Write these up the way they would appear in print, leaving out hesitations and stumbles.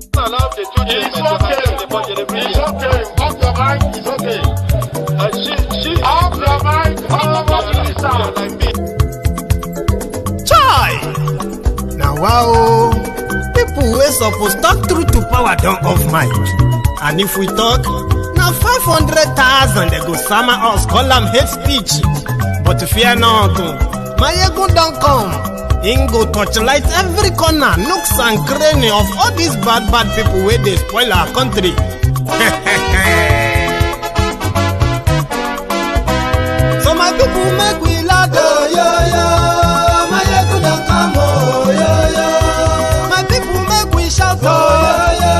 It's okay. Off your mind. It's okay. Off your mind. Chai! Now wow, people wey suppose talk truth to power don't off mic. And if we talk, now 500,000 they go summer us, call them hate speech. But fear not, my ego don't come. Ingo torchlight every corner, nooks and cranny of all these bad people where they spoil our country. So my people make we loud, oh yo yo. My ego don't come, oh yo yo. My people make we shout, oh yo yo.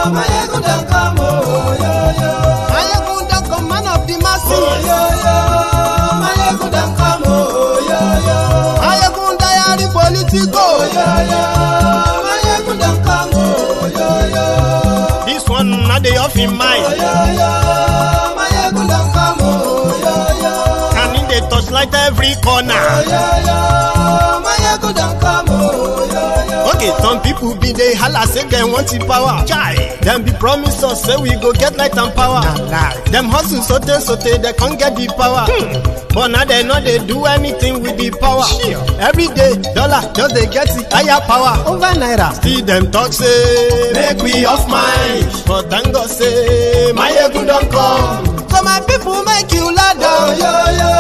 My ego don't come, oh yo yo. My ego don't come, man of the masses, oh yo yo. My ego don't come, oh yo yo. My ego politico, oh yo yo. My ego don't come, oh yo yo. This one not the off in mind, oh yo yo. My ego don't come, oh yo yo. Can in the touchlight every corner, oh yo yo. My ego don't come, oh yo yo. Okay, some people be they holla say they want the power. Chai, them be promise us say we go get light and power. Them hustle sote they can't get the power. But now they know they do anything with the power. Every day, dollar just they get the higher power over naira. See them talk say make we off mind, but thank God say my ego don't come. So my people make you loud, oh yo yo.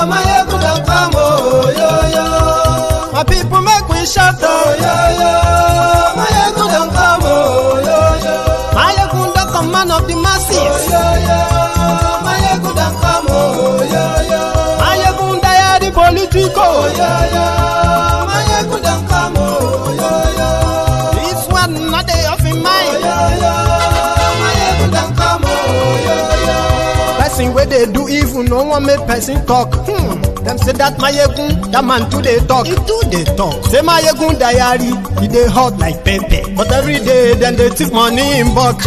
My ego don't come, oh yo yo. My people make we shout, oh yo yo. My ego don't come, oh yo yo. My ego don't come, man of the masses, oh yo yo. My ego don't come, oh yo yo. My ego the politico, oh yo yo. My ego don't come, oh yo yo. This one not they off in mind, oh yo yo. My ego don't come, oh yo yo. Person where they do evil, no one make person talk. Them say that my egun, that man too they talk. He too they talk. Say my egun diary, he they hot like pepper. But every day then they take money in bulk.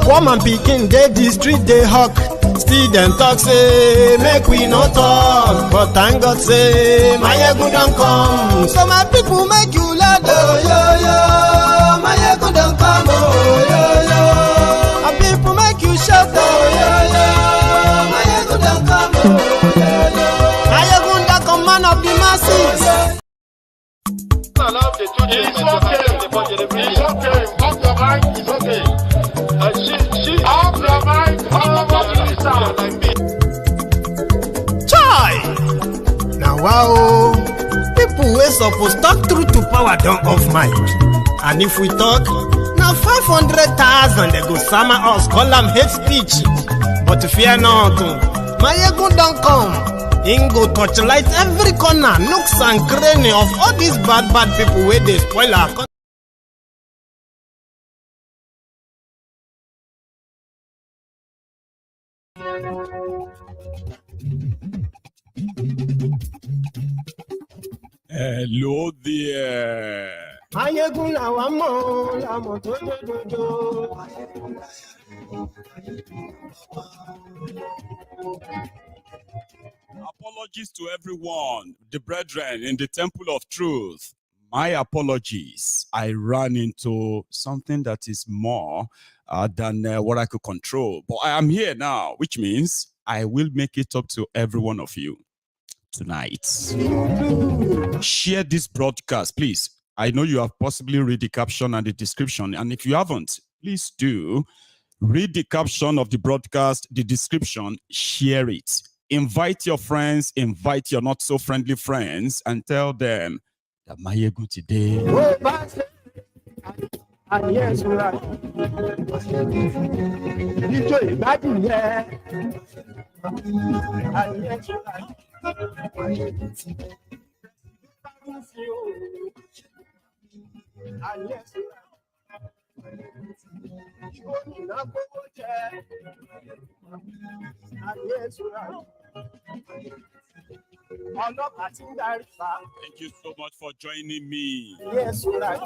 Woman picking, they the street they hawk. Still them talk say make we no talk. But thank God say my egun don't come. So my people make you loud, oh yo yo. My egun don't come, oh yo yo. My people make you shout, oh yo yo. My egun don't come, oh yo yo. Man of the masses. It's okay. Off your mind. It's okay. Off your mind. Chai! Now wow, people wey suppose talk truth to power don't off mic. And if we talk, now 500,000 they go summer us, call them hate speech. But fear not, my ego don't come. Ingo torchlight every corner, nooks and cranny of all these bad people where they spoil our country. Hello there. Apologies to everyone, the brethren in the temple of truth. My apologies. I ran into something that is more than what I could control. But I am here now, which means I will make it up to every one of you tonight. Share this broadcast, please. I know you have possibly read the caption and the description. And if you haven't, please do read the caption of the broadcast, the description, share it. Invite your friends, invite your not so friendly friends, and tell them that my ego today. Yes, right. Thank you so much for joining me. Yes, right.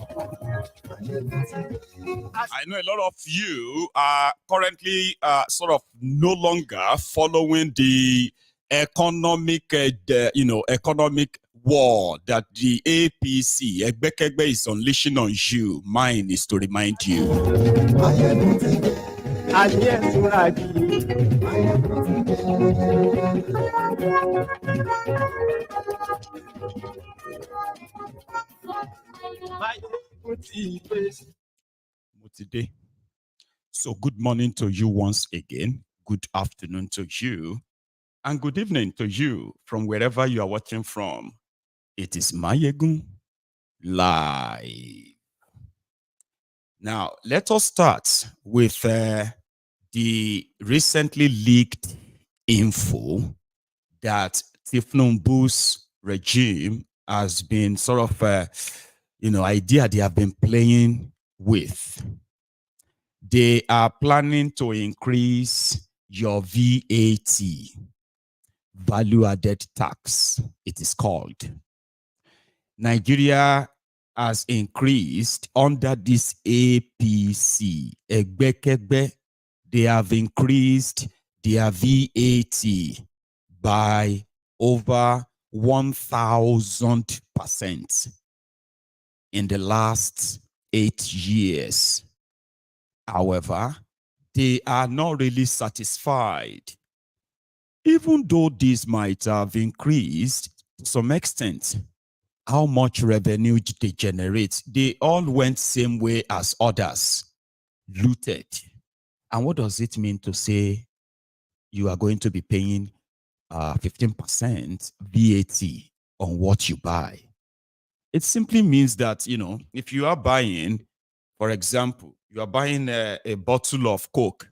I know a lot of you are currently sort of no longer following the economic, economic war that the APC, Egbekegbe, is unleashing on you, mine is to remind you. So good morning to you once again. Good afternoon to you. And good evening to you from wherever you are watching from. It is Mayegun Live. Now, let us start with the recently leaked info that Tinubu's regime has been sort of, idea they have been playing with. They are planning to increase your VAT, value added tax, it is called. Nigeria has increased under this APC, Egbekegbe, they have increased their VAT by over 1,000% in the last 8 years. However, they are not really satisfied. Even though this might have increased to some extent, how much revenue they generate, they all went same way as others, looted. And what does it mean to say you are going to be paying 15% VAT on what you buy? It simply means that, if you are buying, for example, you are buying a bottle of Coke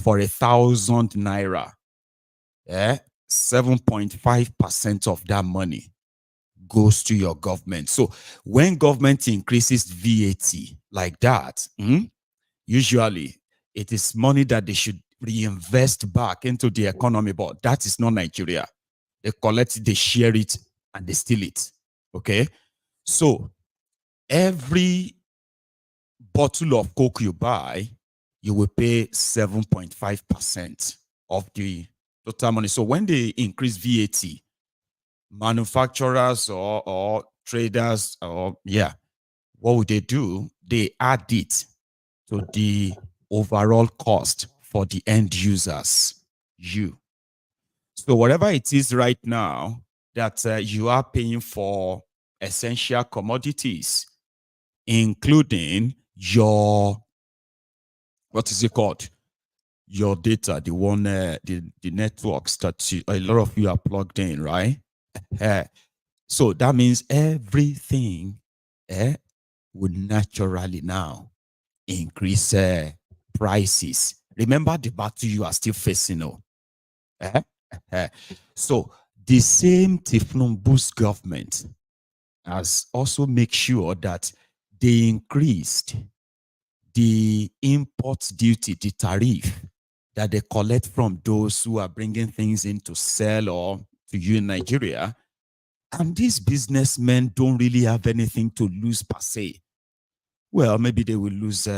for 1,000 naira, 7.5% of that money goes to your government. So when government increases VAT like that, usually it is money that they should reinvest back into the economy, but that is not Nigeria. They collect it, they share it, and they steal it. Okay? So every bottle of Coke you buy, you will pay 7.5% of the total money. So when they increase VAT, manufacturers or traders, what would they do? They add it to the overall cost for the end users, you. So whatever it is right now that you are paying for essential commodities, including your, what is it called? Your data, the one, the networks that a lot of you are plugged in, right? So that means everything would naturally now increase prices. Remember the battle you are still facing. So the same Tinubu's government has also made sure that they increased the import duty, the tariff that they collect from those who are bringing things in to sell or to you in Nigeria. And these businessmen don't really have anything to lose per se. Well, maybe they will lose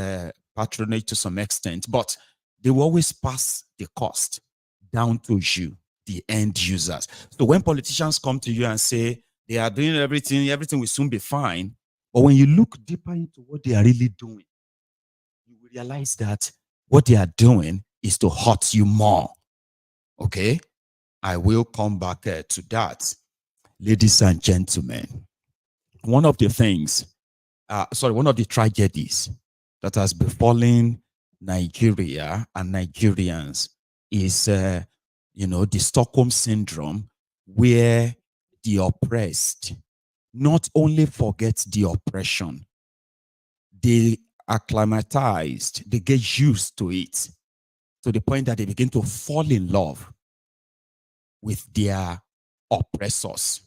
patronage to some extent, but they will always pass the cost down to you, the end users. So when politicians come to you and say they are doing everything will soon be fine. But when you look deeper into what they are really doing, you will realize that what they are doing is to hurt you more. Okay? I will come back to that. Ladies and gentlemen, one of the tragedies that has befallen Nigeria and Nigerians is, the Stockholm syndrome, where the oppressed not only forget the oppression, they acclimatized, they get used to it to the point that they begin to fall in love with their oppressors.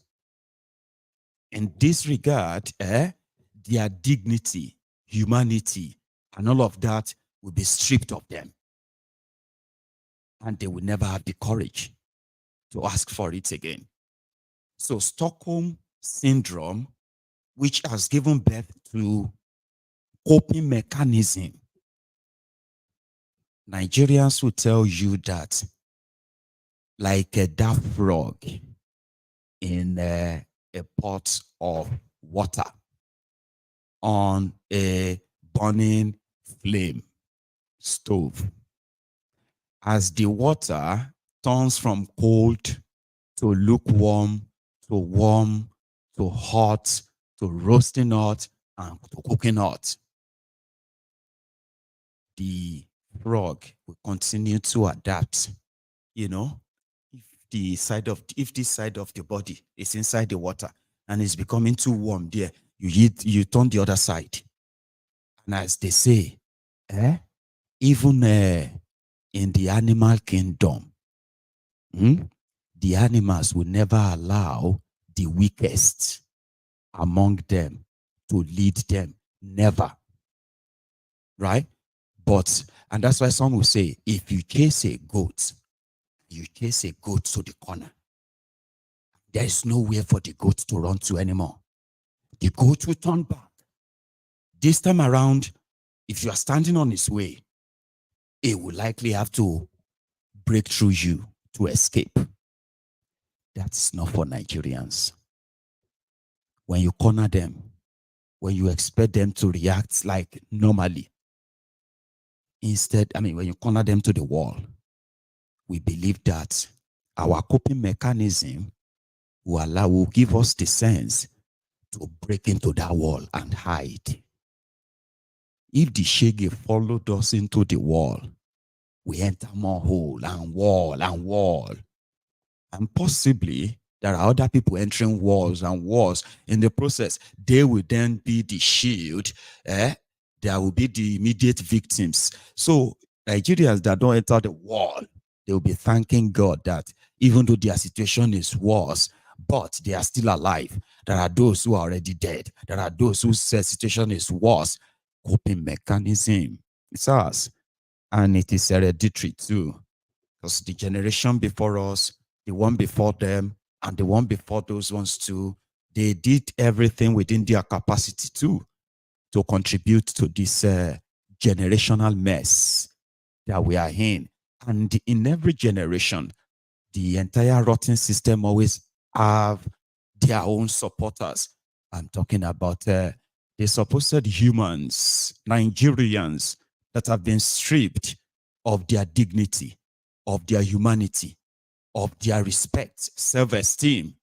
In this regard, their dignity, humanity, and all of that will be stripped of them. And they will never have the courage to ask for it again. So Stockholm syndrome, which has given birth to coping mechanism. Nigerians will tell you that, like a daft frog in a pot of water on a burning flame stove. As the water turns from cold to lukewarm, to warm, to hot, to roasting hot, and to cooking hot, the frog will continue to adapt. You know, if this side of the body is inside the water and it's becoming too warm there, you turn the other side. And as they say, even in the animal kingdom, the animals will never allow the weakest among them to lead them. Never. Right? And that's why some will say, if you chase a goat to the corner, there is nowhere for the goat to run to anymore. The goat will turn back. This time around, if you are standing on its way, it will likely have to break through you to escape. That's not for Nigerians. When you corner them, when you expect them to react like normally, when you corner them to the wall, we believe that our coping mechanism will give us the sense to break into that wall and hide. If the shege followed us into the wall, we enter more hole and wall and wall. And possibly there are other people entering walls and walls. In the process, they will then be the shield. There will be the immediate victims. So Nigerians that don't enter the wall, they will be thanking God that even though their situation is worse, but they are still alive. There are those who are already dead. There are those whose situation is worse. Coping mechanism. It's ours. And it is hereditary too. Because the generation before us, the one before them, and the one before those ones too, they did everything within their capacity too to contribute to this generational mess that we are in. And in every generation, the entire rotten system always have their own supporters. I'm talking about the supposed humans, Nigerians, that have been stripped of their dignity, of their humanity, of their respect, self-esteem.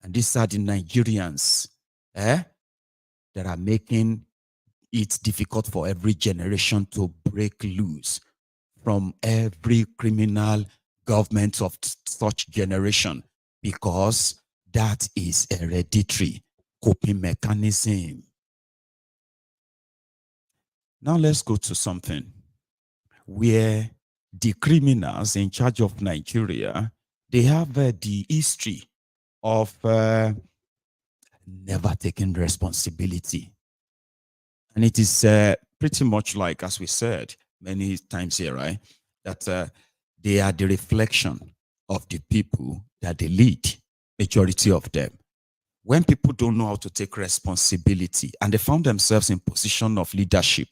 And these are the Nigerians that are making it difficult for every generation to break loose from every criminal government of such generation, because that is hereditary coping mechanism. Now let's go to something where the criminals in charge of Nigeria, they have the history of never taking responsibility. And it is pretty much like, as we said many times here, right, that they are the reflection of the people that they lead, majority of them. When people don't know how to take responsibility and they found themselves in position of leadership,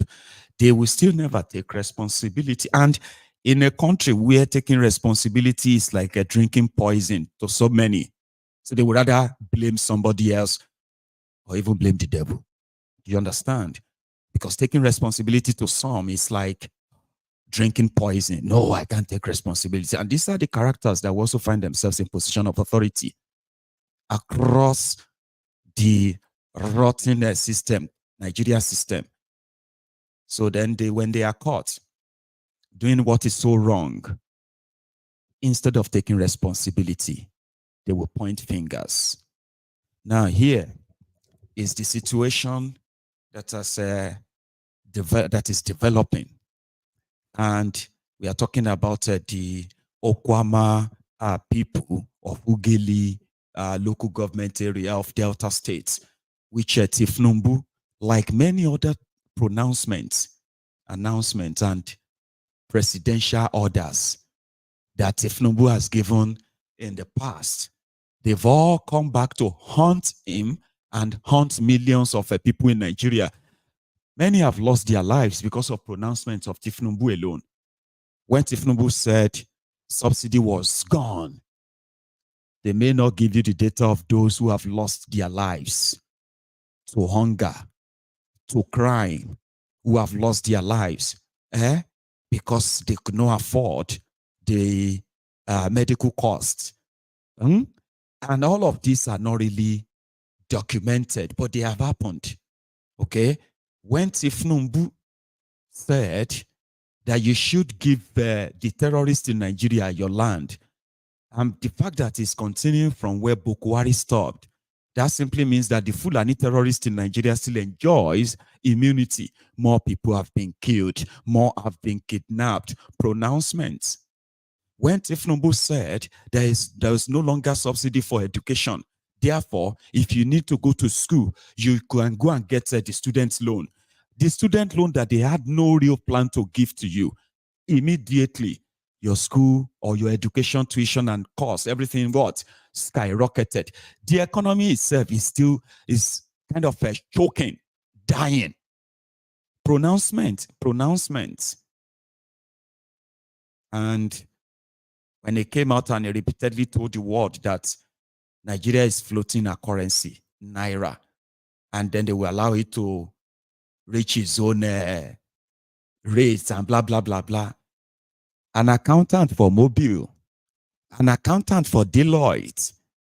they will still never take responsibility. And in a country where taking responsibility is like a drinking poison to so many, so they would rather blame somebody else or even blame the devil. Do you understand? Because taking responsibility to some is like drinking poison. No, I can't take responsibility. And these are the characters that will also find themselves in position of authority across the rotten system, Nigeria system. So then when they are caught doing what is so wrong, instead of taking responsibility, they will point fingers. Now here is the situation that is developing. And we are talking about the Okuama people of Ugeli local government area of Delta State, which Tinubu, like many other announcements and presidential orders that Tinubu has given in the past, they've all come back to haunt him and haunt millions of people in Nigeria. Many have lost their lives because of pronouncements of Tinubu alone. When Tinubu said subsidy was gone, They may not give you the data of those who have lost their lives to hunger, to crime, who have lost their lives because they could not afford the medical costs. And all of these are not really documented, but they have happened. Okay? When Tinubu said that you should give the terrorists in Nigeria your land, the fact that it's continuing from where Bokohari stopped, that simply means that the Fulani terrorist in Nigeria still enjoys immunity. More people have been killed, more have been kidnapped. Pronouncements. When Tinubu said there is no longer subsidy for education, therefore, if you need to go to school, you can go and get the student loan. The student loan that they had no real plan to give to you, immediately your school or your education tuition and costs, everything what skyrocketed. The economy itself is kind of choking, dying. Pronouncement. And when they came out and they repeatedly told the world that Nigeria is floating a currency, Naira, and then they will allow it to reach its own rates and blah, blah, blah, blah. An accountant for Mobile, an accountant for Deloitte,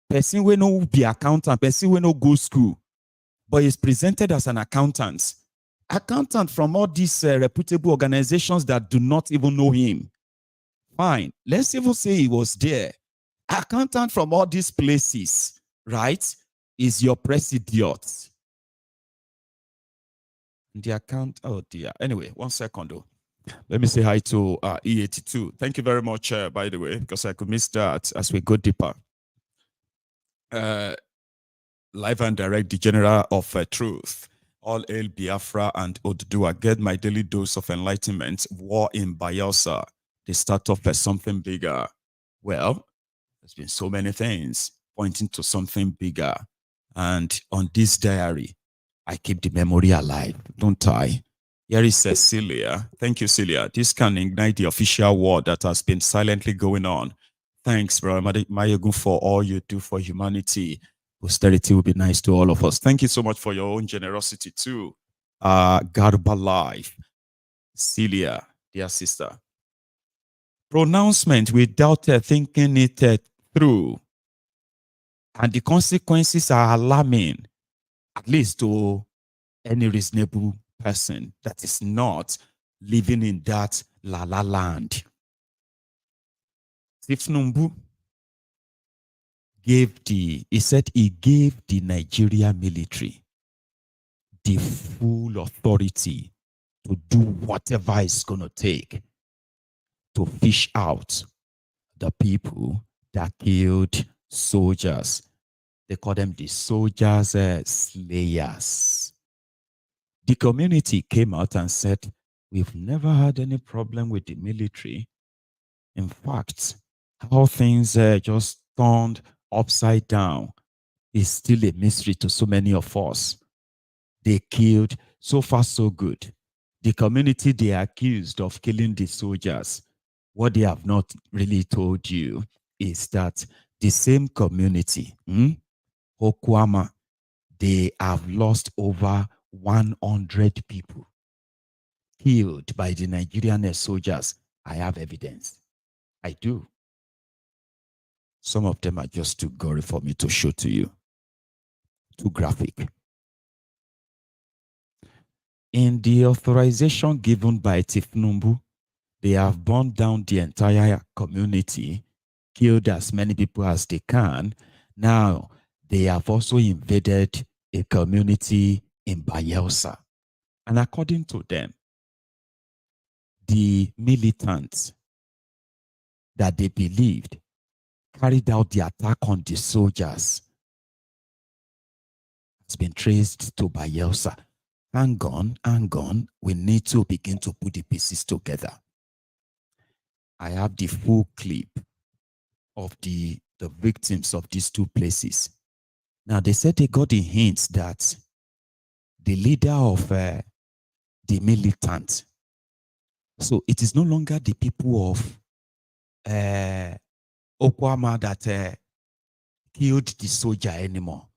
person will no be accountant, person will no go school, but is presented as an accountant from all these reputable organizations that do not even know him. Fine, let's even say he was there. Accountant from all these places, right, is your president. The account, oh dear. Anyway, 1 second though. Let me say hi to E82. Thank you very much, by the way, because I could miss that as we go deeper. Live and direct, the general of truth. All hail Biafra and Oduduwa. Get my daily dose of enlightenment. War in Bayelsa. The start of something bigger. Well, there's been so many things pointing to something bigger. And on this diary, I keep the memory alive, don't I? Here is Celia. Thank you, Celia. This can ignite the official war that has been silently going on. Thanks, Brother Mayegun, for all you do for humanity. Posterity will be nice to all of us. Thank you so much for your own generosity too. Garba Life. Celia, dear sister. Pronouncement without thinking it through. And the consequences are alarming, at least to any reasonable person that is not living in that la-la land. Tinubu he said he gave the Nigerian military the full authority to do whatever it's going to take to fish out the people that killed soldiers. They call them the soldiers slayers. The community came out and said, we've never had any problem with the military. In fact, how things just turned upside down is still a mystery to so many of us. They killed, so far so good. The community they accused of killing the soldiers, what they have not really told you is that the same community, Okuama, they have lost over 100 people killed by the Nigerian soldiers. I have evidence. I do. Some of them are just too gory for me to show to you. Too graphic. In the authorization given by Tinubu, they have burned down the entire community, killed as many people as they can. Now, they have also invaded a community in Bayelsa. And according to them, the militants that they believed carried out the attack on the soldiers has been traced to Bayelsa. Hang on. We need to begin to put the pieces together. I have the full clip of the victims of these two places. Now, they said they got the hints that the leader of the militant, so it is no longer the people of Okuama that killed the soldier anymore.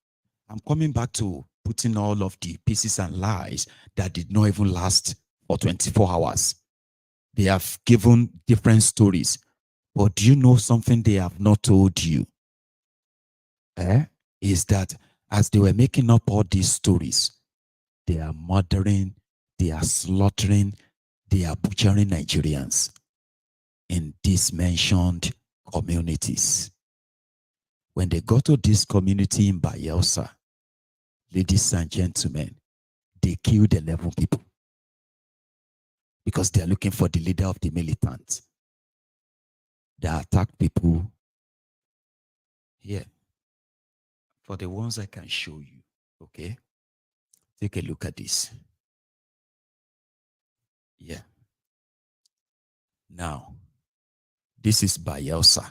I'm coming back to putting all of the pieces and lies that did not even last for 24 hours. They have given different stories. But do you know something they have not told you? Is that as they were making up all these stories, they are murdering, they are slaughtering, they are butchering Nigerians in these mentioned communities. When they got to this community in Bayelsa, ladies and gentlemen, they killed 11 people because they are looking for the leader of the militant. They attacked people here. For the ones I can show you, okay? Take a look at this. Yeah. Now, this is Bayelsa,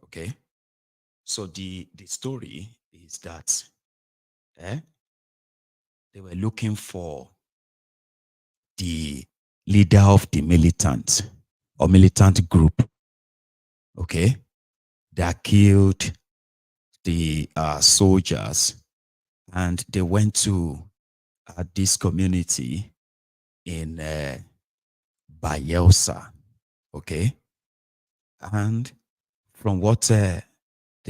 okay? So the story is that they were looking for the leader of the militant or militant group, okay, that killed the soldiers, and they went to this community in Bayelsa, okay, and from what they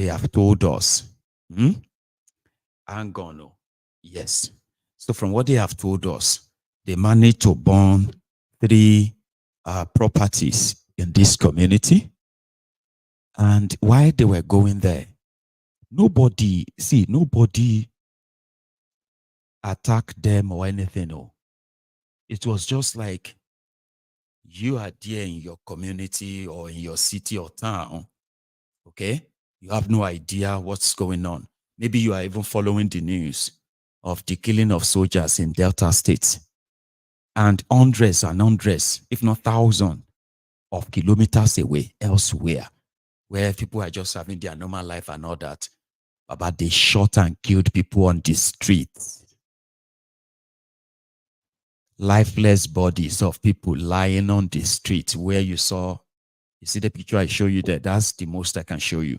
have told us, Angono, yes. So from what they have told us, they managed to burn 3 properties in this community. And while they were going there, nobody attacked them or anything. No. It was just like you are there in your community or in your city or town, okay? You have no idea what's going on. Maybe you are even following the news of the killing of soldiers in Delta State. And hundreds and hundreds, if not thousands, of kilometers away, elsewhere, where people are just having their normal life and all that. But they shot and killed people on the streets. Lifeless bodies of people lying on the street where you see the picture I show you there. That's the most I can show you.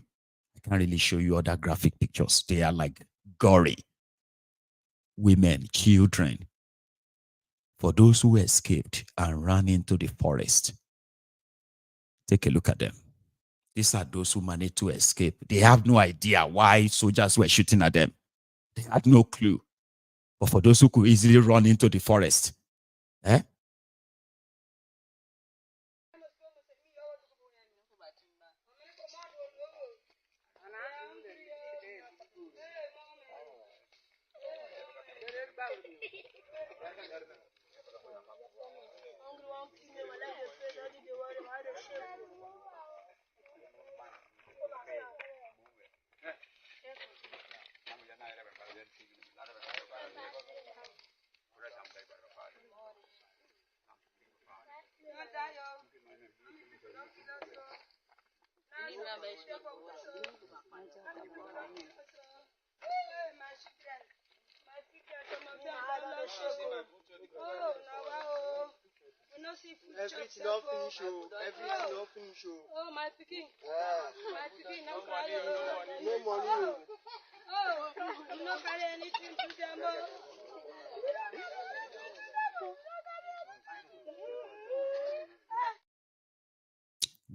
I can't really show you other graphic pictures. They are like gory. Women, children. For those who escaped and ran into the forest, take a look at them. These are those who managed to escape. They have no idea why soldiers were shooting at them. They had no clue. But for those who could easily run into the forest, Everything not finish, everything not finish. Oh, my picking. My picking, no carry. No money. Oh, you no carry anything to them.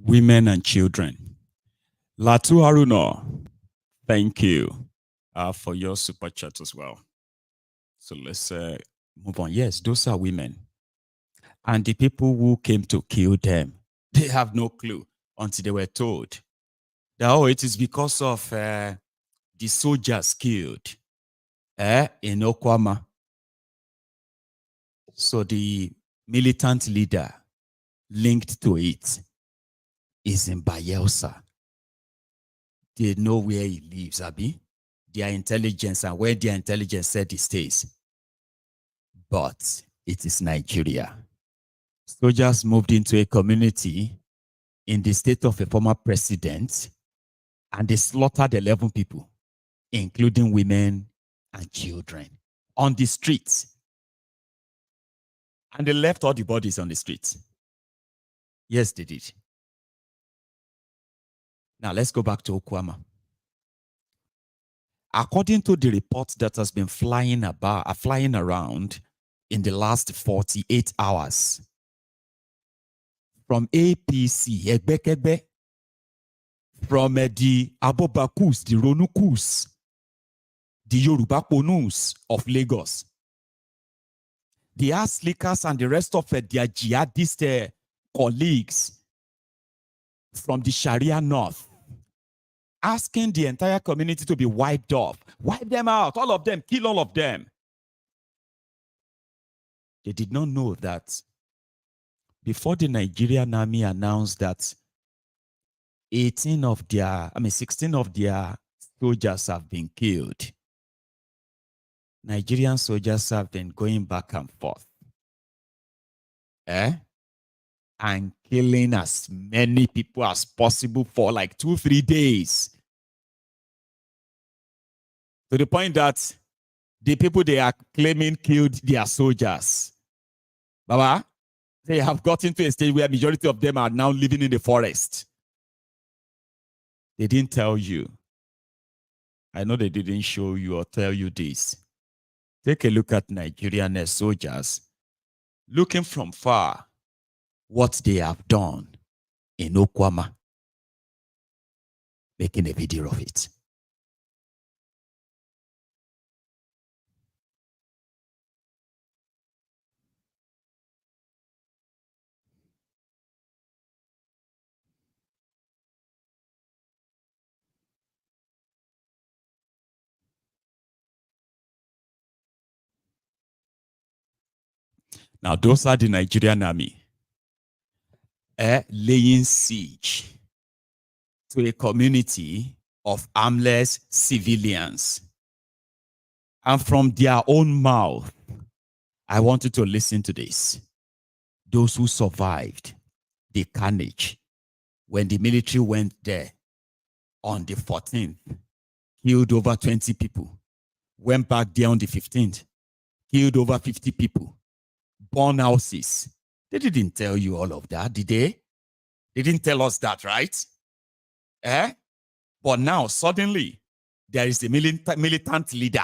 women and children. Latu Haruna, thank you for your super chat as well. So let's move on. Yes, those are women. And the people who came to kill them, they have no clue until they were told that, oh, it is because of the soldiers killed in Okuama. So the militant leader linked to it is in Bayelsa. They know where he lives, Abi. Their intelligence and where their intelligence said he stays. But it is Nigeria. Soldiers moved into a community in the state of a former president, and they slaughtered 11 people, including women and children, on the streets. And they left all the bodies on the streets. Yes, they did. Now let's go back to Okuama. According to the report that has been flying around in the last 48 hours, from APC, Egbekebe, from the Abobakus, the Ronukus, the Yoruba Ponus of Lagos, the Aslikas and the rest of their jihadist colleagues from the Sharia North, asking the entire community to be wiped off. Wipe them out, all of them, kill all of them. They did not know that before the Nigerian Army announced that 16 of their soldiers have been killed, Nigerian soldiers have been going back and forth. And killing as many people as possible for like 2-3 days. To the point that the people they are claiming killed their soldiers, Baba, they have gotten to a stage where majority of them are now living in the forest. They didn't tell you. I know they didn't show you or tell you this. Take a look at Nigerian soldiers looking from far what they have done in Okuama, making a video of it. Now, those are the Nigerian Army laying siege to a community of armless civilians. And from their own mouth, I want you to listen to this. Those who survived the carnage when the military went there on the 14th, killed over 20 people, went back there on the 15th, killed over 50 people, burned houses. They didn't tell you all of that, did they? They didn't tell us that, right? But now, suddenly, there is a militant leader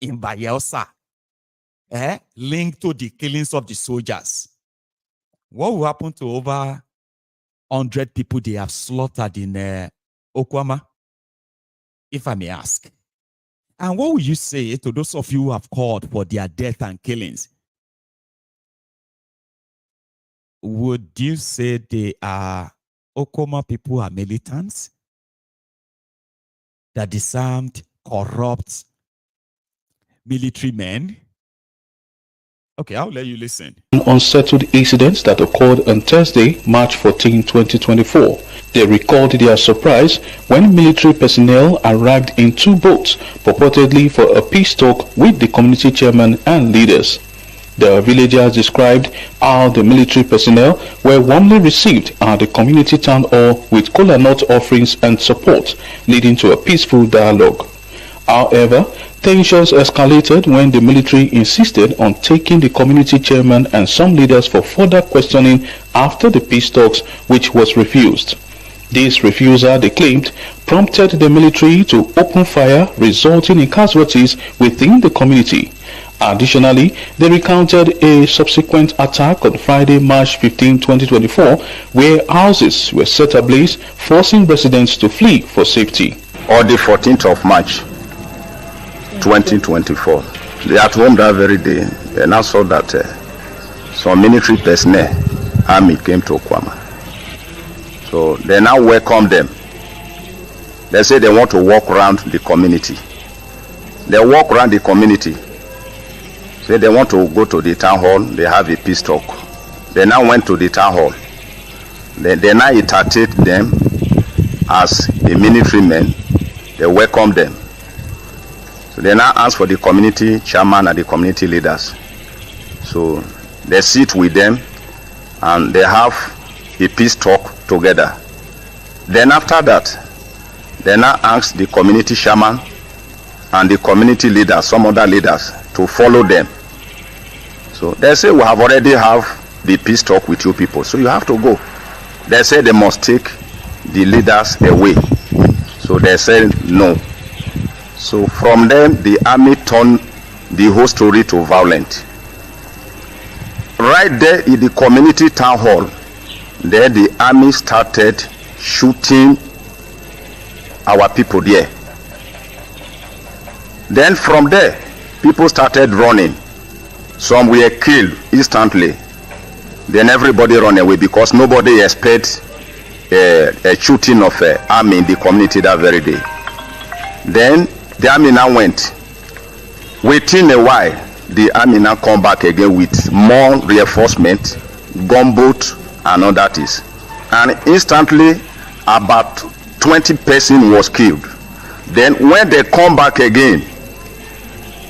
in Bayelsa linked to the killings of the soldiers. What will happen to over 100 people they have slaughtered in Okuama, if I may ask? And what will you say to those of you who have called for their death and killings? Would you say they are Okuama people are militants? That disarmed, corrupt military men? Okay, I'll let you listen. Unsettled incidents that occurred on Thursday, March 14, 2024. They recalled their surprise when military personnel arrived in 2 boats, purportedly for a peace talk with the community chairman and leaders. The villagers described how the military personnel were warmly received at the community town hall with kola nut offerings and support, leading to a peaceful dialogue. However, tensions escalated when the military insisted on taking the community chairman and some leaders for further questioning after the peace talks, which was refused. This refusal, they claimed, prompted the military to open fire, resulting in casualties within the community. Additionally, they recounted a subsequent attack on Friday, March 15, 2024, where houses were set ablaze, forcing residents to flee for safety. On the 14th of March 2024, they at home that very day, and I saw that some military personnel, army, came to Okuama. So they now welcome them. They say they want to walk around the community. They walk around the community. Say they want to go to the town hall. They have a peace talk. They now went to the town hall. They now entertained them as the military men. They welcome them. So they now ask for the community chairman and the community leaders. So they sit with them and they have a peace talk together. Then after that, they now ask the community chairman and the community leaders, some other leaders, to follow them. So they say, we have already have the peace talk with you people, so you have to go. They say they must take the leaders away. So they said no. So from them, the army turned the whole story to violent. Right there in the community town hall, there the army started shooting our people there. Then from there, people started running. Some were killed instantly. Then everybody ran away because nobody expects a shooting of an army in the community that very day. Then the army now went. Within a while, the army now come back again with more reinforcement, gunboat and all that is. And instantly, about 20 persons was killed. Then when they come back again,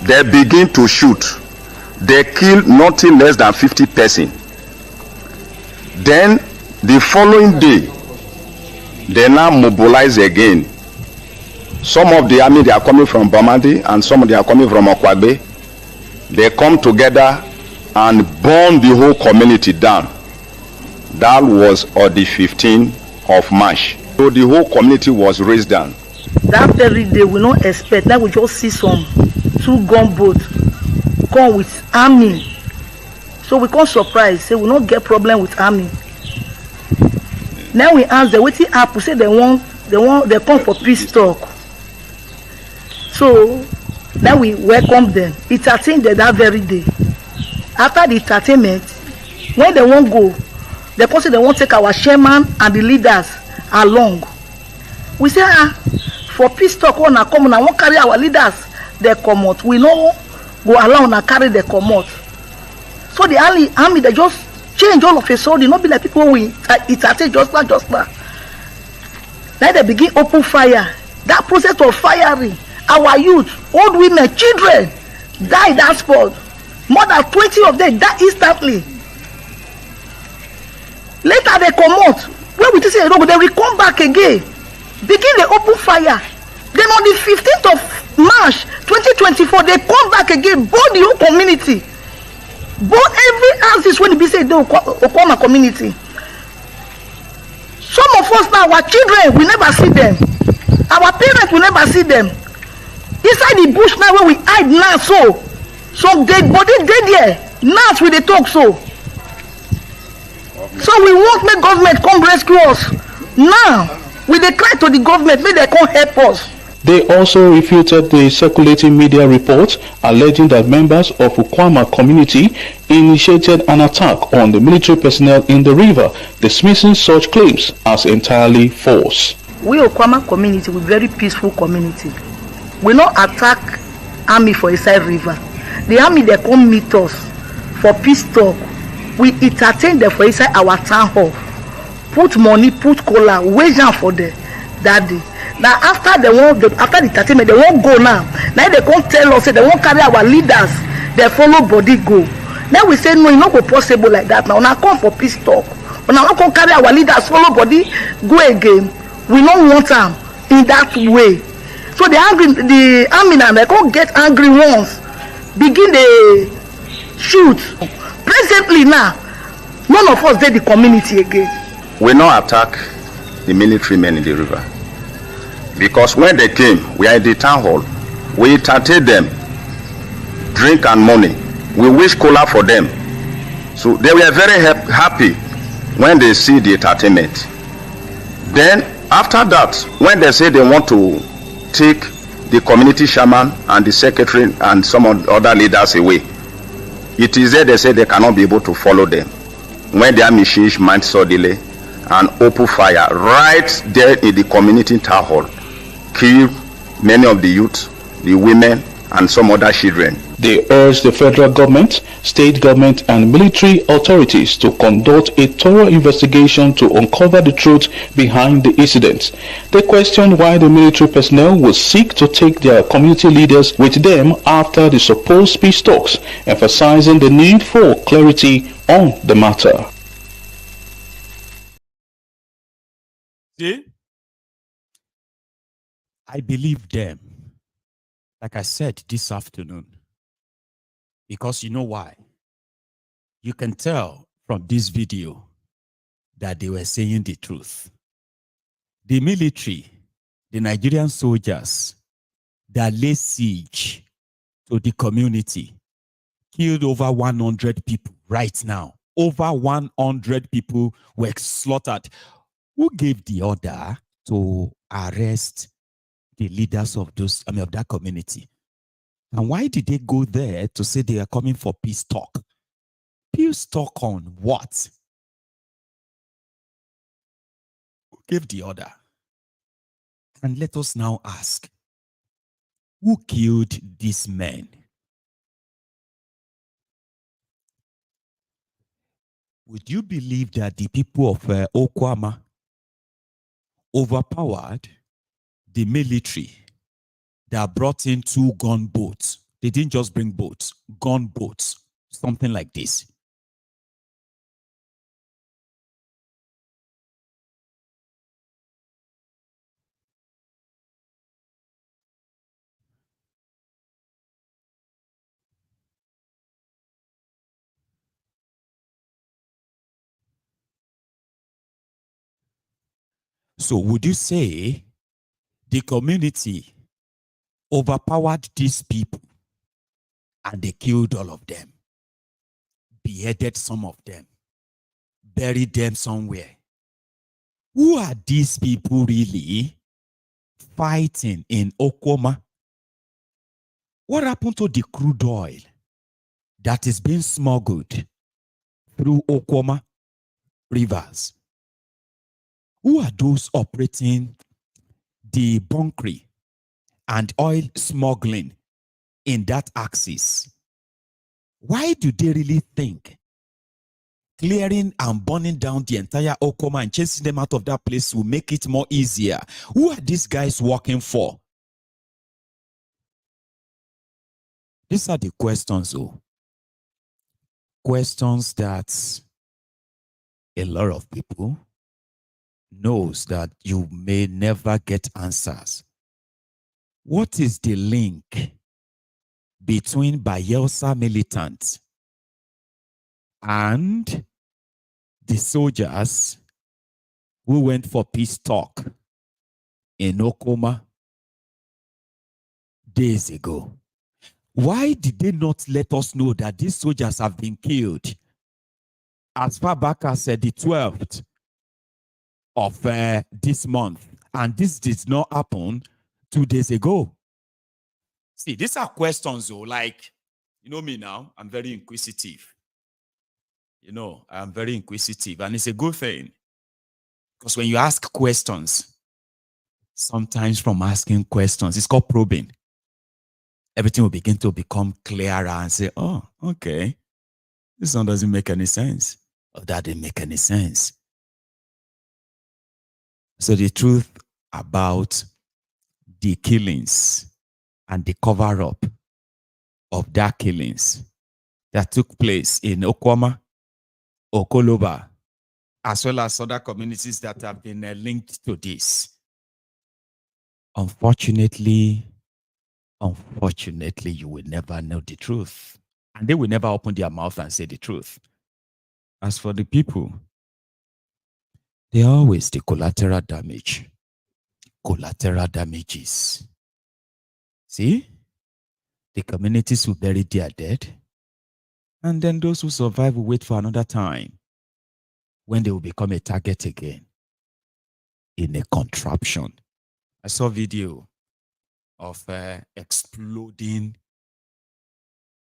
they begin to shoot. They killed nothing less than 50 persons. Then the following day, they now mobilize again. Some of the army, they are coming from Bamandi and some of them are coming from Okwabe. They come together and burn the whole community down. That was on the 15th of March. So the whole community was raised down. That very day, we don't expect that we just see some 2 gunboats come with army. So we can't surprise, say we don't get problem with army. Now we ask them, what happen? Say they come for peace talk. So then we welcome them. It's attended that very day. After the entertainment, when they won't go, they come say they won't take our chairman and the leaders along. We say, for peace talk, when I come, I won't carry our leaders. They come out. We know go along and carry the come out. So the army they just change all of a sudden. Not be like people we entertain just now. Then they begin open fire. That process of firing. Our youth, old women, children die that spot. More than 20 of them die instantly. Later they come out. When we say they will come back again. Begin the open fire. Then on the 15th of March 2024, they come back again, burn the whole community. Burn every house is when it be said the Okuama community. Some of us now, our children, we never see them. Our parents will never see them. Inside the bush now where we hide now, so some dead body dead there. Now we they talk so. So we won't make government come rescue us. Now we they cry to the government, may they come help us. They also refuted the circulating media reports alleging that members of Okuama community initiated an attack on the military personnel in the river, dismissing such claims as entirely false. We Okuama community, we very peaceful community. We not attack army for inside river. The army they come meet us for peace talk. We entertain them for inside our town hall. Put money, put cola, wage down for them that day. Now after the entertainment, they won't go now. Now they can't tell us, say they won't carry our leaders, they follow body go. Now we say no, it's not go possible like that. Now come for peace talk. When I can't carry our leaders, follow body, go again. We don't want them in that way. So the army now they can't get angry once. Begin the shoot. Presently now, none of us did the community again. We not attack the military men in the river. Because when they came, we are in the town hall. We entertained them, drink and money. We wish cola for them. So they were very happy when they see the entertainment. Then after that, when they say they want to take the community chairman and the secretary and some of the other leaders away, it is there they say they cannot be able to follow them. When their machines might suddenly and open fire right there in the community town hall, kill many of the youth, the women, and some other children. They urged the federal government, state government, and military authorities to conduct a thorough investigation to uncover the truth behind the incidents. They questioned why the military personnel would seek to take their community leaders with them after the supposed peace talks, emphasizing the need for clarity on the matter. See? I believe them, like I said this afternoon, because you know why? You can tell from this video that they were saying the truth. The military, the Nigerian soldiers, that laid siege to the community, killed over 100 people right now. Over 100 people were slaughtered. Who gave the order to arrest the leaders of of that community? And why did they go there to say they are coming for peace talk? Peace talk on what? Who gave the order? And let us now ask, who killed these men? Would you believe that the people of Okuama overpowered the military that brought in 2 gunboats? They didn't just bring boats, gunboats, something like this. So would you say the community overpowered these people and they killed all of them, beheaded some of them, buried them somewhere? Who are these people really fighting in Okuama? What happened to the crude oil that is being smuggled through Okuama rivers? Who are those operating the bunkering and oil smuggling in that axis? Why do they really think clearing and burning down the entire Okuama and chasing them out of that place will make it more easier? Who are these guys working for? These are the questions, though. Questions that a lot of people knows that you may never get answers. What is the link between Bayelsa militants and the soldiers who went for peace talk in Okuama days ago? Why did they not let us know that these soldiers have been killed as far back as the 12th of this month, and this did not happen 2 days ago? See, these are questions, though. Like, you know me now, I'm very inquisitive. I'm very inquisitive, and it's a good thing, because when you ask questions, sometimes from asking questions, it's called probing, everything will begin to become clearer and say, oh, okay, this one doesn't make any sense, or that didn't make any sense. So the truth about the killings and the cover-up of that killings that took place in Okuama, Okoloba, as well as other communities that have been linked to this. Unfortunately, you will never know the truth. And they will never open their mouth and say the truth. As for the people, they are always the collateral damage. Collateral damages. See? The communities will bury their dead. And then those who survive will wait for another time when they will become a target again in a contraption. I saw a video of exploding,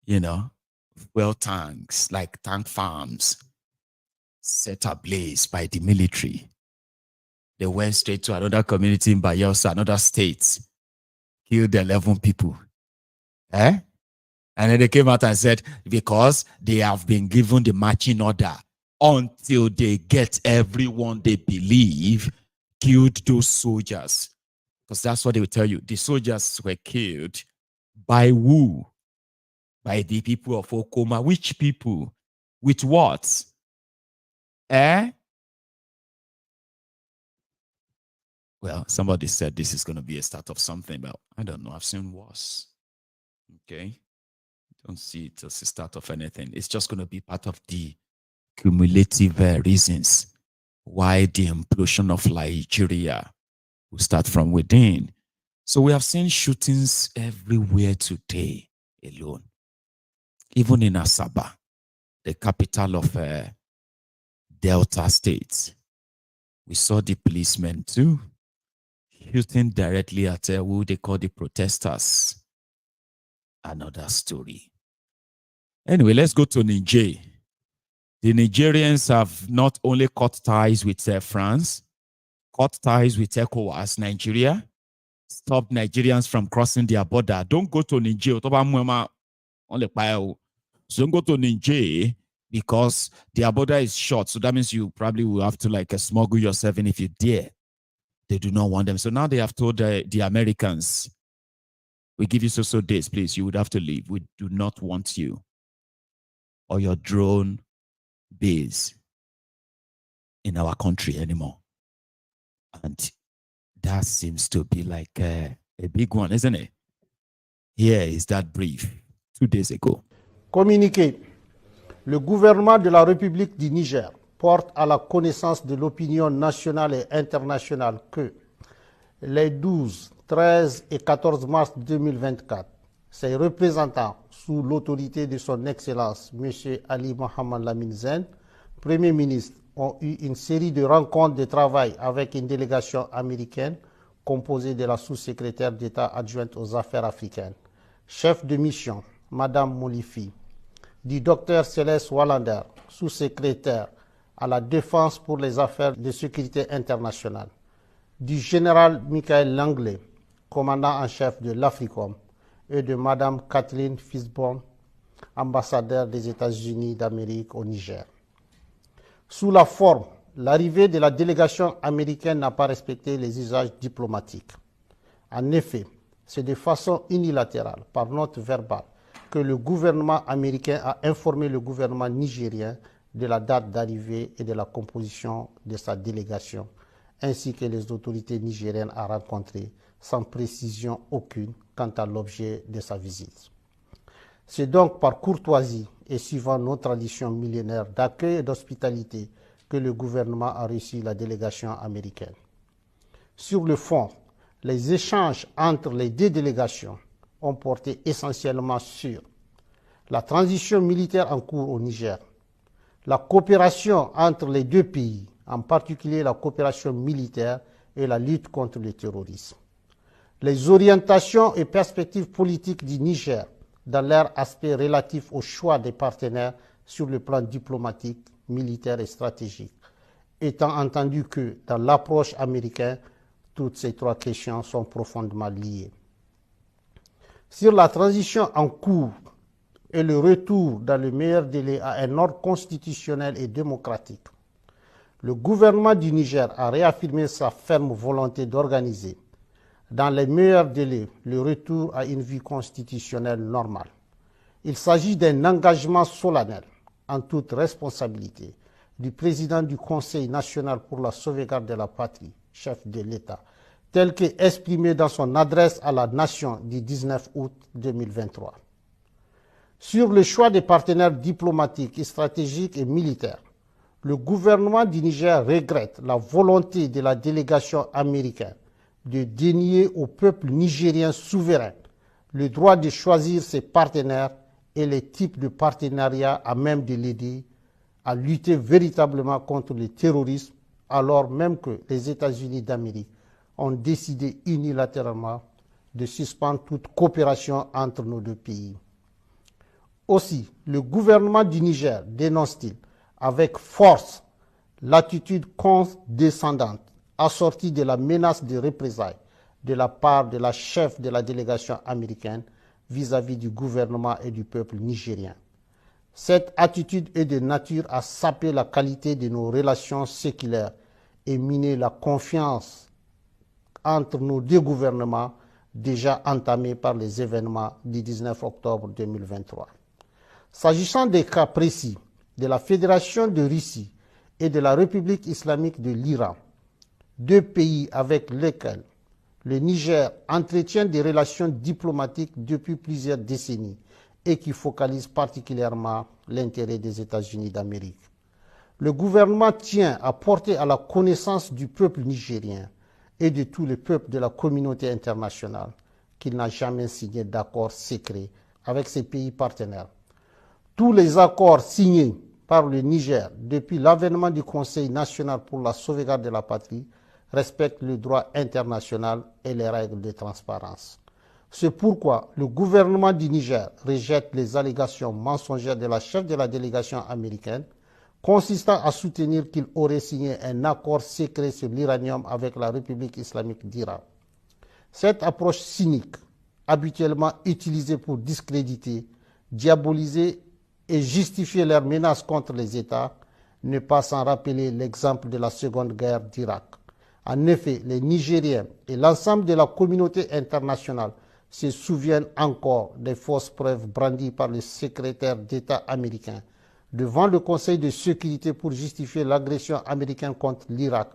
fuel tanks, like tank farms, set ablaze by the military. They went straight to another community in Bayelsa, another state, killed 11 people. And then they came out and said, because they have been given the marching order until they get everyone they believe killed those soldiers. Because that's what they will tell you. The soldiers were killed by who? By the people of Okuama. Which people? With what? Well, somebody said this is going to be a start of something, but I don't know. I've seen worse. Okay? Don't see it as a start of anything. It's just going to be part of the cumulative reasons why the implosion of Nigeria will start from within. So we have seen shootings everywhere today alone. Even in Asaba, the capital of Delta State. We saw the policemen too, shooting directly at who they call the protesters. Another story. Anyway, let's go to Niger. The Nigerians have not only cut ties with France, cut ties with ECOWAS, Nigeria, stopped Nigerians from crossing their border. Don't go to Niger. So don't go to Niger because their border is short. So that means you probably will have to smuggle yourself in if you dare. They do not want them. So now they have told the Americans, we give you so days, please. You would have to leave. We do not want you or your drone base in our country anymore. And that seems to be like a big one, isn't it? Here is that brief 2 days ago. Communiqué. Le gouvernement de la République du Niger porte à la connaissance de l'opinion nationale et internationale que les 12, 13 et 14 mars 2024, ses représentants, sous l'autorité de son Excellence M. Ali Mohamed Lamine Zen, Premier ministre, ont eu une série de rencontres de travail avec une délégation américaine composée de la sous-secrétaire d'État adjointe aux affaires africaines, chef de mission, Madame Molifi, du docteur Céleste Wallander, sous-secrétaire à la défense pour les affaires de sécurité internationale, du général Michael Langley, commandant en chef de l'Africom, et de Madame Kathleen Fisborn, ambassadeur des États-Unis d'Amérique au Niger. Sous la forme, l'arrivée de la délégation américaine n'a pas respecté les usages diplomatiques. En effet, c'est de façon unilatérale, par note verbale, que le gouvernement américain a informé le gouvernement nigérien de la date d'arrivée et de la composition de sa délégation, ainsi que les autorités nigériennes à rencontrer, sans précision aucune quant à l'objet de sa visite. C'est donc par courtoisie et suivant nos traditions millénaires d'accueil et d'hospitalité que le gouvernement a reçu la délégation américaine. Sur le fond, les échanges entre les deux délégations ont porté essentiellement sur la transition militaire en cours au Niger, la coopération entre les deux pays, en particulier la coopération militaire et la lutte contre le terrorisme, les orientations et perspectives politiques du Niger dans leur aspect relatif au choix des partenaires sur le plan diplomatique, militaire et stratégique, étant entendu que dans l'approche américaine, toutes ces trois questions sont profondément liées. Sur la transition en cours et le retour dans le meilleur délai à un ordre constitutionnel et démocratique, le gouvernement du Niger a réaffirmé sa ferme volonté d'organiser, dans les meilleurs délais, le retour à une vie constitutionnelle normale. Il s'agit d'un engagement solennel, en toute responsabilité, du président du Conseil national pour la sauvegarde de la patrie, chef de l'État, tel qu'exprimé dans son adresse à la nation du 19 août 2023. Sur le choix des partenaires diplomatiques, stratégiques et militaires, le gouvernement du Niger regrette la volonté de la délégation américaine de dénier au peuple nigérien souverain le droit de choisir ses partenaires et les types de partenariats à même de l'aider à lutter véritablement contre le terrorisme, alors même que les États-Unis d'Amérique ont décidé unilatéralement de suspendre toute coopération entre nos deux pays. Aussi, le gouvernement du Niger dénonce-t-il avec force l'attitude condescendante assortie de la menace de représailles de la part de la chef de la délégation américaine vis-à-vis du gouvernement et du peuple nigérien. Cette attitude est de nature à saper la qualité de nos relations séculaires et miner la confiance entre nos deux gouvernements déjà entamés par les événements du 19 octobre 2023. S'agissant des cas précis de la Fédération de Russie et de la République islamique de l'Iran, deux pays avec lesquels le Niger entretient des relations diplomatiques depuis plusieurs décennies et qui focalisent particulièrement l'intérêt des États-Unis d'Amérique. Le gouvernement tient à porter à la connaissance du peuple nigérien et de tous les peuples de la communauté internationale qu'il n'a jamais signé d'accord secret avec ses pays partenaires. Tous les accords signés par le Niger depuis l'avènement du Conseil national pour la sauvegarde de la patrie respectent le droit international et les règles de transparence. C'est pourquoi le gouvernement du Niger rejette les allégations mensongères de la chef de la délégation américaine consistant à soutenir qu'il aurait signé un accord secret sur l'uranium avec la République islamique d'Iran. Cette approche cynique, habituellement utilisée pour discréditer, diaboliser et justifier leurs menaces contre les États, ne pas sans rappeler l'exemple de la Seconde Guerre d'Irak. En effet, les Nigériens et l'ensemble de la communauté internationale se souviennent encore des fausses preuves brandies par le secrétaire d'État américain devant le Conseil de sécurité pour justifier l'agression américaine contre l'Irak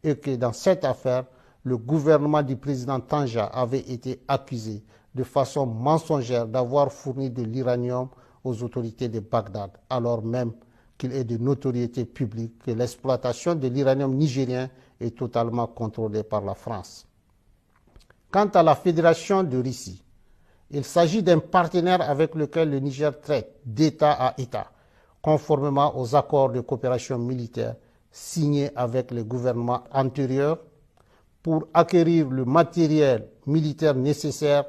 et que dans cette affaire, le gouvernement du président Tanja avait été accusé de façon mensongère d'avoir fourni de l'uranium aux autorités de Bagdad, alors même qu'il est de notoriété publique que l'exploitation de l'uranium nigérien est totalement contrôlée par la France. Quant à la Fédération de Russie, il s'agit d'un partenaire avec lequel le Niger traite d'État à État, conformément aux accords de coopération militaire signés avec les gouvernements antérieurs pour acquérir le matériel militaire nécessaire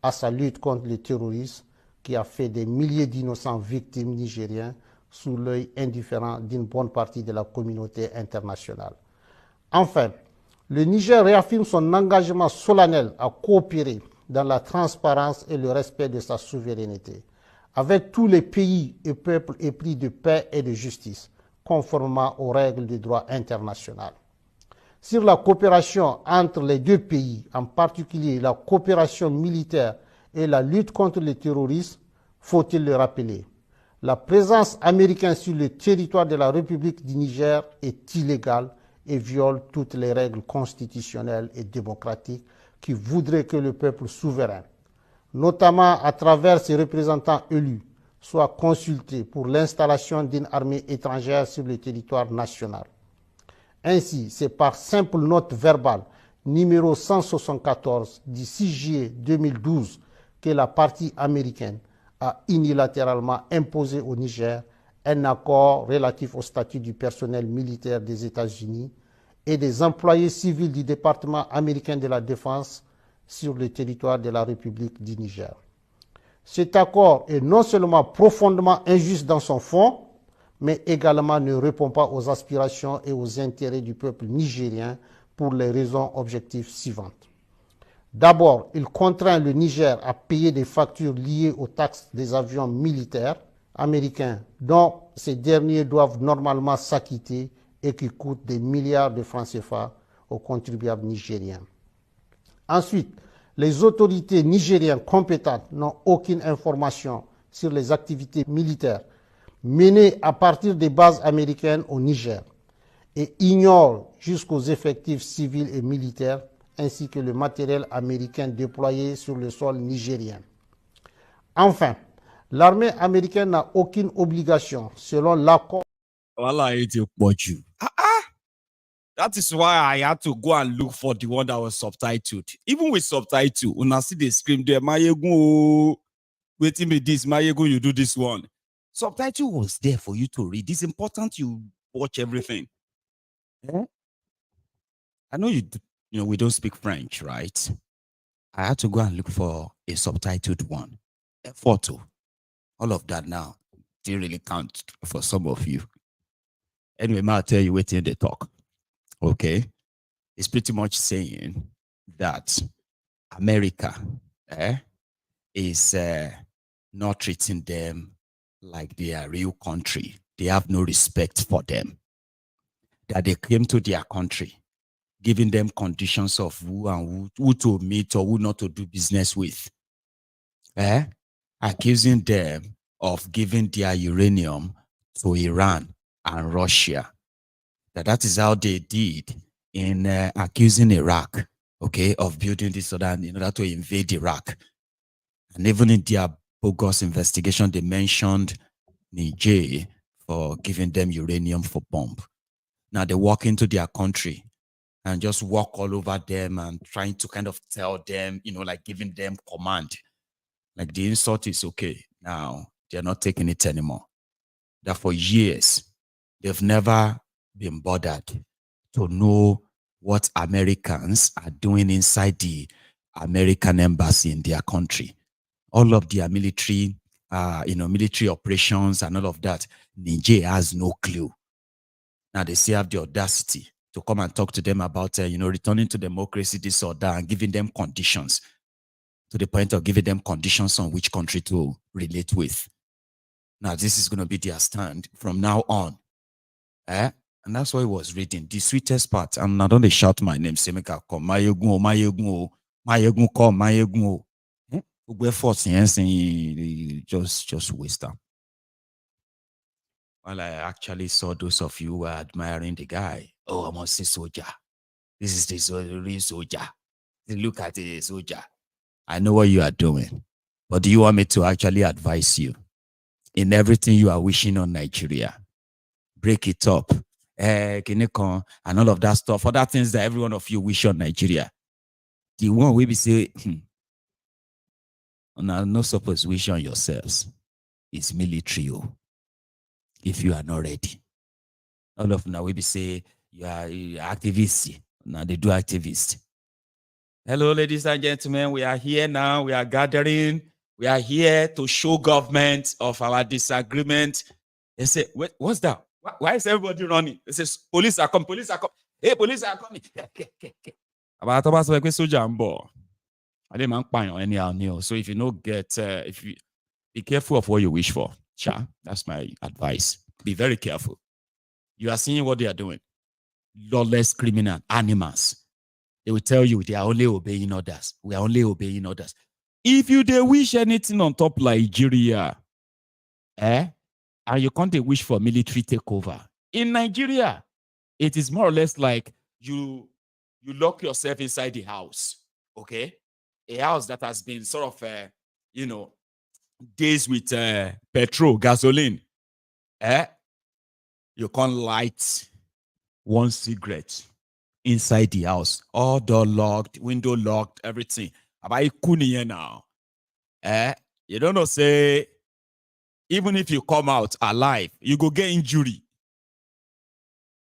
à sa lutte contre le terrorisme qui a fait des milliers d'innocents victimes nigériens sous l'œil indifférent d'une bonne partie de la communauté internationale. Enfin, le Niger réaffirme son engagement solennel à coopérer dans la transparence et le respect de sa souveraineté avec tous les pays et peuples épris de paix et de justice, conformément aux règles du droit international. Sur la coopération entre les deux pays, en particulier la coopération militaire et la lutte contre le terrorisme, faut-il le rappeler, la présence américaine sur le territoire de la République du Niger est illégale et viole toutes les règles constitutionnelles et démocratiques qui voudraient que le peuple souverain, notamment à travers ses représentants élus, soit consulté pour l'installation d'une armée étrangère sur le territoire national. Ainsi, c'est par simple note verbale numéro 174 du 6 juillet 2012 que la partie américaine a unilatéralement imposé au Niger un accord relatif au statut du personnel militaire des États-Unis et des employés civils du département américain de la Défense sur le territoire de la République du Niger. Cet accord est non seulement profondément injuste dans son fond, mais également ne répond pas aux aspirations et aux intérêts du peuple nigérien pour les raisons objectives suivantes. D'abord, il contraint le Niger à payer des factures liées aux taxes des avions militaires américains dont ces derniers doivent normalement s'acquitter et qui coûtent des milliards de francs CFA aux contribuables nigériens. Ensuite, les autorités nigériennes compétentes n'ont aucune information sur les activités militaires menées à partir des bases américaines au Niger et ignorent jusqu'aux effectifs civils et militaires ainsi que le matériel américain déployé sur le sol nigérien. Enfin, l'armée américaine n'a aucune obligation, selon l'accord. That is why I had to go and look for the one that was subtitled. Even with subtitle, when I see they scream there, Mayegu, waiting me this, Mayegu, you do this one. Subtitle was there for you to read. It's important you watch everything. Yeah? I know we don't speak French, right? I had to go and look for a subtitled one. A photo. All of that now didn't really count for some of you. Anyway, I'll tell you waiting they talk. Okay, it's pretty much saying that America is not treating them like they are real country. They have no respect for them. That they came to their country, giving them conditions of who to meet or who not to do business with. Accusing them of giving their uranium to Iran and Russia. That is how they did in accusing Iraq, okay, of building this so that in order to invade Iraq. And even in their bogus investigation, they mentioned Niger for giving them uranium for bomb. Now they walk into their country and just walk all over them and trying to kind of tell them, like giving them command. Like the insult is okay. Now they're not taking it anymore. That for years, they've never been bothered to know what Americans are doing inside the American embassy in their country. All of their military, military operations and all of that, Niger has no clue. Now they still have the audacity to come and talk to them about, returning to democracy, this or that, and giving them conditions, to the point of giving them conditions on which country to relate with. Now, this is going to be their stand from now on. And that's what I was reading. The sweetest part, and I don't shout my name, say, make I come, Mayegun, come, Mayegun. Just waste time. Well, I actually saw those of you who were admiring the guy. Oh, I must say soldier. This is the real soldier. Look at the soldier. I know what you are doing. But do you want me to actually advise you in everything you are wishing on Nigeria? Break it up. And all of that stuff. Other things that every one of you wish on Nigeria. The one we be say, no suppose wish on yourselves. It's military. If you are not ready. All of now we be say you are activists. Now they do activists. Hello, ladies and gentlemen. We are here now. We are gathering. We are here to show government of our disagreement. They say, what's that? Why is everybody running? They say, police are coming. Police are coming. Hey, police are coming. So if you don't get, if you be careful of what you wish for. Sure, that's my advice. Be very careful. You are seeing what they are doing. Lawless criminal animals. They will tell you they are only obeying orders. We are only obeying orders. If you they wish anything on top Nigeria, and you can't wish for military takeover. In Nigeria, it is more or less like you lock yourself inside the house, okay? A house that has been sort of, days with petrol, gasoline. You can't light one cigarette inside the house. All door locked, window locked, everything. About now. You don't know, say, even if you come out alive, you go get injury.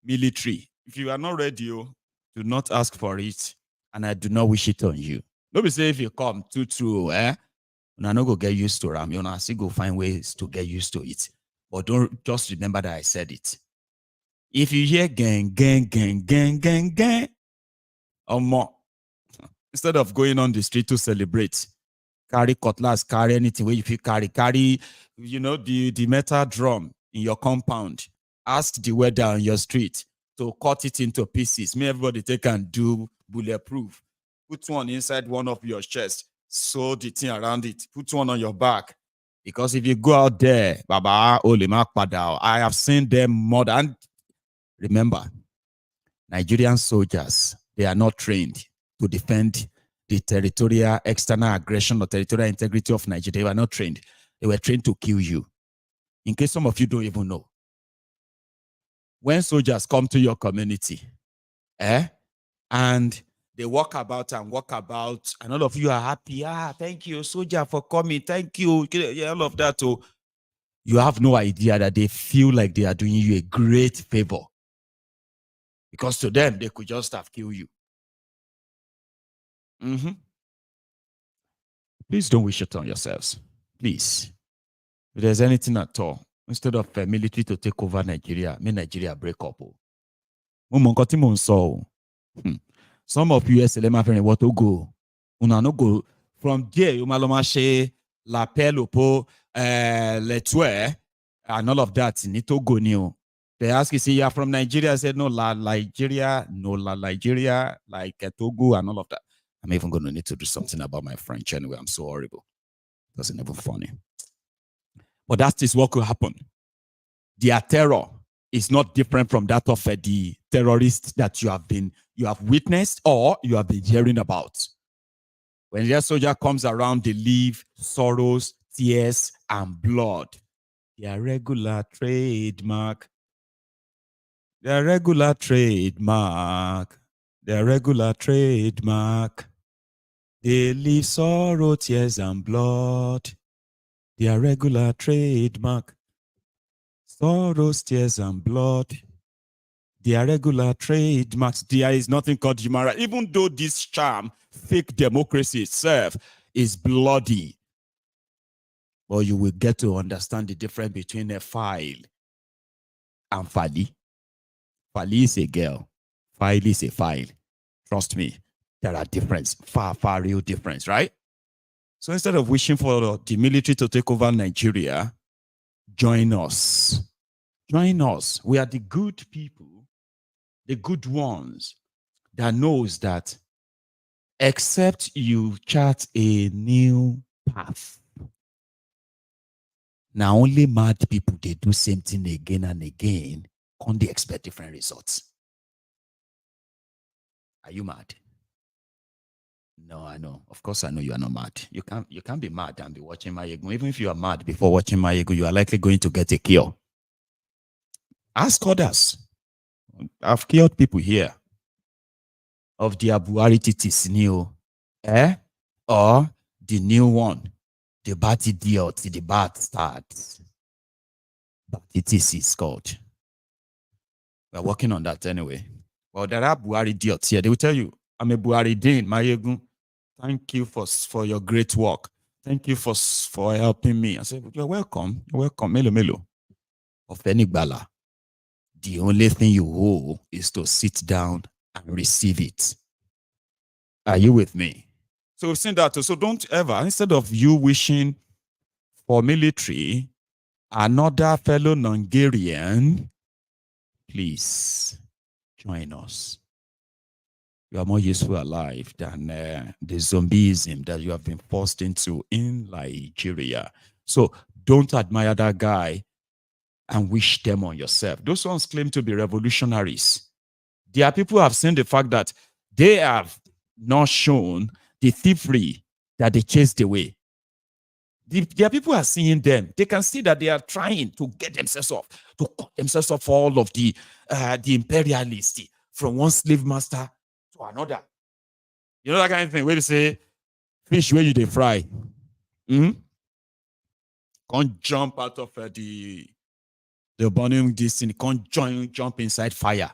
Military. If you are not ready, do not ask for it. And I do not wish it on you. Nobody say if you come true, I not go get used to them. I still go find ways to get used to it. But don't just remember that I said it. If you hear gang, or more, instead of going on the street to celebrate, carry cutlass, carry anything where you feel carry, the metal drum in your compound. Ask the weather on your street to cut it into pieces. May everybody take and do bulletproof. Put one inside one of your chest. Sew the thing around it. Put one on your back. Because if you go out there, Baba, I have seen them more than. Remember, Nigerian soldiers, they are not trained to defend the territorial external aggression or territorial integrity of Nigeria. They were not trained. They were trained to kill you. In case some of you don't even know. When soldiers come to your community, and they walk about, and all of you are happy. Thank you, soldier, for coming. Thank you. Yeah, all of that. So you have no idea that they feel like they are doing you a great favor. Because to them, they could just have killed you. Please don't wish it on yourselves. Please. If there's anything at all, instead of military to take over Nigeria, may Nigeria break up. Some of you, what to go? No go from there. You maloma l'appel au pot, les tueurs, and all of that. Need to go new. They ask you, say you are from Nigeria. I said no, Nigeria, like Togo and all of that. I'm even going to need to do something about my French anyway. I'm so horrible. It wasn't even funny. But that is what could happen. Their terror is not different from that of the terrorists that you have witnessed or you have been hearing about. When their soldier comes around, they leave sorrows, tears, and blood. Their regular trademark. Their their regular trademark. They leave sorrow, tears, and blood. Their regular trademark. Sorrow, tears, and blood. Their regular trademarks. There is nothing called human rights. Even though this charm, fake democracy itself, is bloody. Well, you will get to understand the difference between a file and Fali. Fali is a girl. File is a file. Trust me, there are difference, far real difference, right? So instead of wishing for the military to take over Nigeria, join us. Join us. We are the good people, the good ones that knows that except you chart a new path, now only mad people, they do same thing again and again, can't they expect different results? Are you mad? No, I know. Of course, I know you are not mad. You can't be mad and be watching Mayego. Even if you are mad before watching Mayego, you are likely going to get a cure. Ask others. I've cured people here of the Buhari titis new, or the new one, the bad idiot, the bad start. But it is called. We're working on that anyway. Well, there are Buhari idiots here. They will tell you, I'm a Buhari Dean, Mayego. Thank you for your great work. Thank you for helping me. I said, you're welcome. You're welcome. Melo. Ofenigbala. The only thing you owe is to sit down and receive it. Are you with me? So we've seen that. So don't ever, instead of you wishing for military, another fellow Nigerian, please join us. You are more useful alive than the zombieism that you have been forced into in Nigeria. So don't admire that guy and wish them on yourself. Those ones claim to be revolutionaries. There are people who have seen the fact that they have not shown the thievery that they chased away. There are people who are seeing them. They can see that they are trying to get themselves off, to cut themselves off all of the imperialists from one slave master to another. You know that kind of thing where they say, fish where you they fry. Can't jump out of the burning this thing, can't jump inside fire.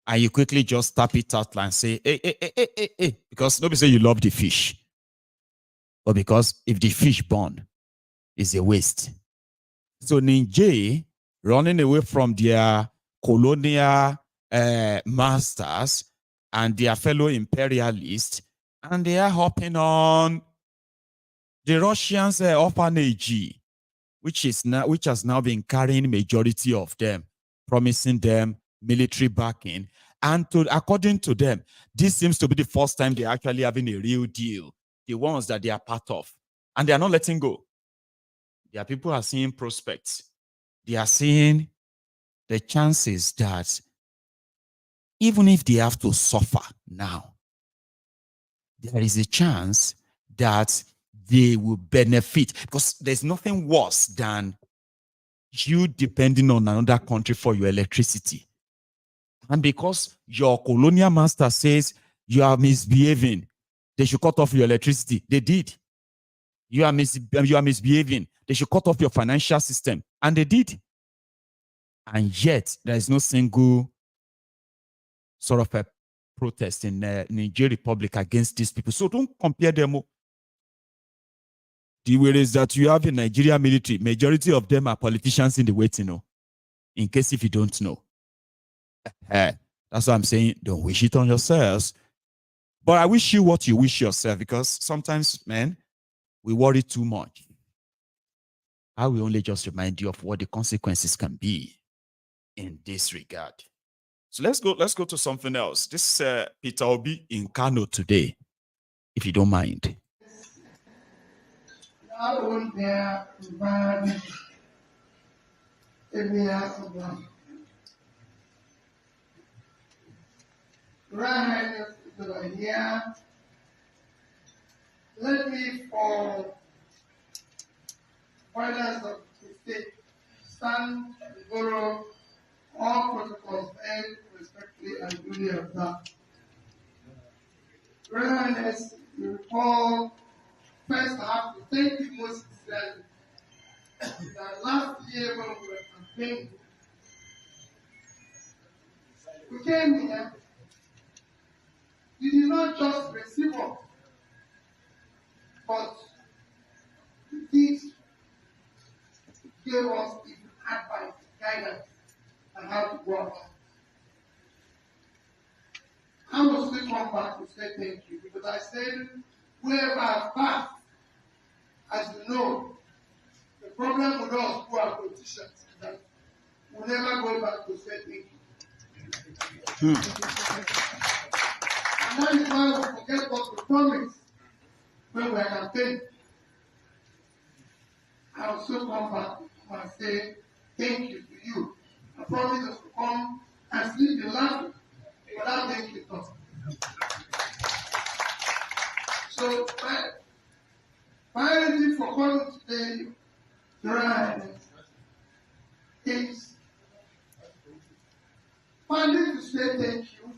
And you quickly just tap it out and say, hey. Because nobody say you love the fish. But because if the fish burn, it's a waste. So Niger running away from their colonial masters and their fellow imperialists, and they are hopping on the Russians' orphanage, which has now been carrying majority of them, promising them military backing. And according to them, this seems to be the first time they're actually having a real deal, the ones that they are part of. And they are not letting go. There are people who are seeing prospects. They are seeing the chances that even if they have to suffer now, there is a chance that they will benefit, because there's nothing worse than you depending on another country for your electricity. And because your colonial master says you are misbehaving, they should cut off your electricity. They did. You are misbehaving. They should cut off your financial system. And they did. And yet, there is no single sort of a protest in Niger Republic against these people. So don't compare them. The way is that you have a Nigerian military, majority of them are politicians in the waiting, in case if you don't know. That's why I'm saying don't wish it on yourselves. But I wish you what you wish yourself, because sometimes, man, we worry too much. I will only just remind you of what the consequences can be in this regard. So let's go to something else. This is Peter Obi in Kano today, if you don't mind. Let me, for finance of the state, stand and borrow all protocols and respectfully and duly observed. Royal Highness, you recall, first I have to thank you most sincerely that last year when we were campaigning, we came here, you did not just receive us, but you did give us even advice, guidance, on how to go about it. I will still come back to say thank you because I said, wherever I pass, as you know, the problem with us who are politicians is that we never go back to say thank you. And that is why we forget what we promised when we are campaigning. I will still come back and say thank you to you. I promise us to come and sleep in laughter without thank you talk. So, priority for coming today, Your Highness, is finally to say thank you,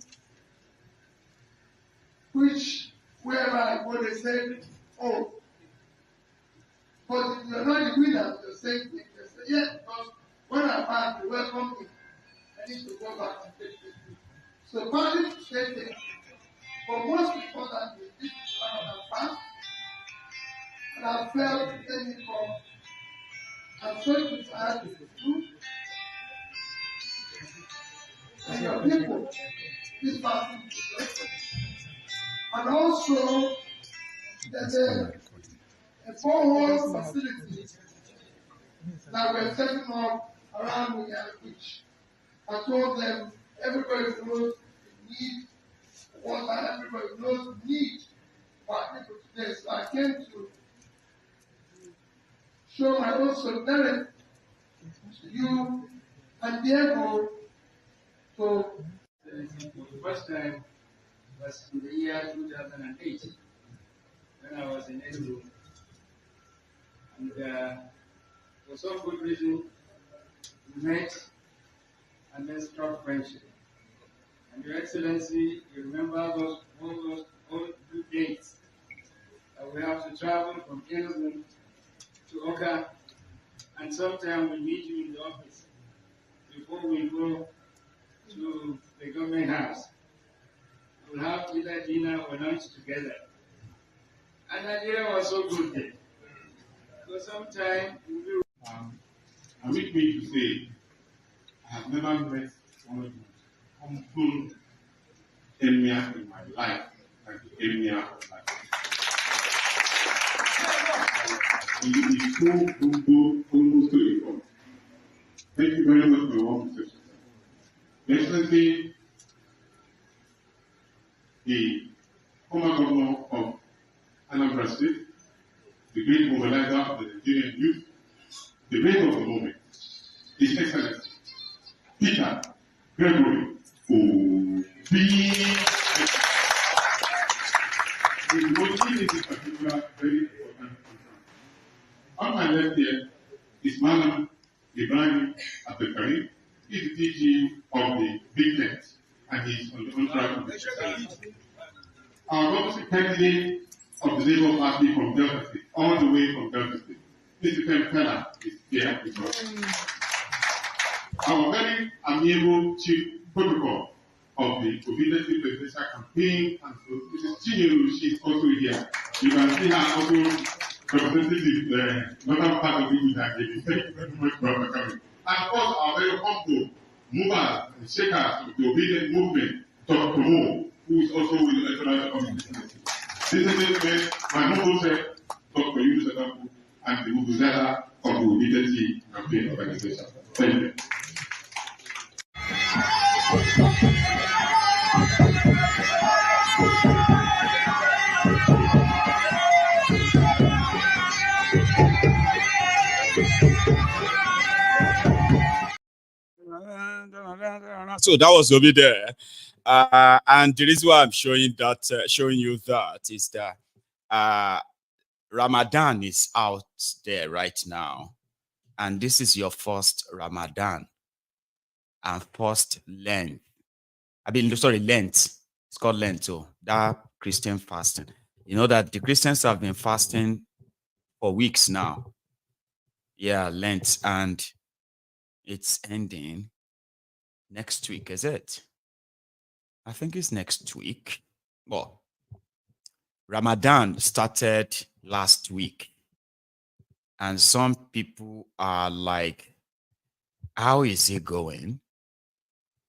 which wherever I go, they say, oh, but if you're not the winner, you're saying thank you. They say, yes, because when I pass, you welcome me. I need to go back and take thank you. So, finally to say thank you. But most importantly, this is one of the past, and I felt any come. I'm sorry to add to you and your people this fasting situation. And also, there's a borehole facility that we're setting up around Niger Beach. I told them everybody knows the need for water, everybody knows the need for our people today. So I came to show my own solidarity to you and be able to. For the first time was in the year 2008 when I was in Enugu. And for some good reason, we met and then struck friendship. And Your Excellency, you remember all those good dates that we have to travel from Enugu to Oka, and sometimes we meet you in the office before we go to the government house. We'll have either dinner or lunch together. And Nigeria was so good then. So sometimes we will. And with me to say, I have never met one of the most humble emir in my life, like the emir of life. He is so humble, almost to a fault. Thank you very much for your warm reception. Excellency, the former governor of Anambra State, the great mobilizer of the Nigerian youth, the brain of the moment, His Excellency Peter Gregory Obi. The motive in this particular very important concern. On my left here is Madam Ibrahim Abdelkarim. He is the DG of the Big Tent, and he is on the contract of the Excellency. Our government candidate of the Labour Party from Delta State, all the way from Delta State, Mr. Kempela is here with us. Our very amiable chief protocol of the Obedience Presidential Campaign, and so Mrs. Chinyelu, she is also here. You can see her also representing the northern part of the United States. Thank you very much for coming. And of course, our very humble movers and shakers of the obedient movement, Dr. Mo, who is also with the electoral community. This is my humble self, Dr. Yunus Adambu, and the Mubuzela of the Obedient Campaign Organization. Thank you. So that was over there, and the reason why I'm showing that, showing you that, is that Ramadan is out there right now, and this is your first Ramadan and first Lent. Lent. It's called Lent. So that Christian fasting. You know that the Christians have been fasting for weeks now. Yeah, Lent, and it's ending next week, is it? I think it's next week. Well, Ramadan started last week. And some people are like, how is it going?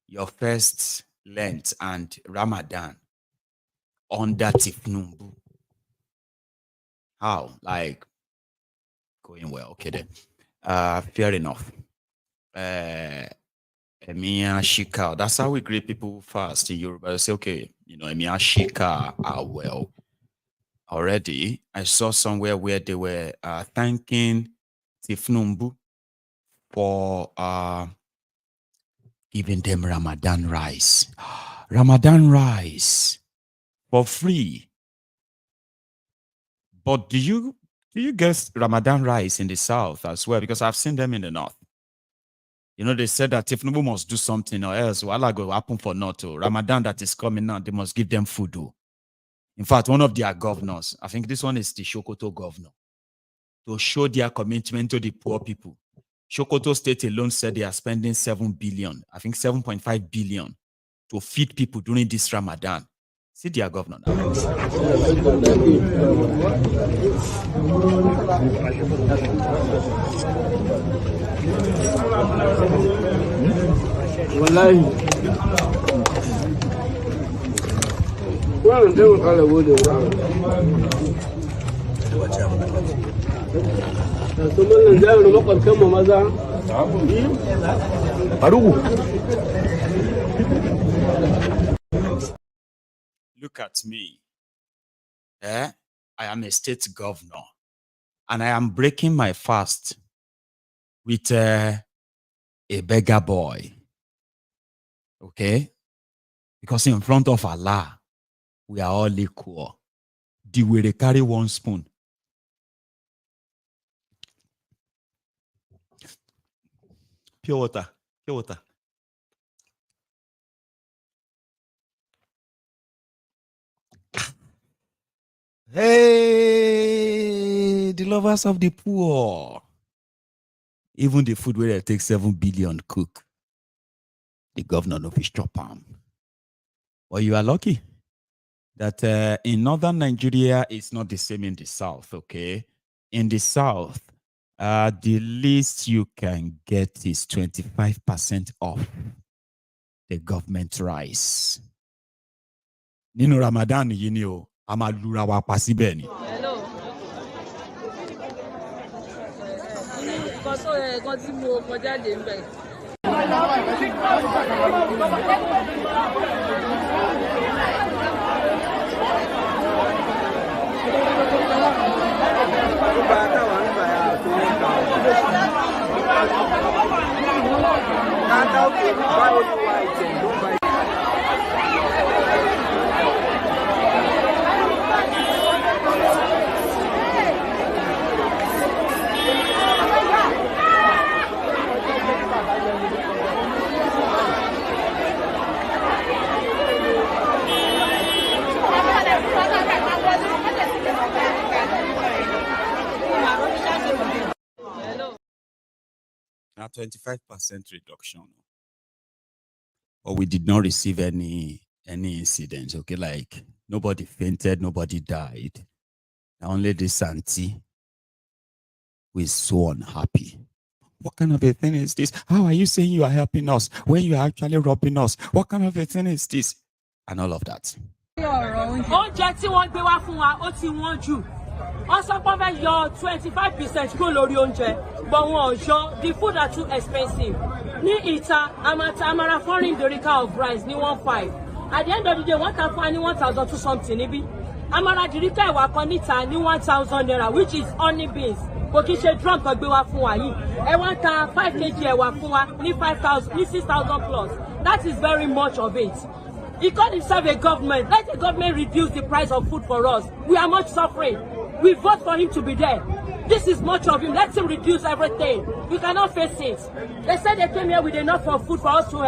Your first Lent and Ramadan under Tinubu. How? Like, going well. Okay then. Fair enough. Emiya Shika. That's how we greet people fast in Yoruba. They say, okay, you know, Emiya Shika are well. Already, I saw somewhere where they were thanking Tinubu for giving them Ramadan rice. Ramadan rice for free. But do you get Ramadan rice in the south as well? Because I've seen them in the north. You know, they said that Tinubu must do something or else what will happen for not to. Ramadan that is coming now, they must give them food. In fact, one of their governors, I think this one is the Sokoto governor, to show their commitment to the poor people. Sokoto State alone said they are spending 7 billion, I think 7.5 billion to feed people during this Ramadan. See their governor now. Look at me. I am a state governor and I am breaking my fast with a beggar boy. Okay? Because in front of Allah, we are all equal. Do we carry one spoon? Pure water. Pure water. Hey, the lovers of the poor. Even the food where they take 7 billion cook, the governor of his chop arm. Well, you are lucky that in northern Nigeria, it's not the same in the south, okay? In the south, the least you can get is 25% off the government rice. Nino Ramadan, you know, Amadura wa pasibe ni. Hello. Now 25% reduction. But we did not receive any incidents, okay? Like nobody fainted, nobody died. Only this auntie who is so unhappy. What kind of a thing is this? How are you saying you are helping us when you are actually robbing us? What kind of a thing is this? And all of that. Also, your 25% kúrò lórí oúnjẹ, but the food are too expensive. Ní ìta, amara foreign derica of rice ní 1.5. At the end of the day, 1,002 something níbí. Amara derica ẹ̀wà kan níta ní 1,000 naira, which is only beans. Kò kí ṣe drum kan gbé wá fún wa yìí. Ẹ wá ta 5 kg ẹ̀wà fún wa ní 5,000, ní 6,000 plus. That is very much of it. He called himself a government. Let the government reduce the price of food for us. We are much suffering. We vote for him to be there. This is much of him. Let him reduce everything. We cannot face it. They said they came here with enough of food for us to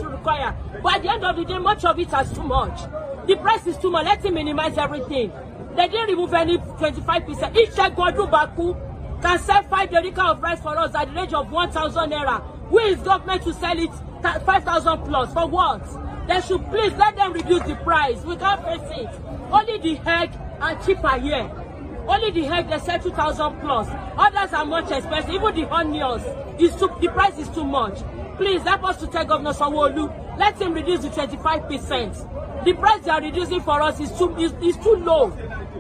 require. But at the end of the day, much of it is too much. The price is too much. Let him minimize everything. They didn't remove any 25%. Each check Godru Baku can sell 5 derica of rice for us at the range of 1,000 naira. Who is government to sell it 5,000 plus? For what? They should please let them reduce the price. We can't face it. Only the egg are cheaper here. Only the egg they sell 2,000 plus. Others are much expensive. Even the onions, the price is too much. Please help us to tell Governor Sanwo-Olu. Let him reduce the 25%. The price they are reducing for us is too low.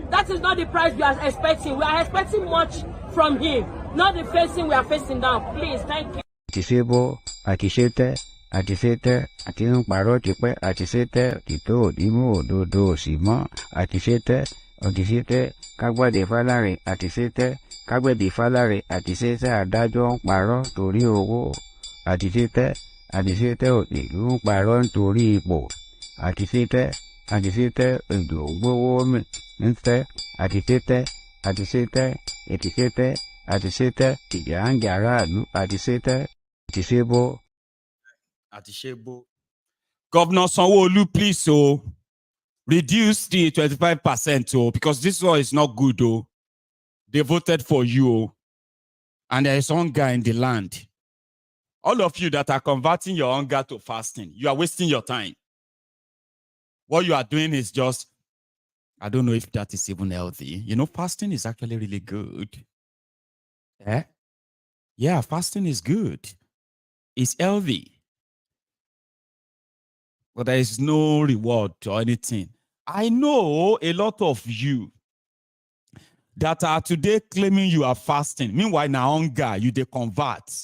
That is not the price we are expecting. We are expecting much from him, not the facing we are facing now. Please, thank you. Àtisebo, àtisete, àtisete, àtinúparọ́ tipẹ́, àtisete, tító òdìmú òdodo òsìmọ́, àtisete, òdìsete, kágbọ́dé fáláre, àtisete, kágbẹ́bí fáláre, àtisete, adájọ́ ń parọ́ torí owó, àtisete, àtisete, òdìlú ń parọ́ nítorí ipò, àtisete, àtisete, èdò gbówó mi. Instead, àtisete, àtisete, ètisete, àtisete, tìjàǹgàrà àlù, àtisete, àtisebo. Àtisebo. Governor Sanwo-Olu, please, reduce the 25%, because this one is not good, They voted for you, and there is hunger in the land. All of you that are converting your hunger to fasting, you are wasting your time. What you are doing is just, I don't know if that is even healthy. You know, fasting is actually really good. Yeah, fasting is good. It's healthy. But there is no reward or anything. I know a lot of you that are today claiming you are fasting. Meanwhile, now hunger, you they convert.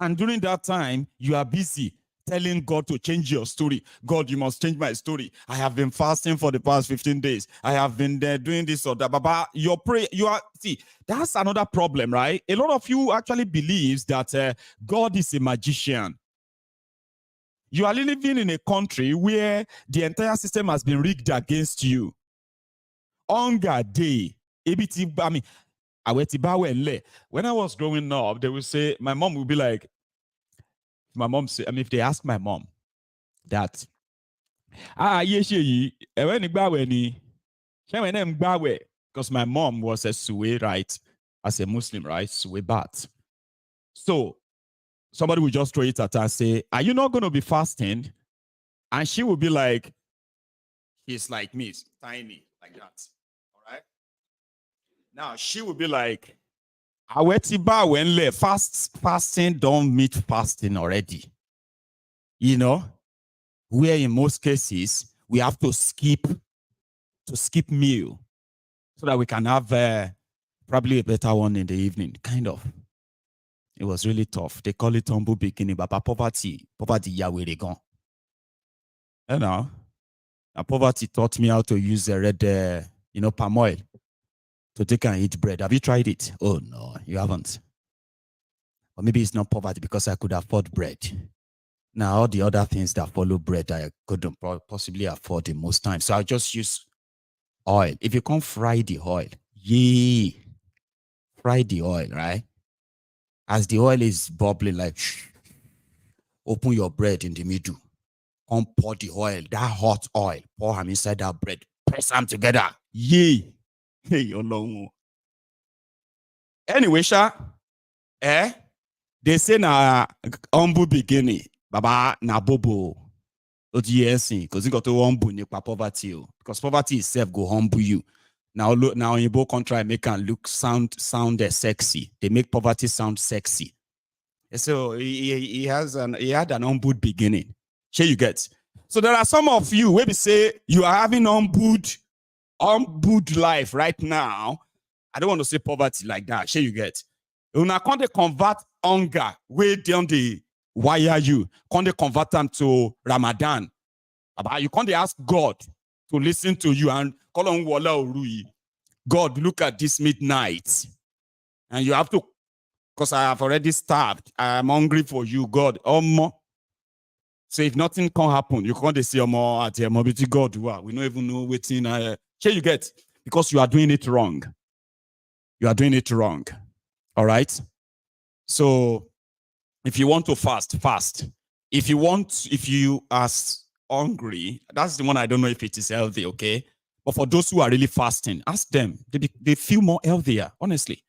And during that time, you are busy telling God to change your story. God, you must change my story. I have been fasting for the past 15 days. I have been there doing this or that. Baba, your prayer, see, that's another problem, right? A lot of you actually believes that God is a magician. You are living in a country where the entire system has been rigged against you. Hunger day. When I was growing up, they would say, my mom would be like, if they ask my mom that, because my mom was a Suwe, right? As a Muslim, right? Suwe Bat. So somebody would just throw it at her and say, are you not going to be fasting? And she would be like, he's like me, it's tiny, like that. All right? Now she would be like, fasting don't meet fasting already. You know, where in most cases we have to skip meal so that we can have probably a better one in the evening. Kind of. It was really tough. They call it humble beginning, but poverty, Yahweh they gone. You know, and poverty taught me how to use the red, palm oil to take and eat bread. Have you tried it? Oh, no, you haven't. Or maybe it's not poverty because I could afford bread. Now, all the other things that follow bread, I couldn't possibly afford in most times. So I just use oil. If you can't fry the oil, fry the oil, right? As the oil is bubbling, like, open your bread in the middle. Come pour the oil, that hot oil, pour them inside that bread. Press them together. Hey, long. Anyway, they say na humble beginning. Baba na bobo. Because you got to humble poverty. Because poverty itself go humble you. Now in both country make and look sound sexy. They make poverty sound sexy. So he had an humble beginning. Here you get. So there are some of you where we say you are having humbled life right now. I don't want to say poverty like that. Here you get. You now can't convert hunger way down the wire you. Can't they convert them to Ramadan? You can't ask God to listen to you and call on Wala Urui. God, look at this midnight. And you have to, because I have already starved. I am hungry for you, God. So if nothing can happen, you can't say at your mobility God. We don't even know waiting. Here you get, because you are doing it wrong. You are doing it wrong. All right. So if you want to fast. If you are hungry, that's the one I don't know if it is healthy, okay? But for those who are really fasting, ask them. They feel more healthier, honestly.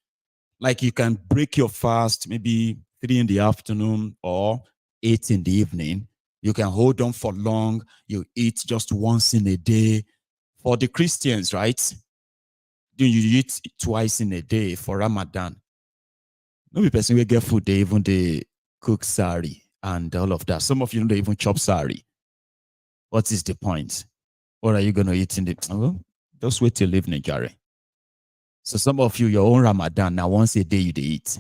Like you can break your fast maybe 3 in the afternoon or 8 in the evening. You can hold on for long. You eat just once in a day. For the Christians, right? You eat twice in a day for Ramadan. No person will get food, they even they cook sari and all of that. Some of you don't even chop sari. What is the point? What are you going to eat in the... Well, just wait till evening, Jerry. So some of you, your own Ramadan, now once a day you eat.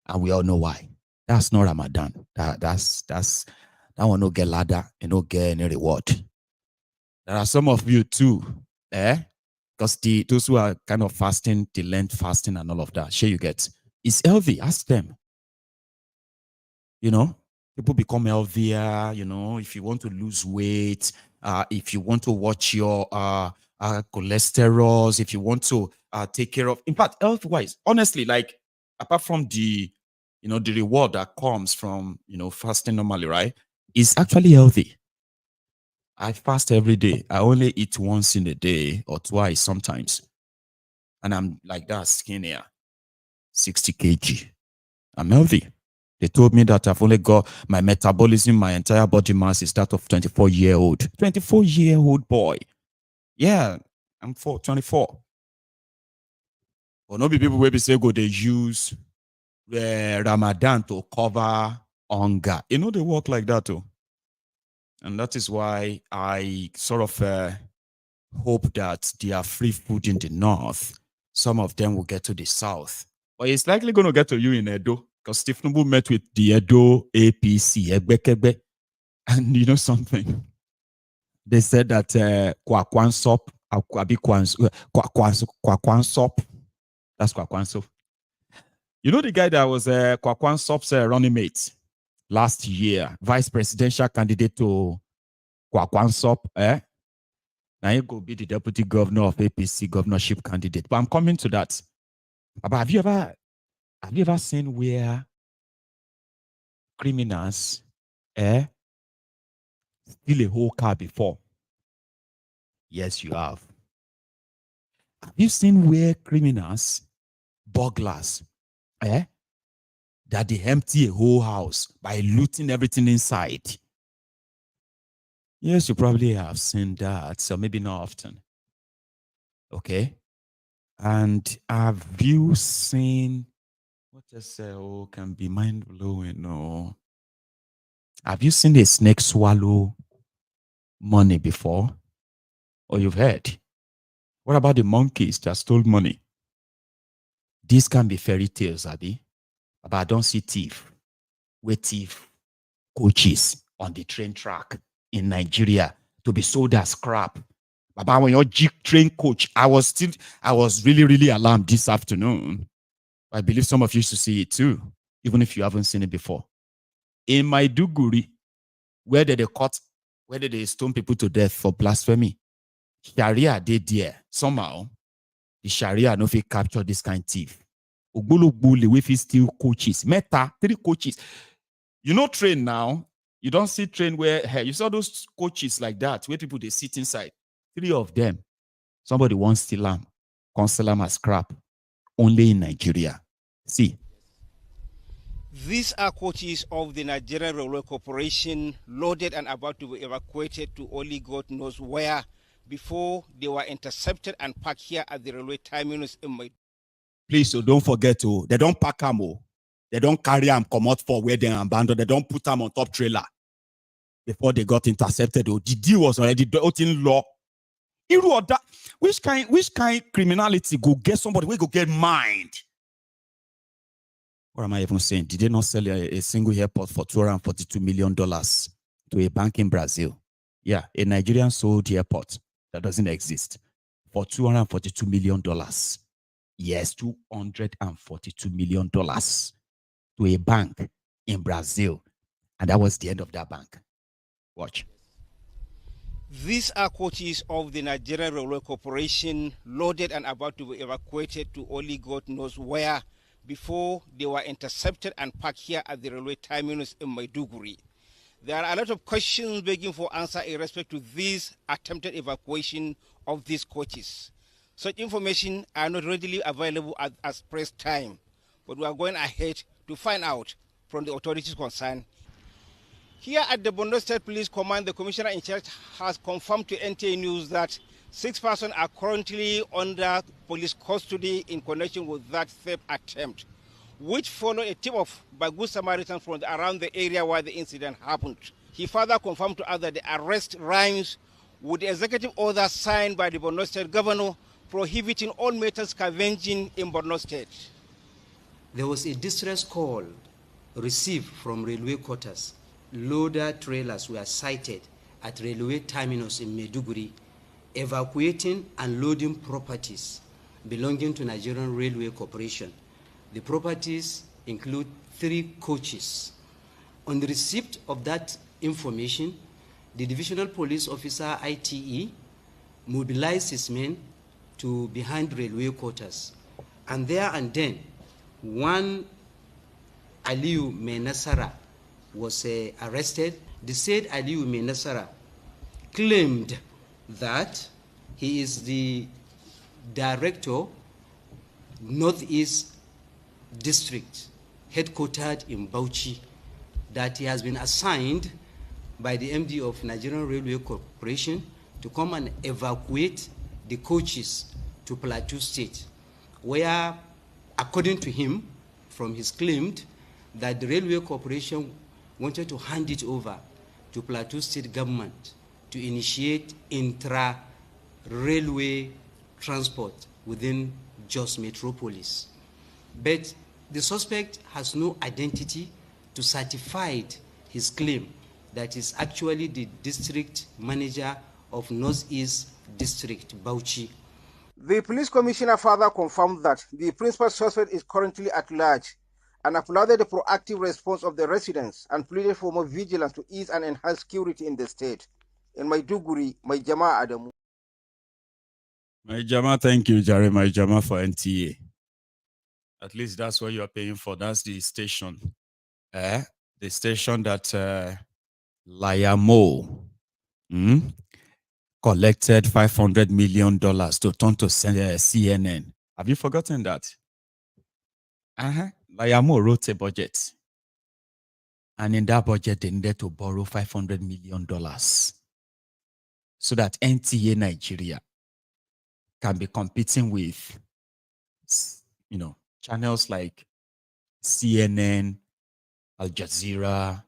And we all know why. That's not Ramadan. That one no get ladder and no get any reward. There are some of you too, because those who are kind of fasting, the Lent fasting and all of that, sure you get. It's healthy, ask them. You know, people become healthier, you know, if you want to lose weight, if you want to watch your cholesterol, if you want to take care of, in fact, health-wise, honestly, like apart from the, you know, the reward that comes from, you know, fasting normally, right? It's actually healthy. I fast every day. I only eat once in a day or twice sometimes. And I'm like that skinnier, 60 kg. I'm healthy. They told me that I've only got my metabolism, my entire body mass is that of 24-year-old. 24-year-old boy. Yeah, I'm 24. But no be people will be say go they use Ramadan to cover hunger. You know they work like that too. And that is why I sort of hope that there are free food in the north. Some of them will get to the south. But it's likely going to get to you in Edo. Because Tinubu met with the Edo APC, Egbekebe. And you know something? They said that Kwakwansop, that's Kwakwansop. You know the guy that was Kwakwansop's running mate last year, vice presidential candidate to Kwakwansop, Now he go be the deputy governor of APC governorship candidate. But I'm coming to that. But have you ever seen where criminals steal a whole car before? Yes, you have. Have you seen where criminals, burglars, that they empty a whole house by looting everything inside? Yes, you probably have seen that, so maybe not often. Okay. And have you seen what else can be mind-blowing? No. Have you seen a snake swallow money before? Or you've heard? What about the monkeys that stole money? These can be fairy tales, Abi. But I don't see thief. Where thief coaches on the train track in Nigeria to be sold as scrap. Baba, when your train coach, I was really, really alarmed this afternoon. I believe some of you should see it too, even if you haven't seen it before. In Maiduguri, where did they stone people to death for blasphemy? Sharia did there. Somehow, the Sharia no fit capture this kind of thief. Ogbologbole wey fit steal coaches. Meta, 3 coaches. You know train now, you don't see train where, hey, you saw those coaches like that, where people, they sit inside. 3 of them. Somebody wants to steal them. Consider them as scrap. Only in Nigeria. See. These are coaches of the Nigerian Railway Corporation, loaded and about to be evacuated to only God knows where, before they were intercepted and parked here at the railway terminus in my... Please, so don't forget to, they don't pack them. They don't carry them, come out for where they abandoned. They don't put them on top trailer before they got intercepted. The deal was already out in law. Which kind criminality go get somebody who go get mind? What am I even saying? Did they not sell a single airport for $242 million to a bank in Brazil? Yeah, a Nigerian sold the airport that doesn't exist for $242 million. Yes, $242 million to a bank in Brazil. And that was the end of that bank. Watch. These are coaches of the Nigerian Railway Corporation, loaded and about to be evacuated to only God knows where, before they were intercepted and parked here at the railway terminus in Maiduguri. There are a lot of questions begging for answer in respect to this attempted evacuation of these coaches. Such information are not readily available at press time, but we are going ahead to find out from the authorities concerned. Here at the Borno State Police Command, the commissioner in charge has confirmed to NTA News that 6 persons are currently under police custody in connection with that theft attempt, which followed a tip-off by good Samaritans from around the area where the incident happened. He further confirmed to us that the arrest rhymes with the executive order signed by the Borno State governor prohibiting all metal scavenging in Borno State. There was a distress call received from railway quarters. Loader trailers were sighted at railway terminus in Maiduguri, evacuating and loading properties belonging to Nigerian Railway Corporation. The properties include 3 coaches. On the receipt of that information, the divisional police officer, ITE, mobilized his men to behind railway quarters. And there and then, one Aliu Menasara was arrested. The said Aliu Menasara claimed that he is the director, Northeast District, headquartered in Bauchi, that he has been assigned by the MD of Nigerian Railway Corporation to come and evacuate the coaches to Plateau State, where, according to him, from his claim, that the Railway Corporation wanted to hand it over to Plateau State government to initiate intra-railway transport within Jos Metropolis. But the suspect has no identity to certify his claim that is actually the district manager of Northeast District, Bauchi. The police commissioner further confirmed that the principal suspect is currently at large and applauded the proactive response of the residents and pleaded for more vigilance to ease and enhance security in the state. In Maiduguri, my Jama Adamu. My Jama, thank you, Jerry. My Jama for NTA. At least that's what you are paying for. That's the station. The station that Layamo collected $500 million to turn to CNN. Have you forgotten that? Layamo wrote a budget. And in that budget, they needed to borrow $500 million so that NTA Nigeria can be competing with, channels like CNN, Al Jazeera,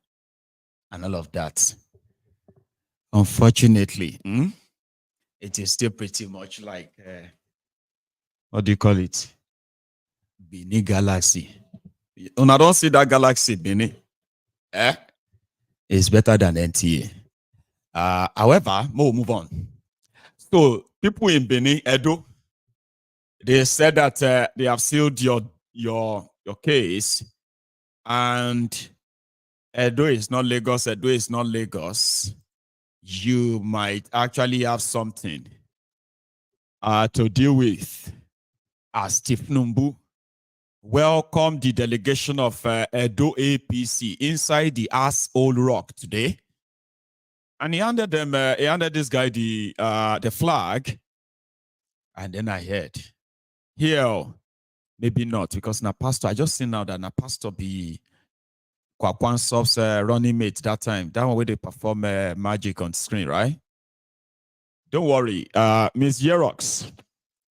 and all of that. Unfortunately, it is still pretty much like, what do you call it? Bini Galaxy. When I don't see that Galaxy, Bini, it's better than NTA. However, we'll move on. So, people in Benin, Edo, they said that they have sealed your case, and Edo is not Lagos. Edo is not Lagos. You might actually have something to deal with. As Tinubu welcomed the delegation of Edo APC inside the Asshole Rock today, and he handed them, he handed this guy the flag, and then I heard, here, maybe not, because na pastor, I just seen now that na pastor be Kwakwansop's running mate that time, that one where they perform magic on screen, right? Don't worry, Miss Yerox,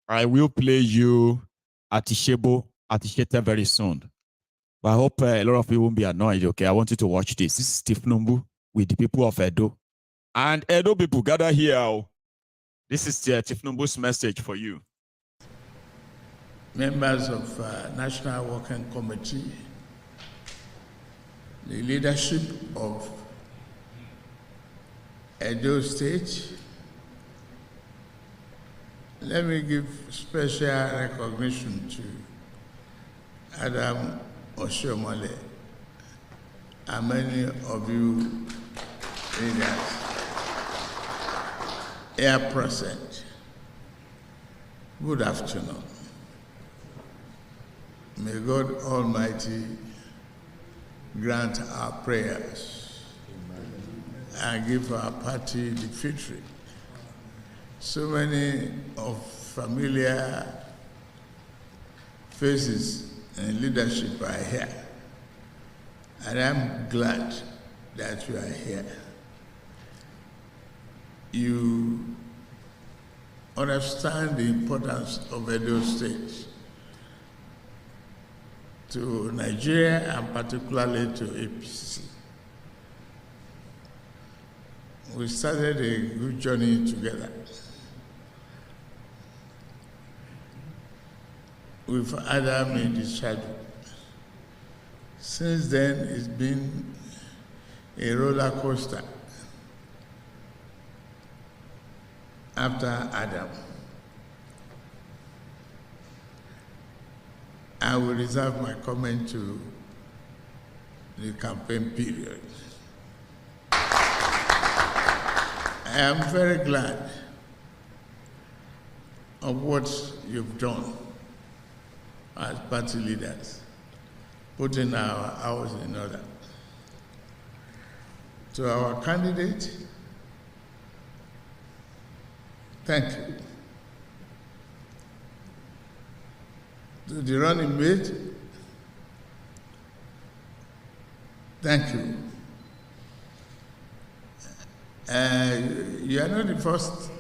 I will play you Atishete very soon. But I hope a lot of people won't be annoyed, okay? I want you to watch this. This is Tinubu with the people of Edo. And Edo people, gather here. This is Tinubu's message for you. Members of National Working Committee, the leadership of Edo State, let me give special recognition to Adam Oshiomole and many of you leaders here present. Good afternoon. May God Almighty grant our prayers. Amen. and give our party the victory. So many of familiar faces and leadership are here. And I'm glad that you are here. You understand the importance of Edo State to Nigeria and particularly to APC. We started a good journey together. With Adam in the shadow. Since then, it's been a roller coaster. After Adam, I will reserve my comment to the campaign period. I am very glad of what you've done as party leaders, putting our house in order. To our candidate, thank you. To the running mate, thank you. You are not the first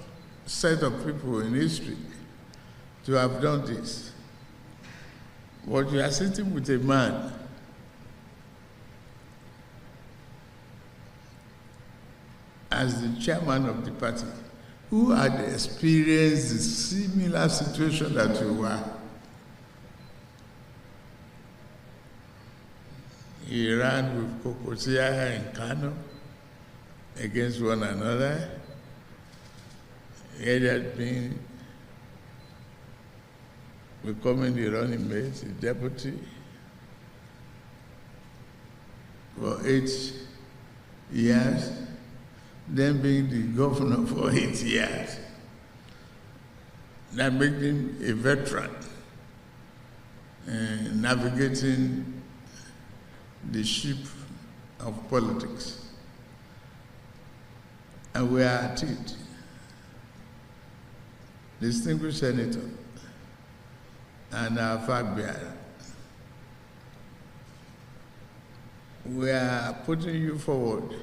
set of people in history to have done this. But you are sitting with a man as the chairman of the party who had experienced a similar situation that you were. He ran with Kokosia and Kano against one another. He had been becoming the running mate, the deputy, for 8 years, then being the governor for 8 years. That made him a veteran navigating the ship of politics. And we are at it. Distinguished Senator and our flag bearer, we are putting you forward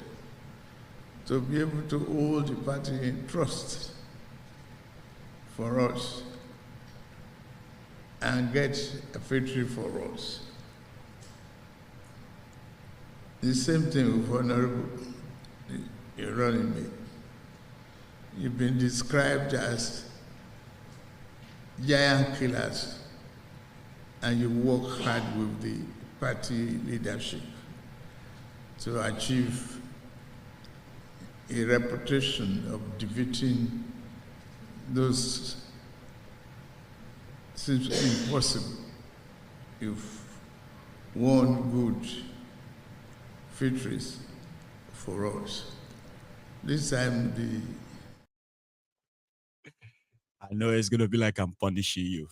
to be able to hold the party in trust for us and get a victory for us. The same thing with Honorable running mate. You've been described as giant killers, and you work hard with the party leadership to achieve a reputation of defeating those seems impossible. You've won good victories for us. This time I know it's going to be like I'm punishing you.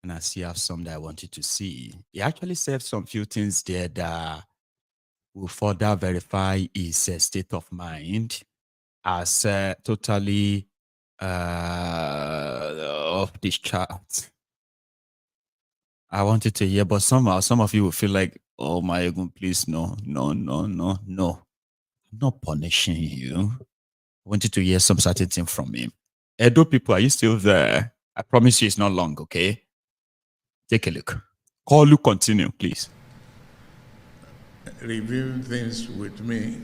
And I still have some that I want you to see. He actually said some few things there that will further verify his state of mind as totally off this chart. I wanted to hear, but somehow some of you will feel like, oh my God, please, no. I'm not punishing you. I wanted to hear some certain thing from him. Edo people, are you still there? I promise you it's not long, okay? Take a look. Call you continue, please. Reviewing things with me,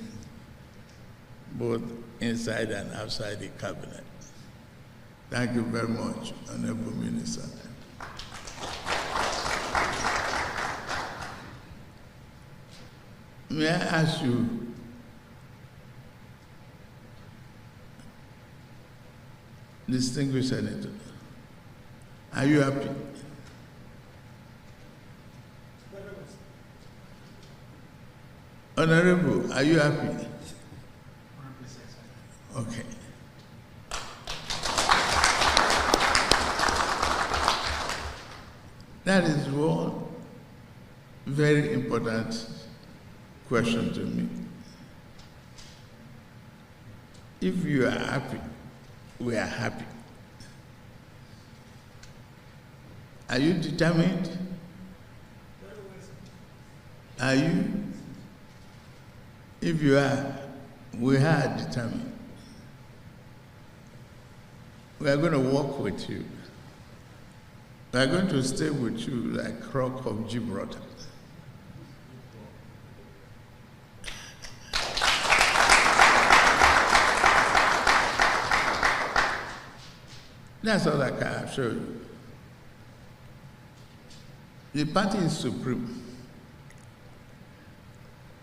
both inside and outside the cabinet. Thank you very much, Honorable Minister. May I ask you, distinguished Senator, are you happy? Honorable, are you happy? Okay. That is one very important question to me. If you are happy, we are happy. Are you determined? Are you? If you are, we are determined. We are going to work with you. We are going to stay with you like Rock of Gibraltar. That's all I can show you. The party is supreme,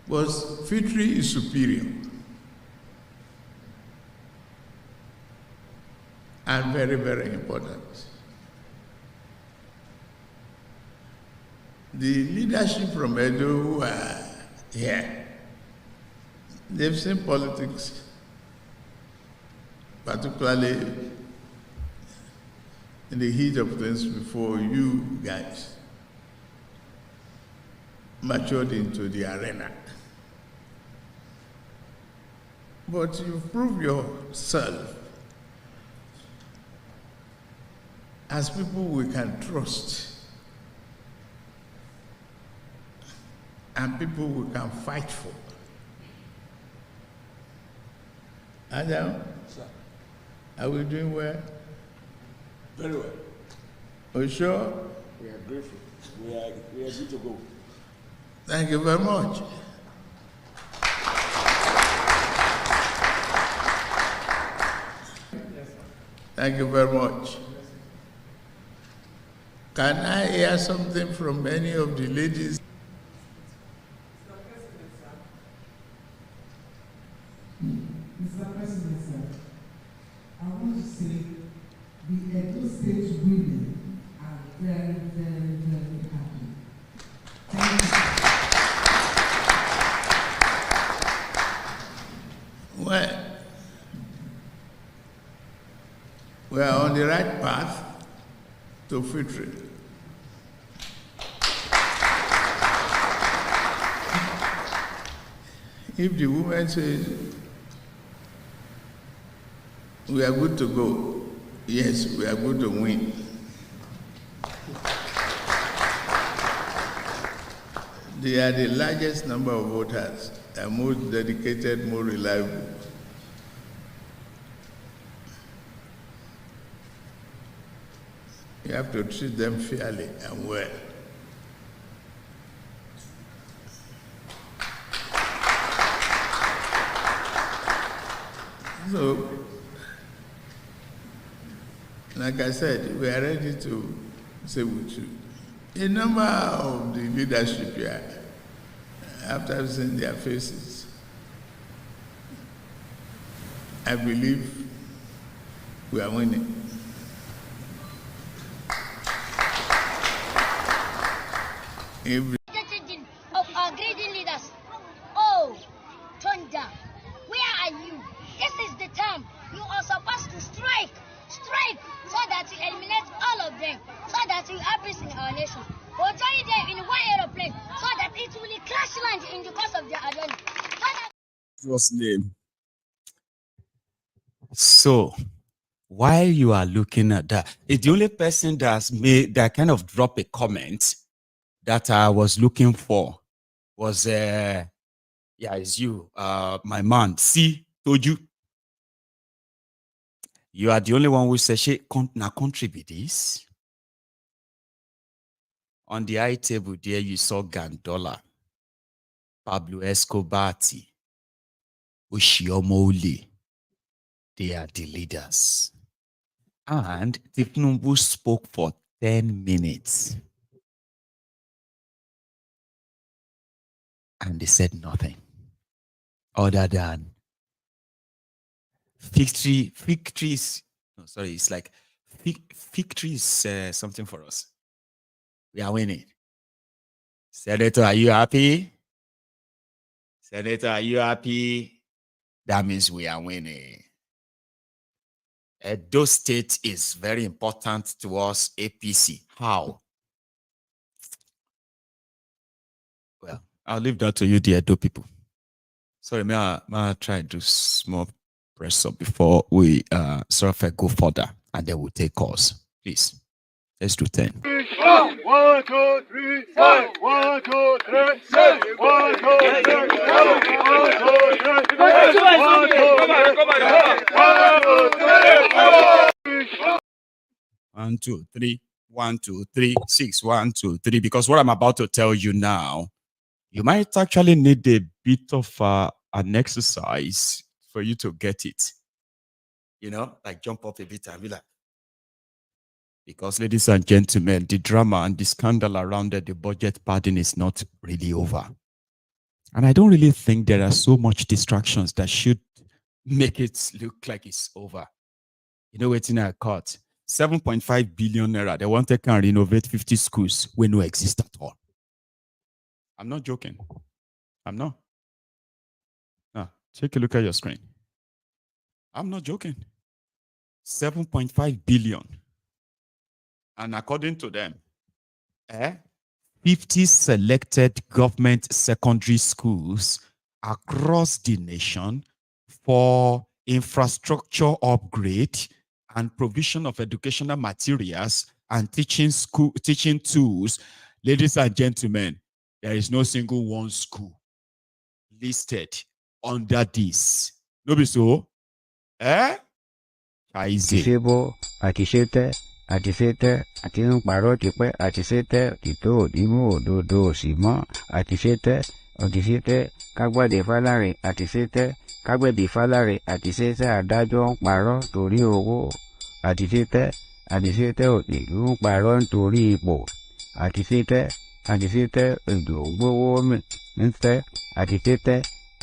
but victory is superior and very, very important. The leadership from Edo who are here, they've seen politics, particularly in the heat of things before you guys matured into the arena. But you've proved yourself as people we can trust and people we can fight for. Adam, are we doing well? Very well. Are you sure? We are grateful. We are good to go. Thank you very much. Thank you very much. Can I hear something from any of the ladies? Mr. President, sir, I want to say the Edo State women are very, very, very happy. Thank you. Well, we are on the right path to victory. If the woman says we are good to go, yes, we are good to win. They are the largest number of voters, are most dedicated, more reliable. You have to treat them fairly and well. So, like I said, we are ready to say with you. A number of the leadership here, after seeing their faces, I believe we are winning. Of our great leaders. Oh, Thunder, where are you? This is the time you are supposed to strike, so that you eliminate all of them, so that we have peace in our nation. We'll tell you them in one aeroplane, so that it will crash land in the course of their journey. What's name? So, while you are looking at that, it's the only person that's made that kind of drop a comment that I was looking for was yeah, it's you, my man. See, told you. You are the only one who says, "She na country be this." On the high table there, you saw Gandola, Pablo Escobar, Oshiomole. They are the leaders. And Tinubu spoke for 10 minutes. And they said nothing other than victories. No, sorry, it's like victory is something for us. We are winning. Senator, are you happy? Senator, are you happy? That means we are winning. Edo State is very important to us, APC. How? Well, I'll leave that to you, the Edo people. Sorry, may I try to do small press up before we sort of go further, and then we'll take calls. Please, let's do 10. 1, 2, 3, 4. 1, 2, 3, 4. 1, 2, 3, 4. 1, 2, 3. 1, 2, 3, 6. 1, 2, 3. Because what I'm about to tell you now, you might actually need a bit of an exercise for you to get it. You know, like jump up a bit and be like, because ladies and gentlemen, the drama and the scandal around the budget padding is not really over. And I don't really think there are so much distractions that should make it look like it's over. You know, waiting I caught 7.5 billion naira. They want to can renovate 50 schools when no exist at all. I'm not joking. I'm not. Now, take a look at your screen. I'm not joking. 7.5 billion. And according to them, 50 selected government secondary schools across the nation for infrastructure upgrade and provision of educational materials and teaching tools. Ladies and gentlemen, there is no single one school listed under this. No be so? Àtisebo, àtisete, àtisete, àtinúparọ́ tipẹ́, àtisete, tító òdìmú òdodo òsìmọ́, àtisete, òdìsete, kágbàdé fálárì, àtisete, kágbẹ̀bí fálárì, àtisete, adájọ́ ń parọ́ torí owó, àtisete, àtisete, òdìlú ń parọ́ nítorí ipò, àtisete, àtisete, èdò gbówó mìíràn, àtisete,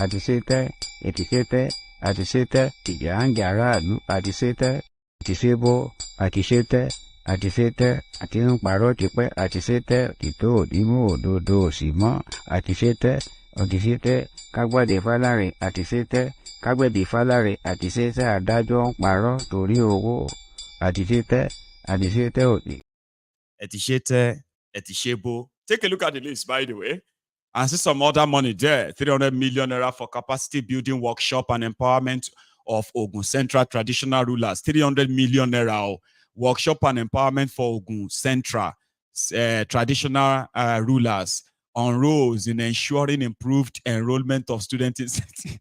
àtisete, ètisete, àtisete, ìjà ń jà aráàlú, àtisete, àtisebo, àtisete, àtisete, àtinúparọ́ tipẹ́, àtisete, tító òdìmú òdodo òsìmọ́, àtisete, òdìsete, kágbàdé fálárì, àtisete, kágbẹ̀bí fálárì, àtisete, adájọ́ ń parọ́ torí owó, àtisete, àtisete òdì. Etishete, Etishebo. Take a look at the list, by the way. And see some other money there. 300 million naira for capacity building workshop and empowerment of Ogun Central traditional rulers. 300 million naira workshop and empowerment for Ogun Central traditional rulers on roles in ensuring improved enrollment of students in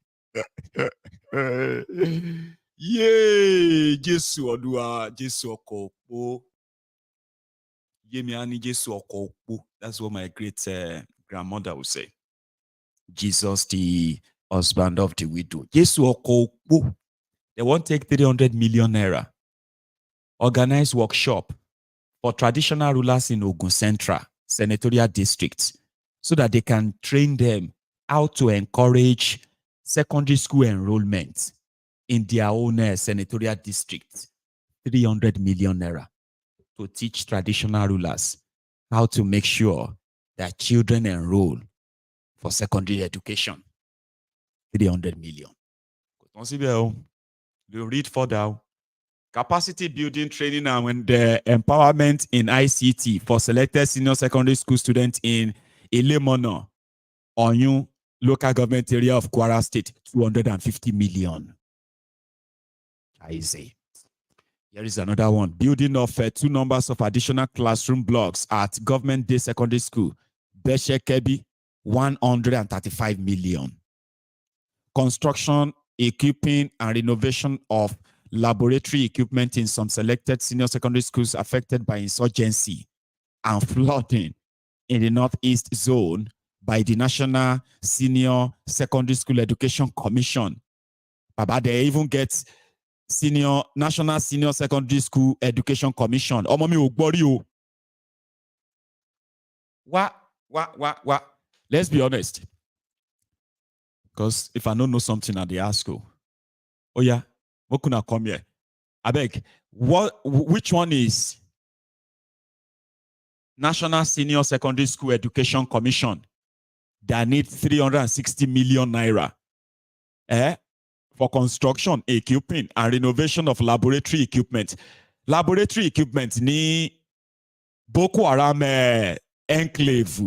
Yay! Jesu Odua, Jesu Okopo. Yemiani Jesu Okopo. That's what my great grandmother would say. Jesus, the husband of the widow. Jesu Okopo. They won't take 300 million naira. Organize workshop for traditional rulers in Ogun Central senatorial districts so that they can train them how to encourage secondary school enrollment in their own senatorial districts. 300 million naira to teach traditional rulers how to make sure that children enroll for secondary education. 300 million. You read further. Capacity building training and the empowerment in ICT for selected senior secondary school students in Ilemono, Oyun, local government area of Kwara State, 250 million. I say. Here is another one. Building of 2 numbers of additional classroom blocks at Government Day Secondary School, Beshekebi, 135 million. Construction, equipping, and renovation of laboratory equipment in some selected senior secondary schools affected by insurgency and flooding in the Northeast Zone by the National Senior Secondary School Education Commission. Baba, they even get National Senior Secondary School Education Commission. What? Let's be honest. Because if I don't know something at the ASCO, oh yeah, what could I come here? I beg, which one is National Senior Secondary School Education Commission that needs 360 million naira? For construction, equipping, and renovation of laboratory equipment. Laboratory equipment ni Boko Haram enclave.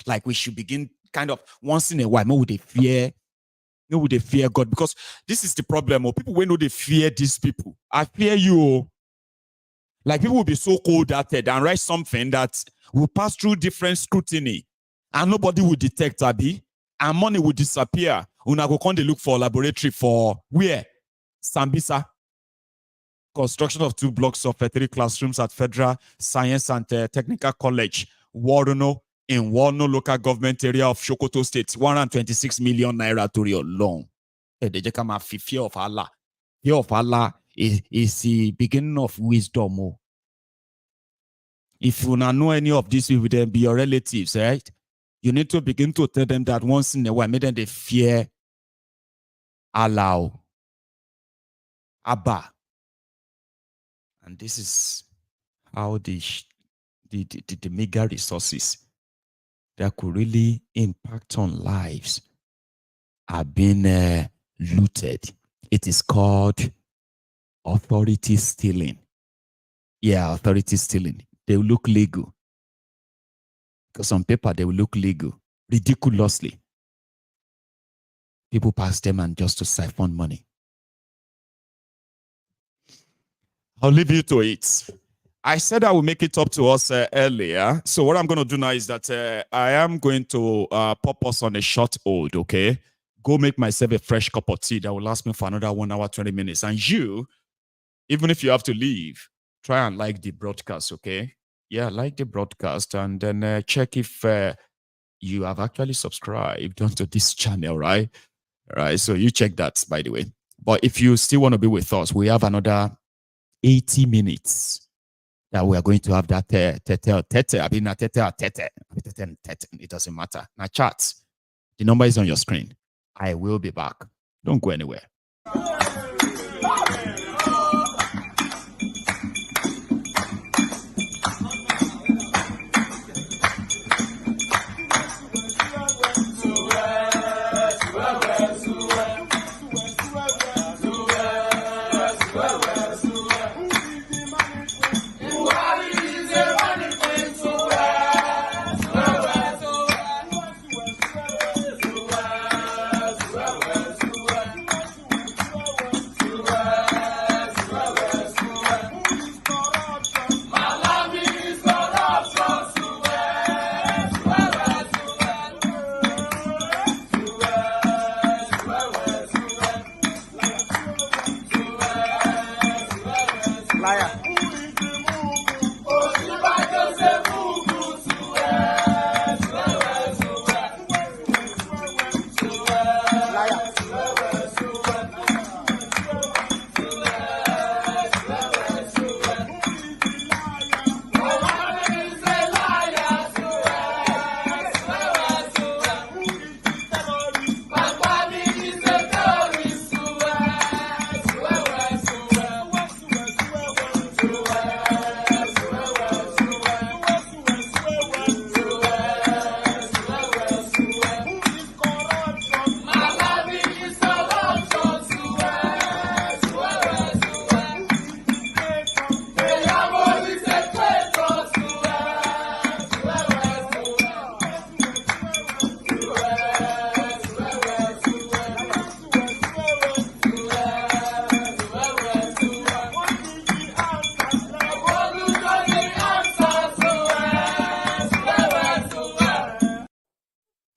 Like we should begin kind of once in a while, maybe they fear. No, they fear God, because this is the problem. People when know they fear these people. I fear you. Like people will be so cold-hearted and write something that will pass through different scrutiny, and nobody will detect Abi, and money will disappear. Una go come they look for a laboratory for where? Sambisa. Construction of 2 blocks of 3 classrooms at Federal Science and Technical College, Waruno, in Warno local government area of Sokoto State, 126 million naira to your loan. They just come fear of Allah. Fear of Allah is the beginning of wisdom. If you don't know any of these people, then be your relatives, right? You need to begin to tell them that once in a while, make them they fear Allah, Abba. And this is how the mega resources that could really impact on lives are being looted. It is called authority stealing. Yeah, authority stealing. They will look legal. Because on paper, they will look legal. Ridiculously. People pass them and just to siphon money. I'll leave you to it. I said I will make it up to us earlier. So what I'm going to do now is that I am going to pop us on a short hold, okay? Go make myself a fresh cup of tea that will last me for another 1 hour, 20 minutes. And you, even if you have to leave, try and like the broadcast, okay? Yeah, like the broadcast and then check if you have actually subscribed onto this channel, right? All right, so you check that, by the way. But if you still want to be with us, we have another 80 minutes that we are going to have that it doesn't matter. Now chat, the number is on your screen. I will be back. Don't go anywhere.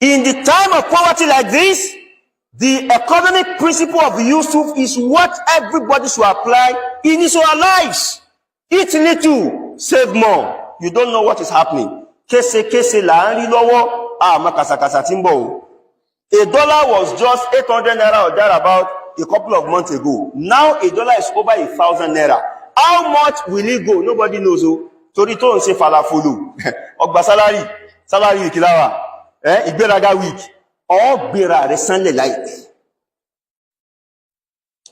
In the time of poverty like this, the economic principle of Yusuf is what everybody should apply in his own lives. Eat little, save more. You don't know what is happening. Kese la nri lowo, makasakasa timbo. $1 was just 800 naira or thereabout a couple of months ago. Now $1 is over 1,000 naira. How much will it go? Nobody knows. Tori to nse falafulu. Ogba salary kilawa. Igberaga week. Gbera resanle like.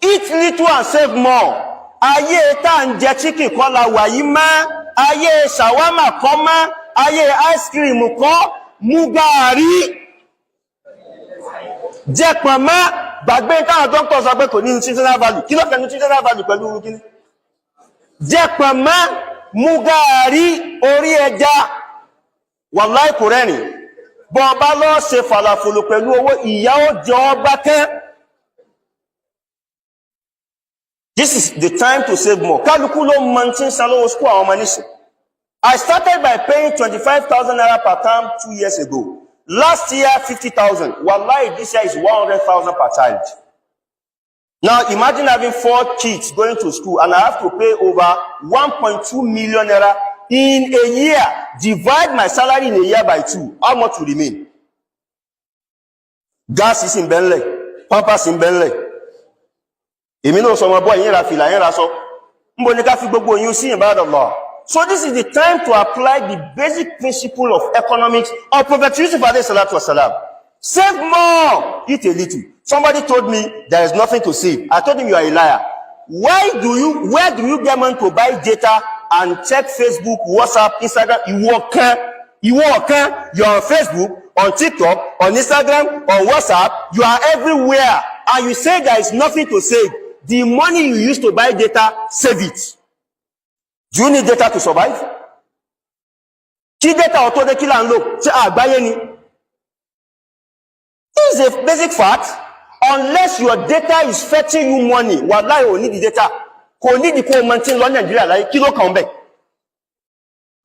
Eat little and save more. Aye ta nje chicken ko la wa yi ma. Aye shawarma ko ma. Aye ice cream ko. Mugari. Jẹ́pọ̀n má gbàgbé táwọn doctors sọ pé kò ní nutritional value. Kí ló fẹ́ nutritional value pẹ̀lú kí ni? Jẹ́pọ̀n má Mugari ori ẹja wallahi kureni bo ba lo ṣe falafolo pẹ̀lú owó ìyà ó jẹ ọ́ bákan. This is the time to save more. Kaluku lo mantin salo school àwọn ọmọ nísìn. I started by paying 25,000 naira per term 2 years ago. Last year 50,000. Wallahi this year is 100,000 per child. Now imagine having 4 kids going to school and I have to pay over 1.2 million naira in a year. Divide my salary in a year by 2. How much will remain? Gas is in Benley. Pampers in Benley. Èmi náà sọ ọmọ boy yín ra fìlà yín ra sọ. Nbo ni ká fi gbogbo yín sí ibadallah. So this is the time to apply the basic principle of economics of Prophet Yusuf alayhi salatu wasalam. Save more, eat a little. Somebody told me there is nothing to save. I told him you are a liar. Where do you get money to buy data and check Facebook, WhatsApp, Instagram? You're on Facebook, on TikTok, on Instagram, on WhatsApp. You are everywhere. And you say there is nothing to save. The money you use to buy data, save it. Do you need data to survive? Kí data ọ̀tọ̀ dé kí là ń lò? Ṣé àgbáyé ni? This is a basic fact. Unless your data is fetching you money, wallahi ò need the data. Kò need the kó maintain lọ Nigeria láyé kí ló kàn bẹ́ẹ̀.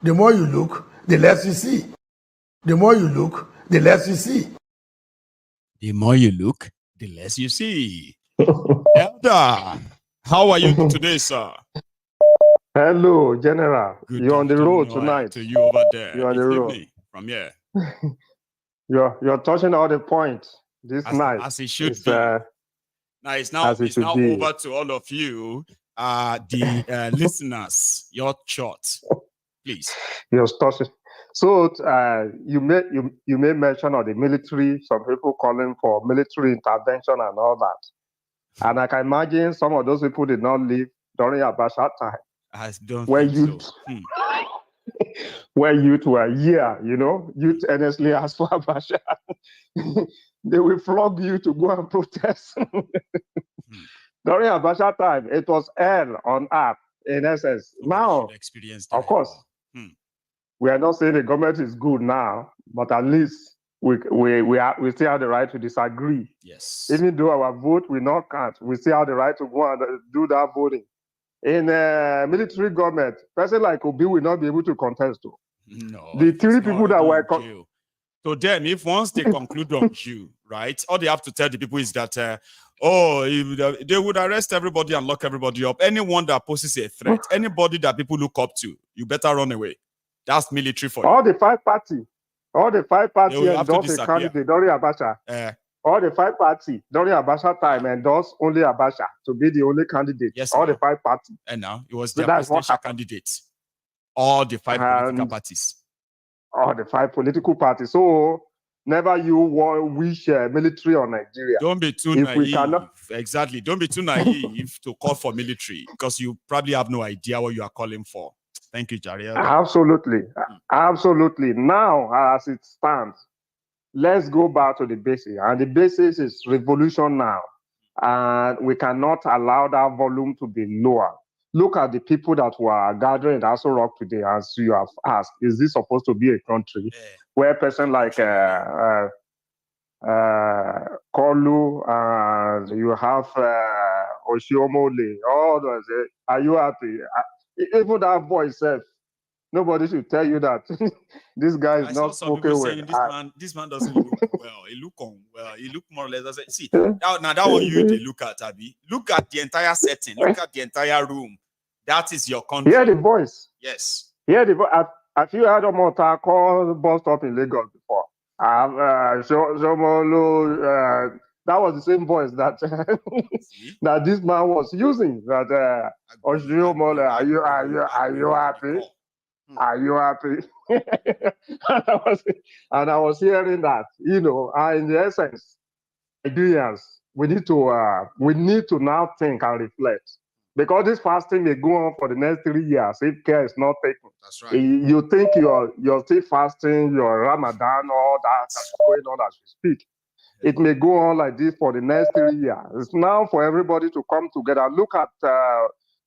The more you look, the less you see. The more you look, the less you see. The more you look, the less you see. Elder, how are you today, sir? Hello, General. Good You're on the road afternoon, tonight. to you over there. You're on the Good road. evening from here. You're touching all the points this night. As it should It's, be. Now it's now as it it's should now be. over to all of you, the listeners. Your shot, please. You're touching. So you made mention of the military. Some people calling for military intervention and all that. And I can imagine some of those people did not live during Abacha time. I don't Where think youth, so. where youth were here, youth earnestly asked for Abacha. They will flog you to go and protest. During Abacha time, it was hell on earth, in essence. Now, of course, we are not saying the government is good now, but at least we still have the right to disagree. Yes. Even though our vote will not count, we still have the right to go and do that voting. In military government, person like Obi will not be able to contest. No. The 3 people that were... So then, if once they conclude on you, right, all they have to tell the people is that, they would arrest everybody and lock everybody up. Anyone that poses a threat, anybody that people look up to, you better run away. That's military for you. All the 5 parties endorse a candidate during Abacha. All the 5 parties during Abacha time endorse only Abacha to be the only candidate. Yes, all the 5 parties. And now it was their presidential candidates. All the 5 political parties. All the 5 political parties. So never you wish military on Nigeria. Don't be too naive. Exactly. Don't be too naive to call for military because you probably have no idea what you are calling for. Thank you, Jariel. Absolutely. Absolutely. Now, as it stands, let's go back to the basics. And the basis is revolution now. And we cannot allow that volume to be lower. Look at the people that were gathering at Aso Rock today, as you have asked. Is this supposed to be a country where a person like Kolu and you have Oshiomole, all those, are you happy? Even that boy said, nobody should tell you that this guy is not spoken well. This man doesn't look well. He look unwell. He look more or less. See, now that one you they look at, Abi. Look at the entire setting. Look at the entire room. That is your country. Hear the voice. Yes. Hear the voice. Have you heard of Mota call bus stop in Lagos before? That was the same voice that that this man was using. That Oshiomole, are you happy? Are you happy? and I was hearing that, in the essence, Nigerians, we need to now think and reflect. Because this fasting may go on for the next 3 years if care is not taken. That's right. You think you're still fasting, your Ramadan, all that's going on as we speak. It may go on like this for the next 3 years. It's now for everybody to come together. Look at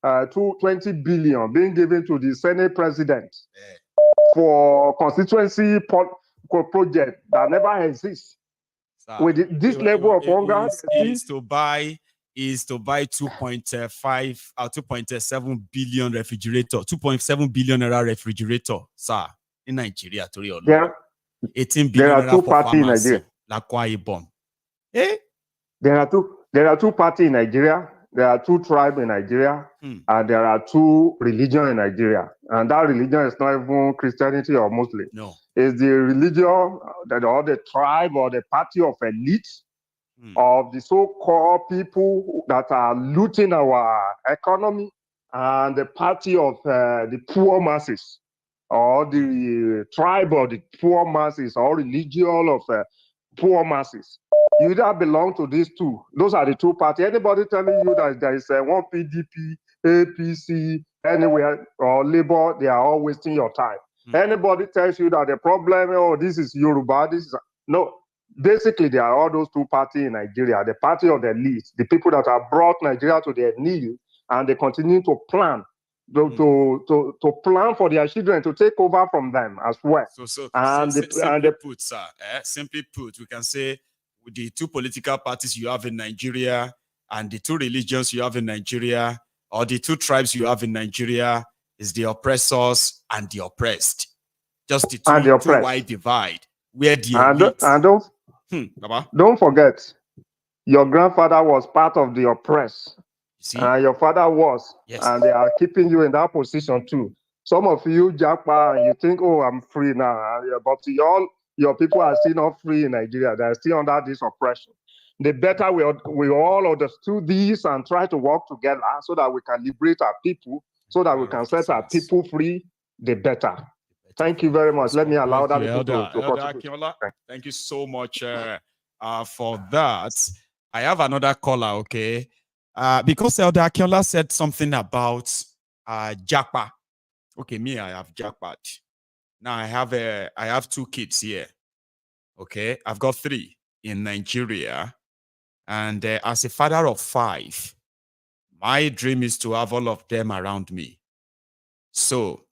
20 billion being given to the Senate president for constituency project that never exists. With this level of hunger, is to buy 2.5 or 2.7 billion refrigerator, 2.7 billion naira refrigerator, sir, in Nigeria. 18 billion there are two for parties in pharmacy, Nigeria. There are two parties in Nigeria. There are two tribes in Nigeria, and there are two religions in Nigeria. And that religion is not even Christianity or Muslim. No. It's the religion that or the tribe or the party of elite of the so-called people that are looting our economy, and the party of the poor masses, or the tribe of the poor masses, or religion of poor masses. You either belong to these two. Those are the two parties. Anybody telling you that there is one PDP, APC, anywhere, or Labour, they are all wasting your time. Anybody tells you that the problem, oh, this is Yoruba, this is... No. Basically, there are all those two parties in Nigeria. The party of the elite, the people that have brought Nigeria to their knees, and they continue to plan to plan for their children to take over from them as well. Simply put, we can say the two political parties you have in Nigeria and the two religions you have in Nigeria, or the two tribes you have in Nigeria, is the oppressors and the oppressed. Just the two wide divide where the don't forget, your grandfather was part of the oppressed. Your father was, and they are keeping you in that position too. Some of you japa and you think, oh, I'm free now, but your people are still not free in Nigeria. They are still under this oppression. The better we all understood this and try to work together so that we can liberate our people, so that we can set our people free, the better. Thank you very much. Let me allow that people to continue. Thank you so much for that. I have another caller, okay? Because Elder Akiola said something about Japa. Okay, me, I have jackpot. Now I have two kids here. Okay, I've got 3 in Nigeria, and as a father of 5, my dream is to have all of them around me. So,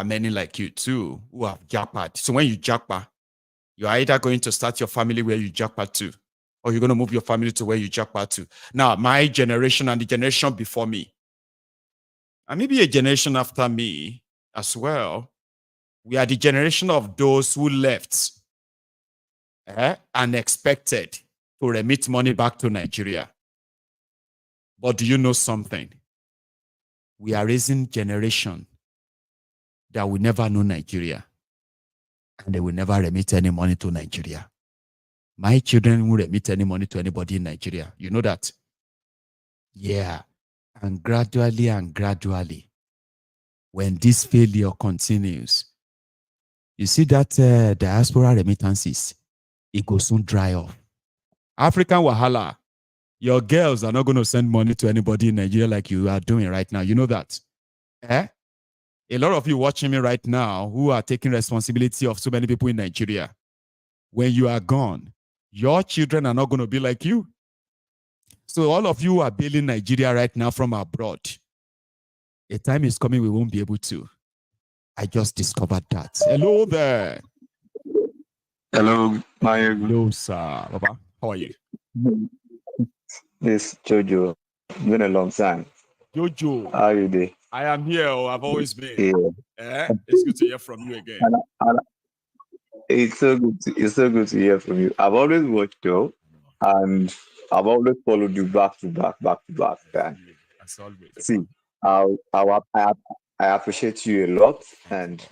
many like you too who have jackpot. So when you jackpot, you're either going to start your family where you jackpot to, or you're going to move your family to where you jackpot to. Now, my generation and the generation before me, and maybe a generation after me as well, we are the generation of those who left and expected to remit money back to Nigeria. But do you know something? We are raising generation that will never know Nigeria, and they will never remit any money to Nigeria. My children will remit any money to anybody in Nigeria. You know that? Yeah. And gradually, when this failure continues, you see that diaspora remittances, it will soon dry off. African Wahala, your girls are not going to send money to anybody in Nigeria like you are doing right now. You know that? A lot of you watching me right now who are taking responsibility of so many people in Nigeria, when you are gone, your children are not going to be like you. So all of you who are bailing Nigeria right now from abroad, a time is coming we won't be able to. I just discovered that. Hello there. Hello, Maya. Hello, sir. Baba, how are you? It's Jojo. It's been a long time. Jojo. How are you doing? I am here. I've always been. Yeah. It's good to hear from you again. It's so good to hear from you. I've always watched you, and I've always followed you back to back. As always. See, I appreciate you a lot, and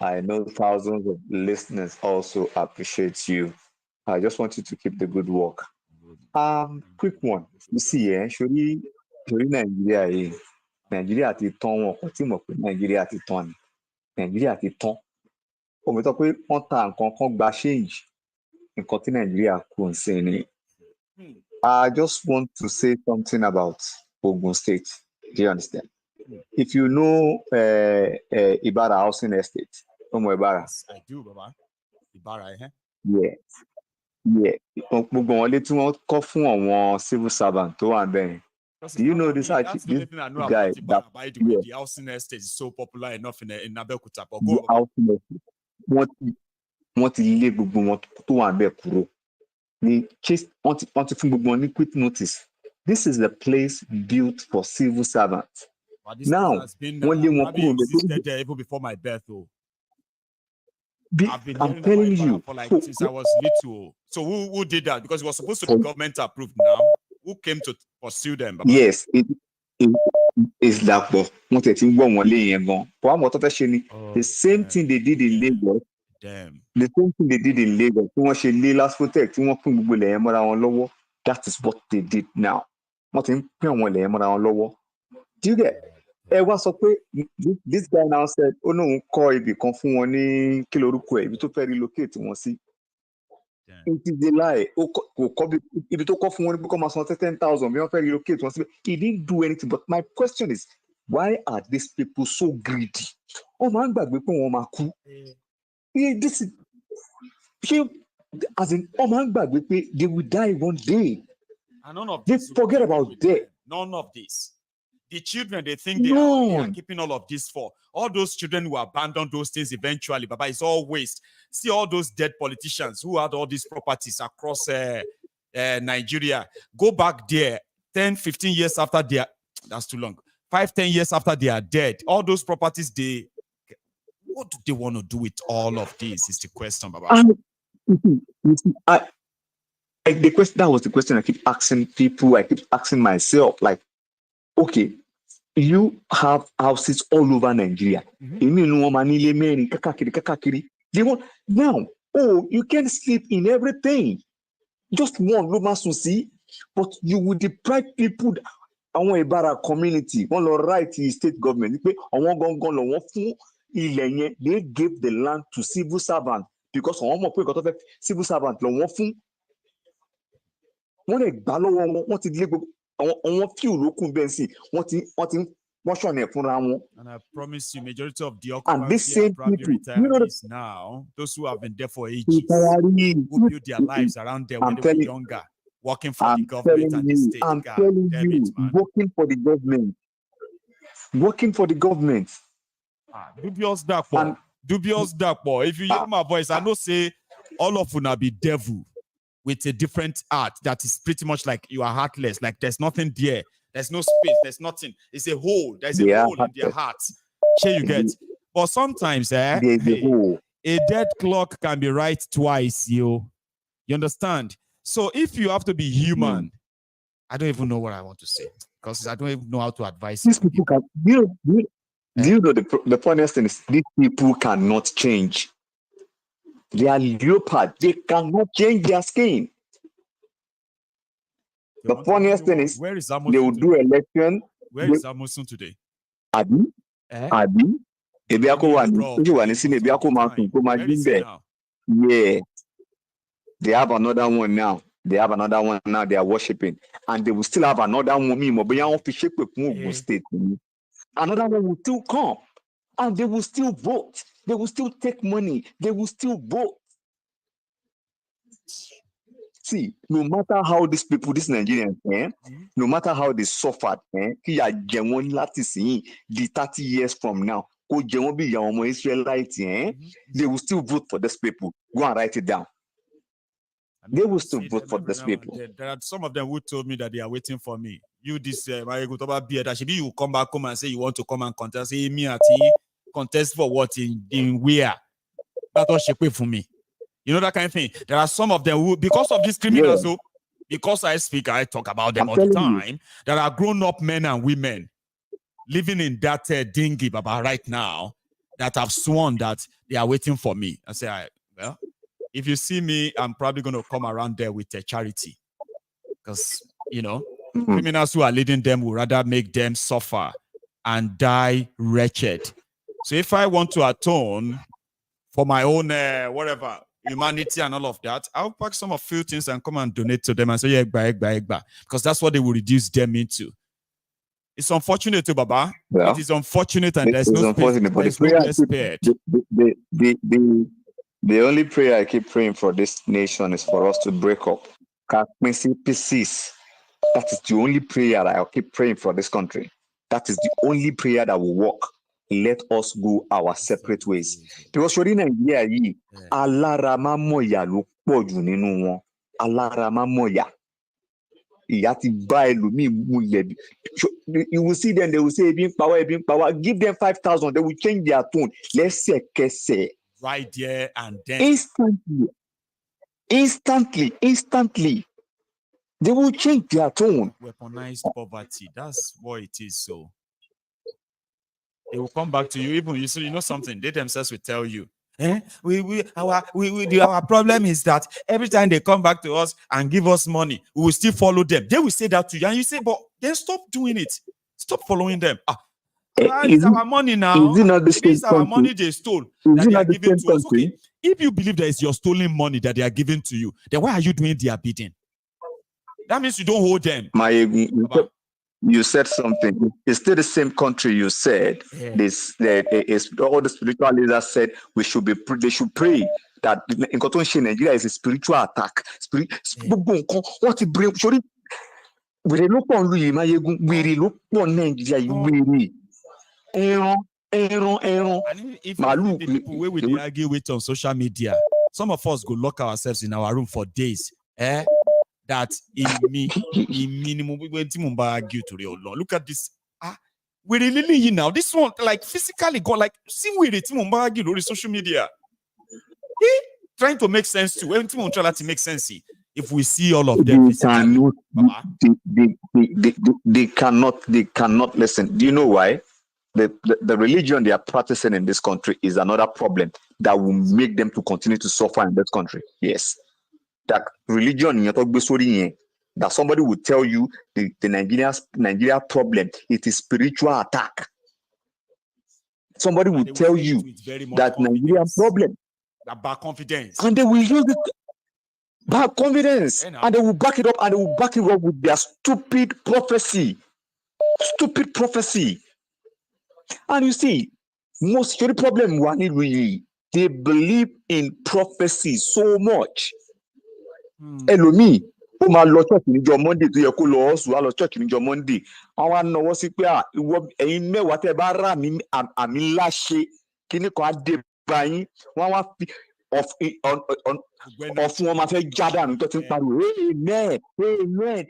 I know thousands of listeners also appreciate you. I just want you to keep the good work. Quick one. You see, surely Nigeria ti tán wọn kò tí mọ̀ pé Nigeria ti tán ni. Nigeria ti tán. Omi tó pé wọ́n ta nǹkan kan gba change. Nǹkan tí Nigeria kò ń ṣe ni. I just want to say something about Ogun State. Do you understand? If you know Ibara Housing Estate, Ibara. Yes, I do, Baba. Ibara, Yeah. Gbogbo wọn lé tí wọ́n kọ́ fún àwọn civil servant tó wà bẹ́ẹ̀. Do you know this? That's the only thing I know guy about it, but by the way, the housing estate is so popular enough in Abeokuta. But the housing estate, wọ́n ti lé gbogbo wọn tó wà bẹ́ẹ̀ kúrò. Ní chase wọ́n ti fún gbogbo wọn ní quick notice. This is the place built for civil servants. Now, wọ́n lé wọn kúrò existed there even before my birth, though. I've been I'm telling you, for like since I was little. So who did that? Because it was supposed to be government approved now. Who came to pursue them? Baba? Yes, it's that one. The same thing they did in Lagos. Damn. The same thing they did in Lagos. That is what they did now. Do you get? This guy now said, "Oh no, call if you come from one kiloruko, if you to relocate, you see." It is a lie. If you talk from one become 10,000, we don't relocate. He didn't do anything. But my question is, why are these people so greedy? Oh man, this is as in they will die one day. And none of they this forget about death. None of this. The children, they think they are keeping all of this for. All those children who abandon those things eventually, Baba, it's all waste. See all those dead politicians who had all these properties across Nigeria. Go back there 10, 15 years after they are, that's too long. 5, 10 years after they are dead. All those properties, what do they want to do with all of this is the question, Baba. The question, that was the question I keep asking people, I keep asking myself, like, okay, you have houses all over Nigeria. They want now, you can sleep in everything. Just one room to see, but you will deprive people. I want a better community. One right to the state government. They gave the land to civil servants because one more civil servant. And I promise you, majority of the occupants are probably retirees now. Those who have been there for ages, who built their lives around there when they were younger, working for the government and the state. I'm telling you, working for the government. Working for the government. Dubious dark boy. Dubious dark boy. If you hear my voice, I know say all of you now be devil with a different art that is pretty much like you are heartless. Like there's nothing there. There's no space. There's nothing. It's a hole. There's a hole in their hearts. Sure you get. But sometimes, a dead clock can be right twice, you understand? So if you have to be human, I don't even know what I want to say because I don't even know how to advise these people. Do you know the funniest thing is these people cannot change. They are leopard. They cannot change their skin. The funniest thing is they will do election. Where is Amosun today? Abi. Yeah. They have another one now. They are worshiping. And they will still have another one. State. Another one will still come. And they will still vote. They will still take money. They will still vote. See, no matter how these people, these Nigerians, no matter how they suffered, the 30 years from now, Israelites, they will still vote for these people. Go and write it down. They will still vote for these people. There are some of them who told me that they are waiting for me. You, this, you come back home and say you want to come and contest. Say, me, contest for what in where? That's what she paid for me. You know that kind of thing. There are some of them who, because of these criminals, because I talk about them all the time. There are grown-up men and women living in that dinghy, Baba, right now that have sworn that they are waiting for me. I say, well, if you see me, I'm probably going to come around there with a charity, because criminals who are leading them will rather make them suffer and die wretched. So if I want to atone for my own whatever humanity and all of that, I'll pack some of few things and come and donate to them and say, because that's what they will reduce them into. It's unfortunate, Baba. It is unfortunate, and there's no space. There's no place spared. The only prayer I keep praying for this nation is for us to break up. Peace. That is the only prayer that I'll keep praying for this country. That is the only prayer that will work. Let us go our separate ways. Because you're in Nigeria, alára má mọ̀yà ló pọ̀ jù nínú wọn. Alára má mọ̀yà. Ìyà ti bá ẹlòmíì múlẹ̀. You will see them, they will say, ebi ń power. Give them 5,000, they will change their tone. Lẹ́sẹ̀kẹsẹ̀. Right there and then. Instantly. They will change their tone. Weaponized poverty. That's what it is. So they will come back to you. Even you know something. They themselves will tell you. Our problem is that every time they come back to us and give us money, we will still follow them. They will say that to you, and you say, "But then stop doing it. Stop following them." It's our money now. It's our money they stole that they are giving to us. Okay. If you believe that it's your stolen money that they are giving to you, then why are you doing their bidding? That means you don't hold them. You said something. It's still the same country you said. Yeah. All the spiritual leaders said they should pray that in Nigeria is a spiritual attack. What it bring? We look on Nigeria. And if the people where we argue with on social media, some of us go lock ourselves in our room for days. That in minimum we went to argue to real law. Look at this. We really you now. This one like physically go like see we the argue on social media. Trying to make sense too. When try to make sense. If we see all of them, they cannot listen. Do you know why? The religion they are practicing in this country is another problem that will make them to continue to suffer in this country. Yes. That religion that somebody will tell you the Nigeria problem, it is spiritual attack. Somebody will tell you that Nigerian problem. That bad confidence. And they will use it bad confidence. And they will back it up with their stupid prophecy. Stupid prophecy. And you see, most of the problem really, they believe in prophecy so much. Elomi, ó máa lọ church níjọ́ Monday tó yẹ kó lọ ọ̀sùn á lọ church níjọ́ Monday. Àwọn á náwó sí pé ẹ̀yin mẹ́wàá tẹ́ bá rà mí àmì ńlá ṣe kíní kan á dé bá yín. Wọ́n wá fi ọ̀fun wọn máa fẹ́ já dànù tó ti ń pariwo amen wèrè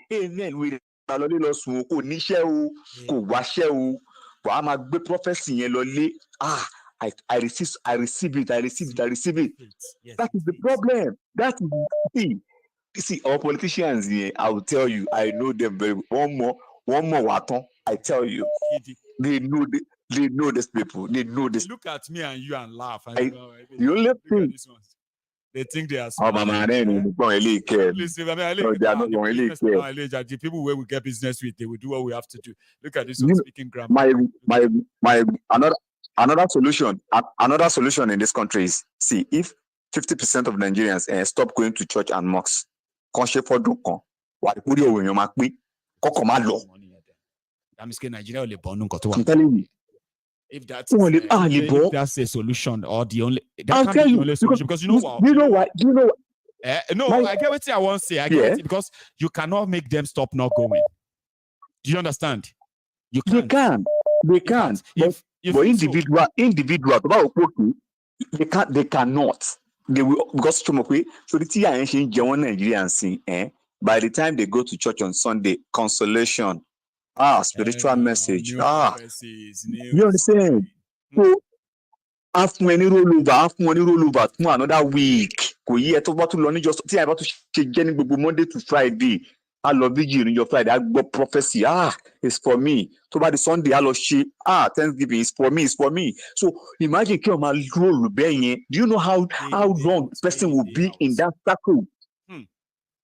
lọlé lọ sùn kò níṣẹ́ o kò wáṣẹ́ o wàá máa gbé prophecy yẹn lọ lé I receive it. Yes, that is the problem. That is see our politicians here. I will tell you, I know them very well. One more waton. I tell you, they know these people. They know this. Look at me and you and laugh. The only thing they think they are. Oh, my they don't really care. Listen, they are not really care. The people where we get business with, they will do what we have to do. Look at this one speaking grammar. My another solution in this country is see if 50% of Nigerians stop going to church and mosques. I'm telling you. If that's a solution or the only, that can't be the only solution because you know what? No, I get what I want to say. I get it because you cannot make them stop not going. Do you understand? You can't. They can't. If individual, they cannot. They will because so the Nigerians by the time they go to church on Sunday, consolation, spiritual message, you understand? So after many rollover to another week, Monday to Friday. I love vigil in your Friday. I got prophecy. It's for me. So by the Sunday, I love Thanksgiving is for me. So imagine do you know how long the person will be in that circle?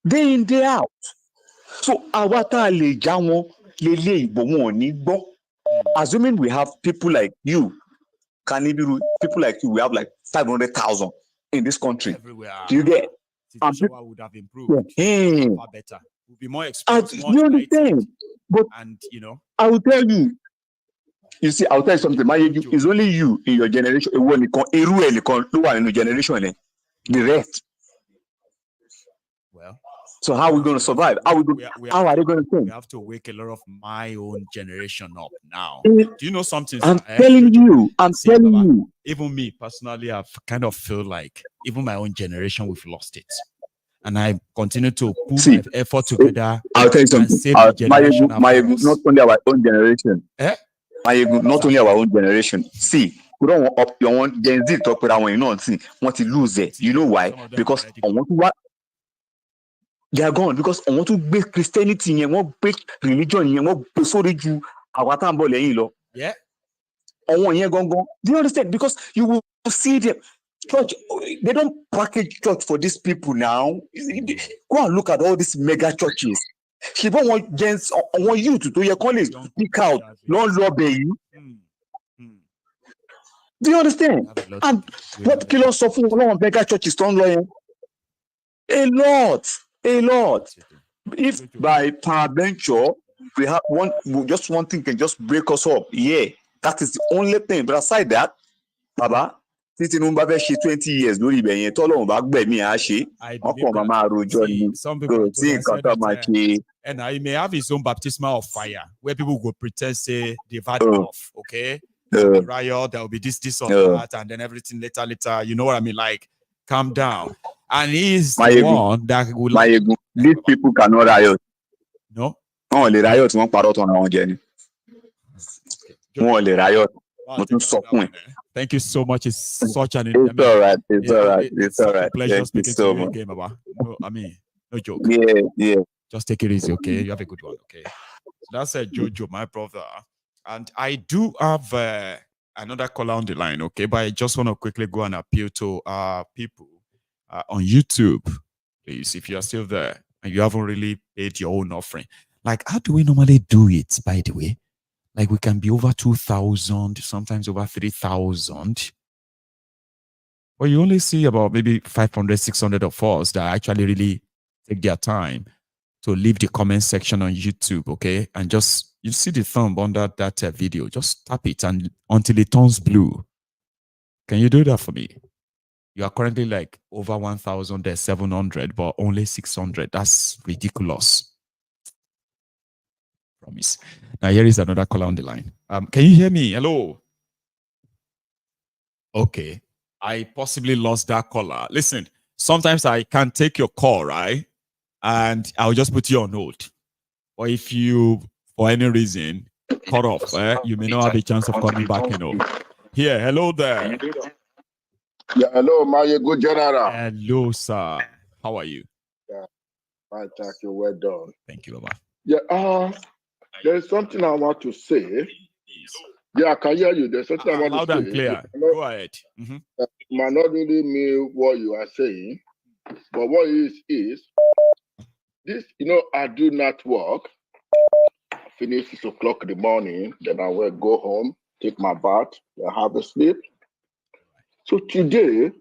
Day in, day out. So assuming we have people like you, we have like 500,000 in this country. Everywhere. Do you get? Situation would have improved. Far better. We'll be more exposed. You understand? But and you know, I will tell you. You see, I'll tell you something. It's only you in your generation. The rest. Well, So how are we going to survive? How are they going to think? We have to wake a lot of my own generation up now. Do you know something? I'm telling you. Even me personally, I've kind of feel like even my own generation, we've lost it. And I continue to put my effort together. I'll tell you something. Not only our own generation. Not only our own generation. See, we don't want up your own Gen Z talk with our own thing. Want to lose it. You know why? Because I want to what they are gone. Because I want to break Christianity and want break religion and want to so you our time law. Yeah. Do you understand? Because you will see them. Church, they don't package church for these people now. Go and look at all these mega churches. She don't want gens, want you to do your colleagues pick out, not lobby you. Do you understand? And what kilo suffer on mega churches don't lawyer? A lot. If by peradventure we have just one thing can just break us up, yeah, that is the only thing. But aside that, Baba. Tinubu bá ṣe 20 years lórí ibẹ̀ yẹn tọ́lọ́run bá gbẹ̀mí á ṣe ọkàn máa rojọ́ ni tí nǹkan tó máa ṣe. And he may have his own baptismal of fire where people go pretend say they've had enough, okay? Riot, there will be this or that, and then everything later. You know what I mean? Like, calm down. And he's the one that will. These people cannot riot. No. Oh, they riot. Wọ́n parọ́ tán àwọn jẹ ni. Wọ́n lè riot. Thank you so much. It's such an It's all right. It's all right. Pleasure speaking to you again, Baba. No joke. Yeah. Just take it easy, okay? You have a good one, okay? So that's Jojo, my brother. And I do have another caller on the line, okay? But I just want to quickly go and appeal to people on YouTube. Please, if you are still there and you haven't really paid your own offering. Like, how do we normally do it, by the way? Like, we can be over 2,000, sometimes over 3,000. But you only see about maybe 500, 600 of us that actually really take their time to leave the comment section on YouTube, okay? And just, you see the thumb under that video. Just tap it and until it turns blue. Can you do that for me? You are currently like over 1,700, but only 600. That's ridiculous. Promise. Now here is another caller on the line. Can you hear me? Hello. Okay. I possibly lost that caller. Listen, sometimes I can't take your call, right? And I'll just put you on hold. Or if you, for any reason, cut off, you may not have a chance of coming back, you know. Here, hello there. Yeah, hello, my good general. Hello, sir. How are you? Yeah, fine, thank you. Well done. Thank you, Baba. Yeah, there's something I want to say. Yeah, I can hear you. There's something I want loud to say. Loud and clear. Go ahead. Might not really mean what you are saying, but what it is this, I do not work. Finish 6 o'clock in the morning, then I will go home, take my bath, then have a sleep. So today,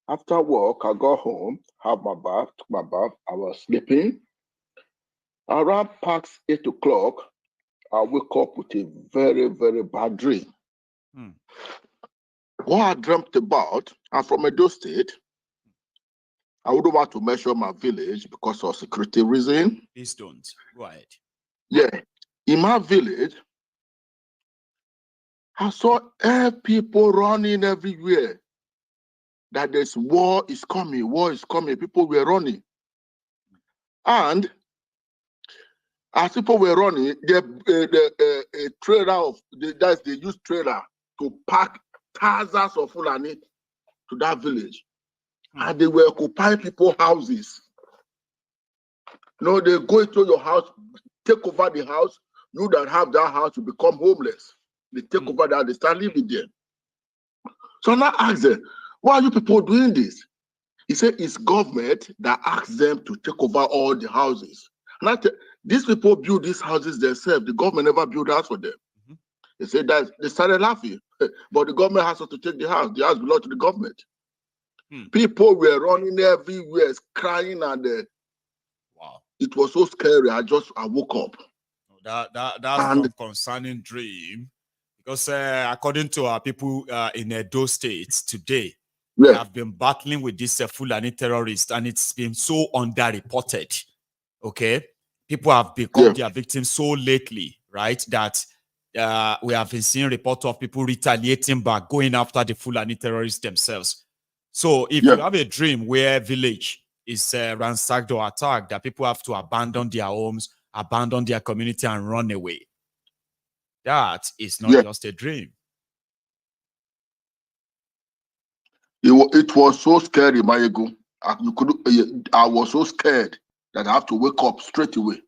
after work, I go home, have my bath, took my bath, I was sleeping. Around past 8 o'clock, I wake up with a very, very bad dream. What I dreamt about, I'm from Edo State. I wouldn't want to mention my village because of security reason. Please don't. Go ahead. Yeah. In my village, I saw people running everywhere. That there's war is coming. People were running. And as people were running, a trailer they use trailer to pack thousands of Fulani to that village. And they were occupying people's houses. They go into your house, take over the house. You that have that house, you become homeless. They take over that, they start living there. So now I ask them, why are you people doing this? He said it's government that asks them to take over all the houses. And these people build these houses themselves. The government never built house for them. They said that they started laughing, but the government has to take the house. The house belongs to the government. People were running everywhere, crying, and wow, it was so scary. I woke up. That's a concerning dream, because according to our people in Edo State today, we have been battling with this Fulani terrorist, and it's been so underreported. Okay, people have become their victims so lately, right? That we have been seeing reports of people retaliating back, going after the Fulani terrorists themselves. So if you have a dream where village is ransacked or attacked, that people have to abandon their homes, abandon their community, and run away, that is not just a dream. It was so scary, Mayego. I was so scared that I have to wake up straight away.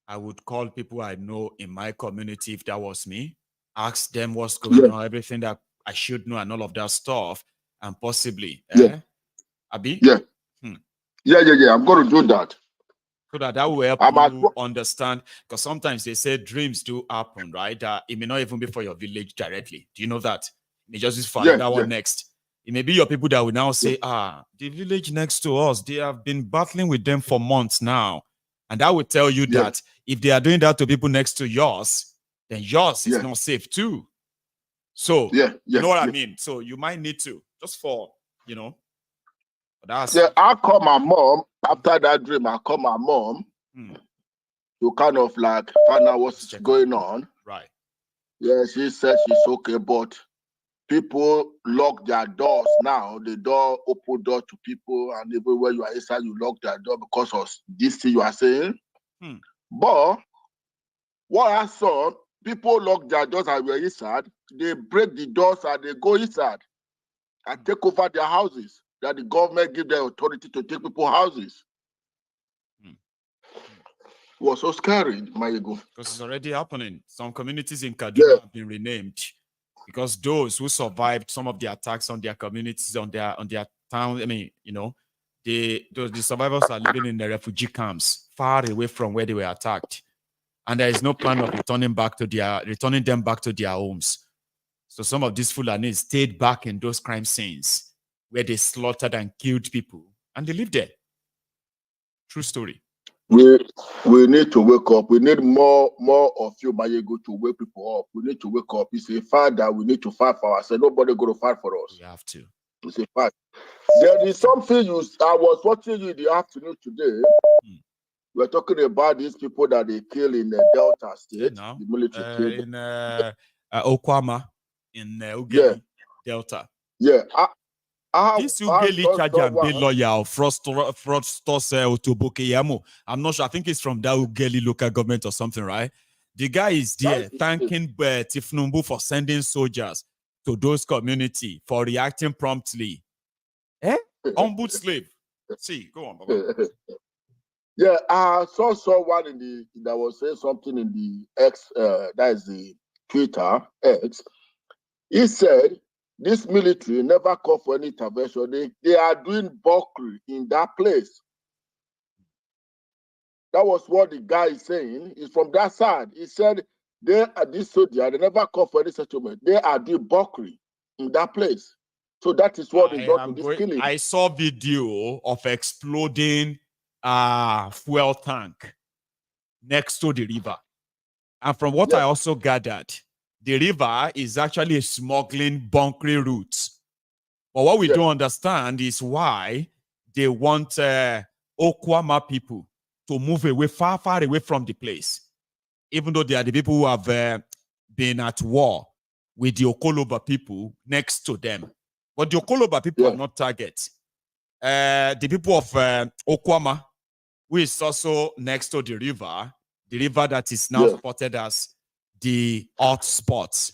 I would call people I know in my community if that was me, ask them what's going on, everything that I should know, and all of that stuff, and possibly, Abi? Yeah, I'm going to do that. So that will help you understand, because sometimes they say dreams do happen, right? It may not even be for your village directly. Do you know that? It may just be for that one next. It may be your people that will now say, the village next to us, they have been battling with them for months now. And that will tell you that if they are doing that to people next to yours, then yours is not safe too. So, you know what I mean? So you might need to, just for, that's... I'll call my mom. After that dream, I'll call my mom to kind of like find out what's going on. Right. Yeah, she said she's okay, but people lock their doors now. The door, open door to people, and everywhere you are inside, you lock their door because of this thing you are saying. But what I saw, people lock their doors and were inside. They break the doors and they go inside and take over their houses. That the government give them authority to take people's houses. It was so scary, Mayego. Because it's already happening. Some communities in Kaduna have been renamed because those who survived some of the attacks on their communities, on their town, the survivors are living in the refugee camps far away from where they were attacked, and there is no plan of returning them back to their homes. So some of these Fulanis stayed back in those crime scenes where they slaughtered and killed people, and they lived there. True story. We need to wake up. We need more of you, Mayego, to wake people up. We need to wake up. It's a fact that we need to fight for ourselves. Nobody going to fight for us. We have to. It's a fact. There is something I was watching you in the afternoon today. We're talking about these people that they kill in the Delta State, the military in Okuama, in Ugeli, Delta. Yeah. This Ugeli charge and be lawyer fraudsters to Bokohari. I'm not sure. I think it's from that Ugeli local government or something, right? The guy is there thanking Tinubu for sending soldiers to those communities for reacting promptly. Ombudsman slave. See, go on, Baba. Yeah, I saw someone that was saying something in the X, that is the Twitter X. He said this military never called for any intervention. They are doing bulkery in that place. That was what the guy is saying. He's from that side. He said they are this soldier. They never called for any settlement. They are doing bulkery in that place. So that is what they got to this killing. I saw video of exploding fuel tank next to the river. And from what I also gathered, the river is actually a smuggling bunkering route. But what we don't understand is why they want Okuama people to move away, far away from the place. Even though they are the people who have been at war with the Okoloba people next to them. But the Okoloba people are not targets. The people of Okuama, who is also next to the river that is now spotted as the hot spots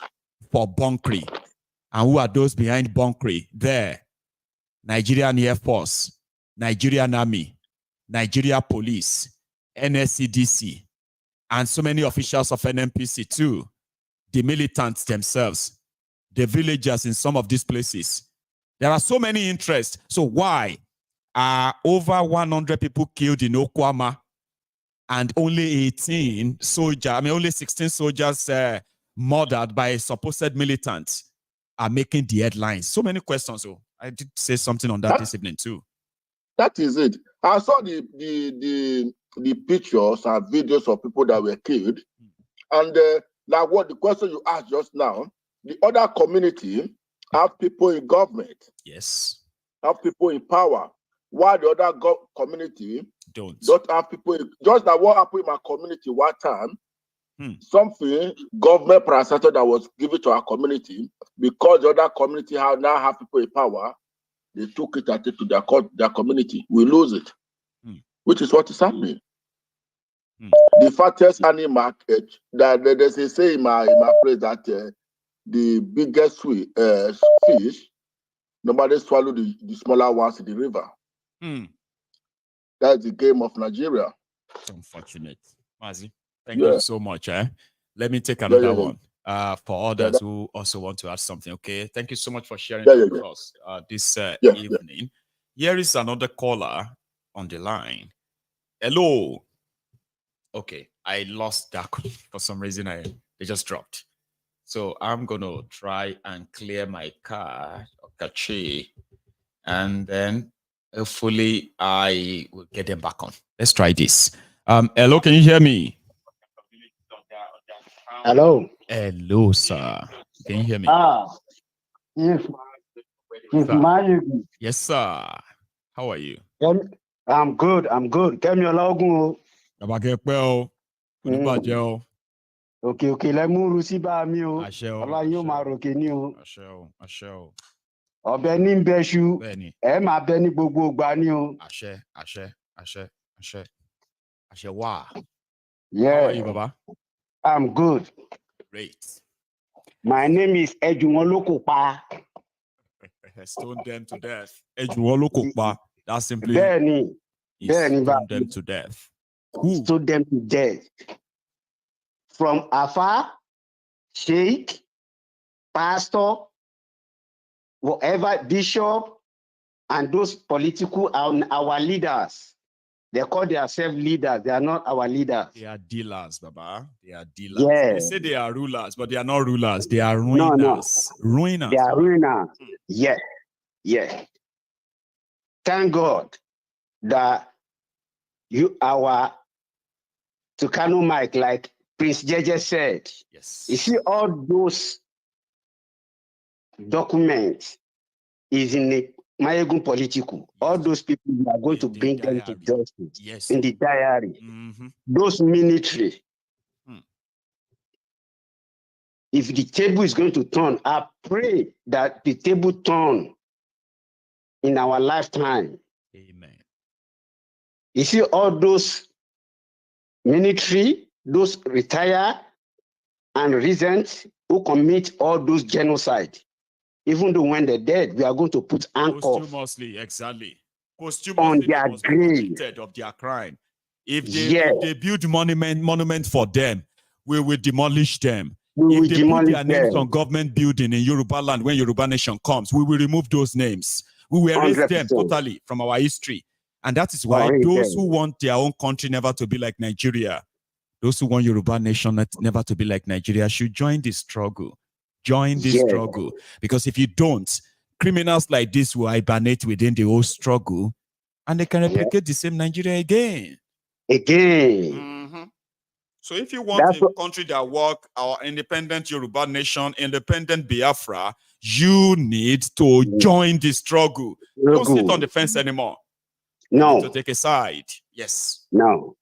for bunkering. And who are those behind bunkering? There, Nigerian Air Force, Nigerian Army, Nigeria Police, NSCDC, and so many officials of NMPC too, the militants themselves, the villagers in some of these places. There are so many interests. So why are over 100 people killed in Okuama and only 16 soldiers murdered by supposed militants are making the headlines? So many questions. So I did say something on that this evening too. That is it. I saw the pictures and videos of people that were killed. And like what the question you asked just now, the other community have people in government. Yes. have people in power, while the other community don't have people. Just that what happened in my community one time, something government parastatal that was given to our community, because the other community now have people in power, they took it and take to their community. We lose it, which is what is happening. The fattest animal market, that there's a say in my place that the biggest fish, nobody swallow the smaller ones in the river. That's the game of Nigeria. It's unfortunate. Mazi, thank you so much. Let me take another one for others who also want to add something. Okay, thank you so much for sharing with us this evening. Here is another caller on the line. Hello. Okay, I lost that for some reason. They just dropped. So I'm gonna try and clear my card, okay, and then hopefully I will get them back on. Let's try this. Hello, can you hear me? Hello. Hello, sir. Can you hear me? Yes. Yes, sir. How are you? I'm good. Kemi Olagun. Okay. Let me receive me o. Ọlá yóò máa ròkè ní o. Ọbẹ̀ ní ń bẹ́ṣu. Ẹ máa bẹ ní gbogbo ìgbà ní o. Àṣẹ wà. Yeah. How are you, Baba? I'm good. Great. My name is Ejuwolokopa. Stone them to death. Ejuwolokopa. That's simply. Stone them to death. Stone them to death. From afar, sheikh, pastor, whatever, bishop, and those political our leaders. They call themselves leaders. They are not our leaders. They are dealers, Baba. They are dealers. Yeah. They say they are rulers, but they are not rulers. They are ruiners. No. Ruiners. They are ruiners. Yeah. Thank God that our Tukano Mike, like Prince Jeje said, yes. You see all those documents is in the Mayegun political. Yes. All those people, we are going to bring them to justice in the diary. Those military. If the table is going to turn, I pray that the table turn in our lifetime. Amen. You see all those military, those retired and recent who commit all those genocide. Even though when they're dead, we are going to put handcuffs. Posthumously, exactly. On their grave of their crime. If they build monument for them, we will demolish them. If they put their names on government building in Yoruba land when Yoruba nation comes, we will remove those names. We will erase 100%. Them totally from our history. And that is why those who want their own country never to be like Nigeria, those who want Yoruba nation never to be like Nigeria should join this struggle. Join this struggle. Because if you don't, criminals like this will hibernate within the whole struggle and they can replicate the same Nigeria again. So if you want a country that work, our independent Yoruba nation, independent Biafra, you need to join the struggle. Don't sit on the fence anymore. No. You need to take a side. Yes. No.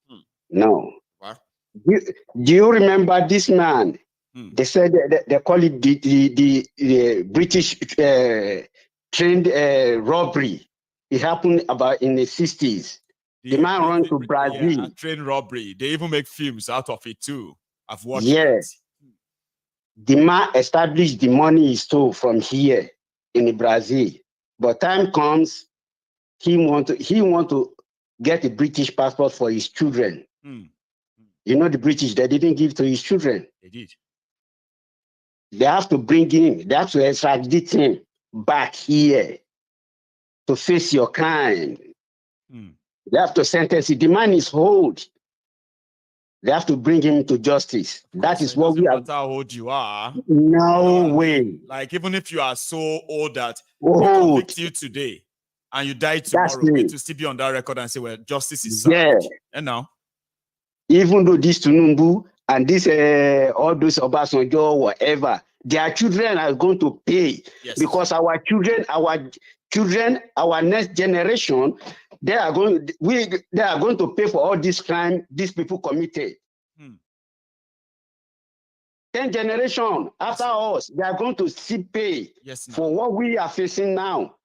What? Do you remember this man? They said they call it the British trained robbery. It happened about in the 60s. The man ran to Brazil. Yeah, train robbery. They even make films out of it too. I've watched it. The man established the money he stole from here in Brazil. But time comes, he want to get a British passport for his children. You know the British, they didn't give to his children. They did. They have to bring him, they have to extradite him back here to face your crime. They have to sentence him. The man is old. They have to bring him to justice. That is what we are. No matter how old you are. No way. Like even if you are so old that we convict you today and you die tomorrow, it will still be on that record and say, well, justice is served. And now? Even though this Tinubu and this all those Obasanjo, whatever, their children are going to pay because our children, children, our next generation, they are going to pay for all this crime these people committed. 10 generations after us, they are going to see pay for what we are facing now.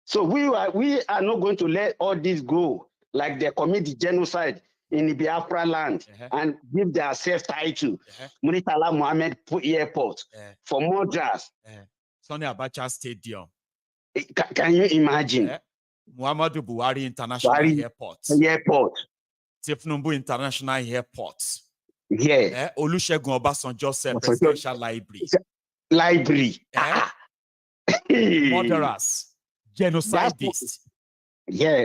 So we are not going to let all this go, like they commit the genocide in the Biafra land and give their self-title. Muritala Mohammed Airport for Murd. Sonny Abacha Stadium. Can you imagine? Muhammadu Buhari International Airport. Tinubu International Airport. Yeah. Olusegun Obasanjo Presidential Library. Murderers. Genocidists.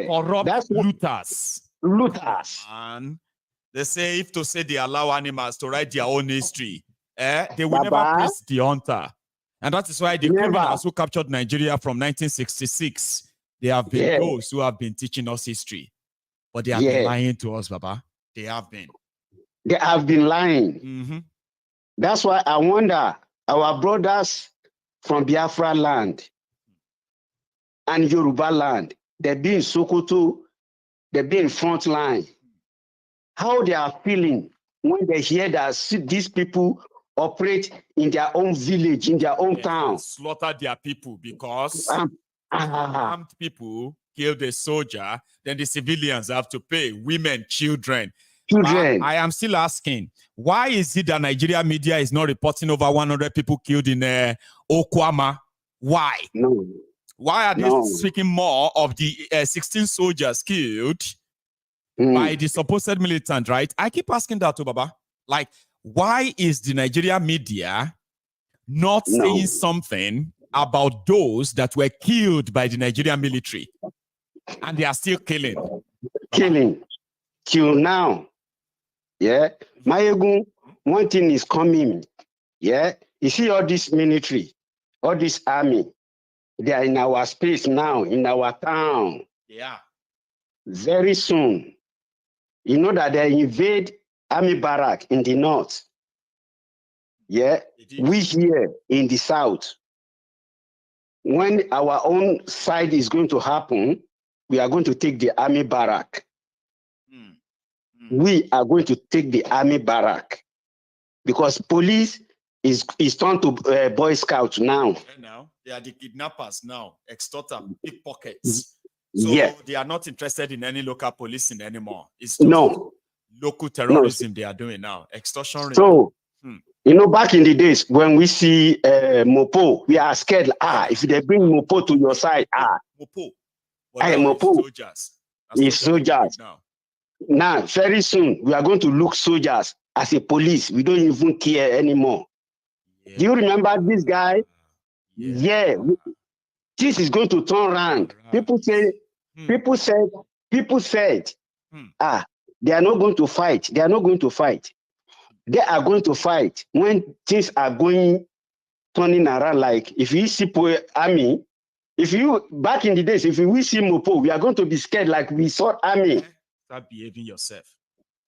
Corrupt looters. And they say if to say they allow animals to write their own history, they will never praise the hunter. And that is why the criminals who captured Nigeria from 1966, they have been those who have been teaching us history. But they have been lying to us, Baba. They have been. They have been lying. That's why I wonder, our brothers from Biafra land and Yoruba land, they be in Sokoto, they be in front line. How they are feeling when they hear that these people operate in their own village, in their own town. Slaughter their people because armed people kill the soldier, then the civilians have to pay, women, children. I am still asking, why is it that Nigeria media is not reporting over 100 people killed in Okuama? Why? No. Why are they speaking more of the 16 soldiers killed by the supposed militant, right? I keep asking that to Baba. Like, why is the Nigeria media not saying something about those that were killed by the Nigerian military? And they are still killing. Till now. Yeah. Mayegun, one thing is coming. Yeah. You see all this military, all this army, they are in our space now, in our town. Yeah. Very soon. You know that they invade army barrack in the north. Yeah. We here in the south. When our own side is going to happen, we are going to take the army barrack. We are going to take the army barrack because police is turned to Boy Scouts now. Now they are the kidnappers now, extorter, pickpockets. So they are not interested in any local policing anymore. It's just local terrorism they are doing now, extortion. So you know, back in the days when we see Mopo, we are scared. If they bring Mopo to your side, Mopo. Mopo. Soldiers. It's soldiers. Now, very soon, we are going to look soldiers as a police. We don't even care anymore. Do you remember this guy? This is going to turn around. People said, they are not going to fight. They are not going to fight. They are going to fight when things are turning around. Like if you see army, back in the days, if we see Mopo, we are going to be scared like we saw army. Start behaving yourself.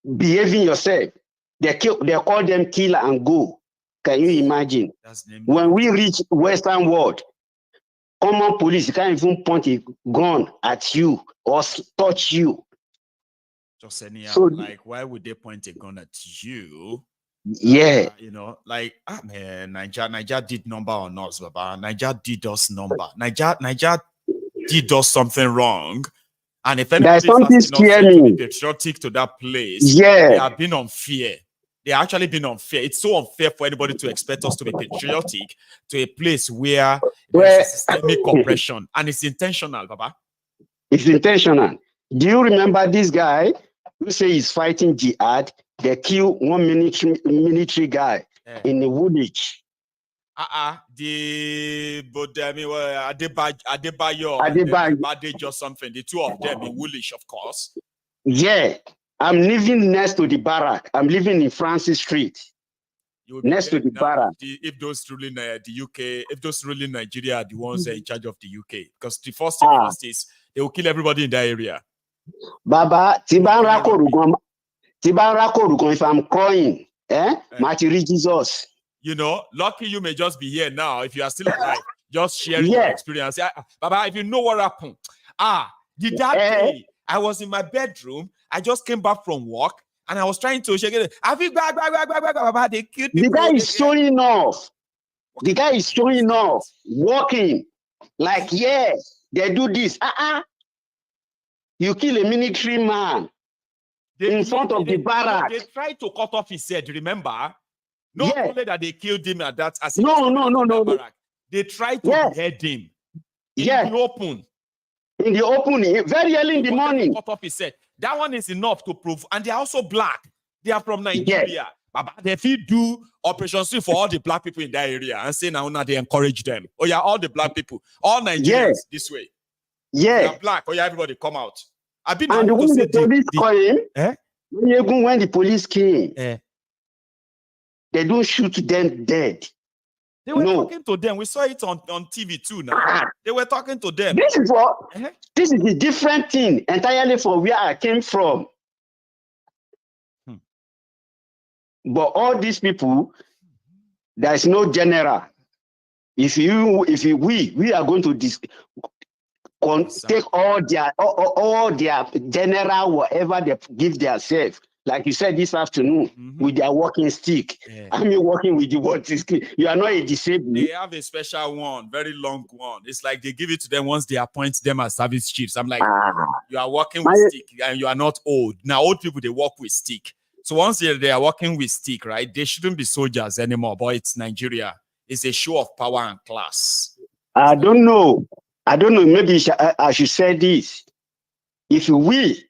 They call them kill and go. Can you imagine? When we reach Western world, common police can't even point a gun at you or touch you. Just anyhow, like why would they point a gun at you? You know, like man, Niger did number on us, Baba. Niger did us number. Niger did us something wrong. And if anybody is patriotic to that place, they have been unfair. They are actually been unfair. It's so unfair for anybody to expect us to be patriotic to a place where there's systemic oppression. And it's intentional, Baba. It's intentional. Do you remember this guy who say he's fighting jihad? They kill one military guy in the village. Adebayo, something. The two of them in Woolwich, of course. Yeah, I'm living next to the barrack. I'm living in Francis Street, next to the barrack. If those ruling the UK, if those ruling Nigeria are the ones in charge of the UK, because the first thing is they will kill everybody in that area. Baba, Tiban Rakorugon, if I'm crying, Mati Jesus. You know, lucky you may just be here now if you are still alive. just sharing your experience. Baba, if you know what happened, that day I was in my bedroom. I just came back from work and I was trying to shake it. I feel bad. They killed people. The guy is showing off. The guy is showing off, walking like, they do this. You kill a military man in front of the barrack. They tried to cut off his head, remember? Not only that they killed him at that, as no. They tried to behead him in the open. In the open, very early in the morning. Cut off his head. That one is enough to prove. And they're also black. They are from Nigeria. Baba, they do Operation C for all the black people in that area and say now they encourage them. Oh yeah, all the black people, all Nigerians this way. They are black. Oh yeah, everybody come out. I've been and when the police came, when the police came, they don't shoot them dead. They were talking to them. We saw it on TV too now. They were talking to them. This is what this is a different thing entirely from where I came from. But all these people, there is no general. If we are going to take all their general, whatever they give themselves, like you said this afternoon, with their walking stick. I mean, walking with the walking stick. You are not a disabled. They have a special one, very long one. It's like they give it to them once they appoint them as service chiefs. I'm like, you are walking with stick and you are not old. Now, old people, they walk with stick. So once they are working with stick, right, they shouldn't be soldiers anymore. But it's Nigeria. It's a show of power and class. I don't know. Maybe I should say this. If we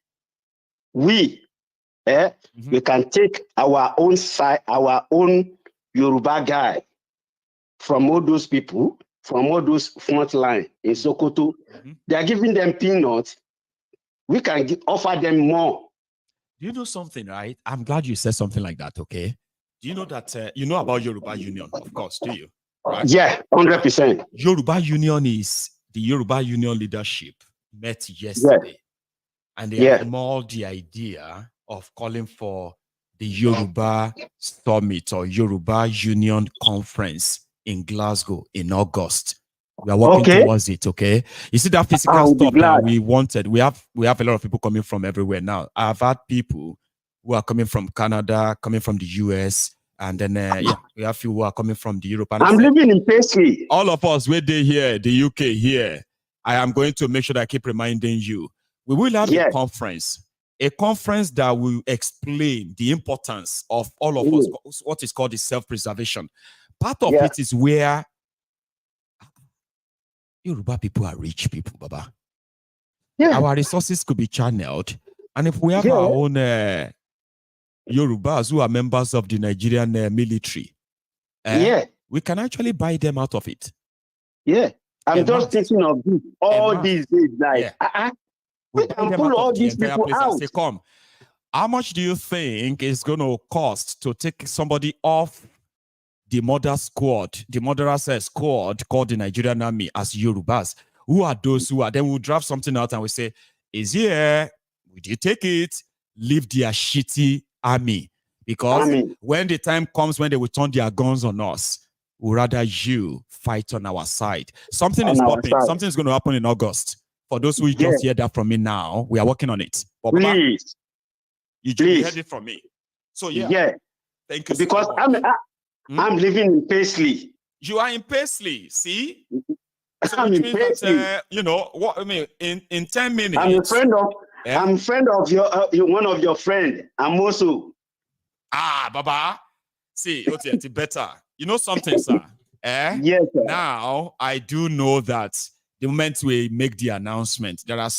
can take our own side, our own Yoruba guy from all those people, from all those front line in Sokoto, they are giving them peanuts. We can offer them more. Do you know something, right? I'm glad you said something like that, okay? Do you know that, you know about Yoruba Union, of course, do you? Right? Yeah, 100%. Yoruba Union is the Yoruba Union leadership met yesterday. And they had mauled the idea of calling for the Yoruba Summit or Yoruba Union Conference in Glasgow in August. We are working towards it, okay? You see that physical stuff that we wanted. We have a lot of people coming from everywhere now. I've had people who are coming from Canada, coming from the US, and then we have people who are coming from the Europe. I'm living in Paisley. All of us, we're here, the UK here. I am going to make sure that I keep reminding you. We will have a conference that will explain the importance of all of us, what is called the self-preservation. Part of it is where Yoruba people are rich people, Baba. Our resources could be channeled. And if we have our own Yorubas who are members of the Nigerian military, we can actually buy them out of it. I'm just thinking of this all these days. Like, we can pull all these people out. Say, come. How much do you think it's going to cost to take somebody off the murder squad, the murderers squad called the Nigerian Army as Yorubas? Who are those who are? Then we'll draft something out and we say, is here? Would you take it? Leave their shitty army. Because when the time comes when they will turn their guns on us, we'd rather you fight on our side. Something is popping. Something is going to happen in August. For those who just hear that from me now, we are working on it. But please. You heard it from me. So thank you. Because I'm living in Paisley. You are in Paisley, see? So I'm in Paisley. You know what I mean. In 10 minutes, I'm a friend of your one of your friend. I'm also. Baba. See, it's better. You know something, sir? Yes. Sir. Now I do know that the moment we make the announcement, there are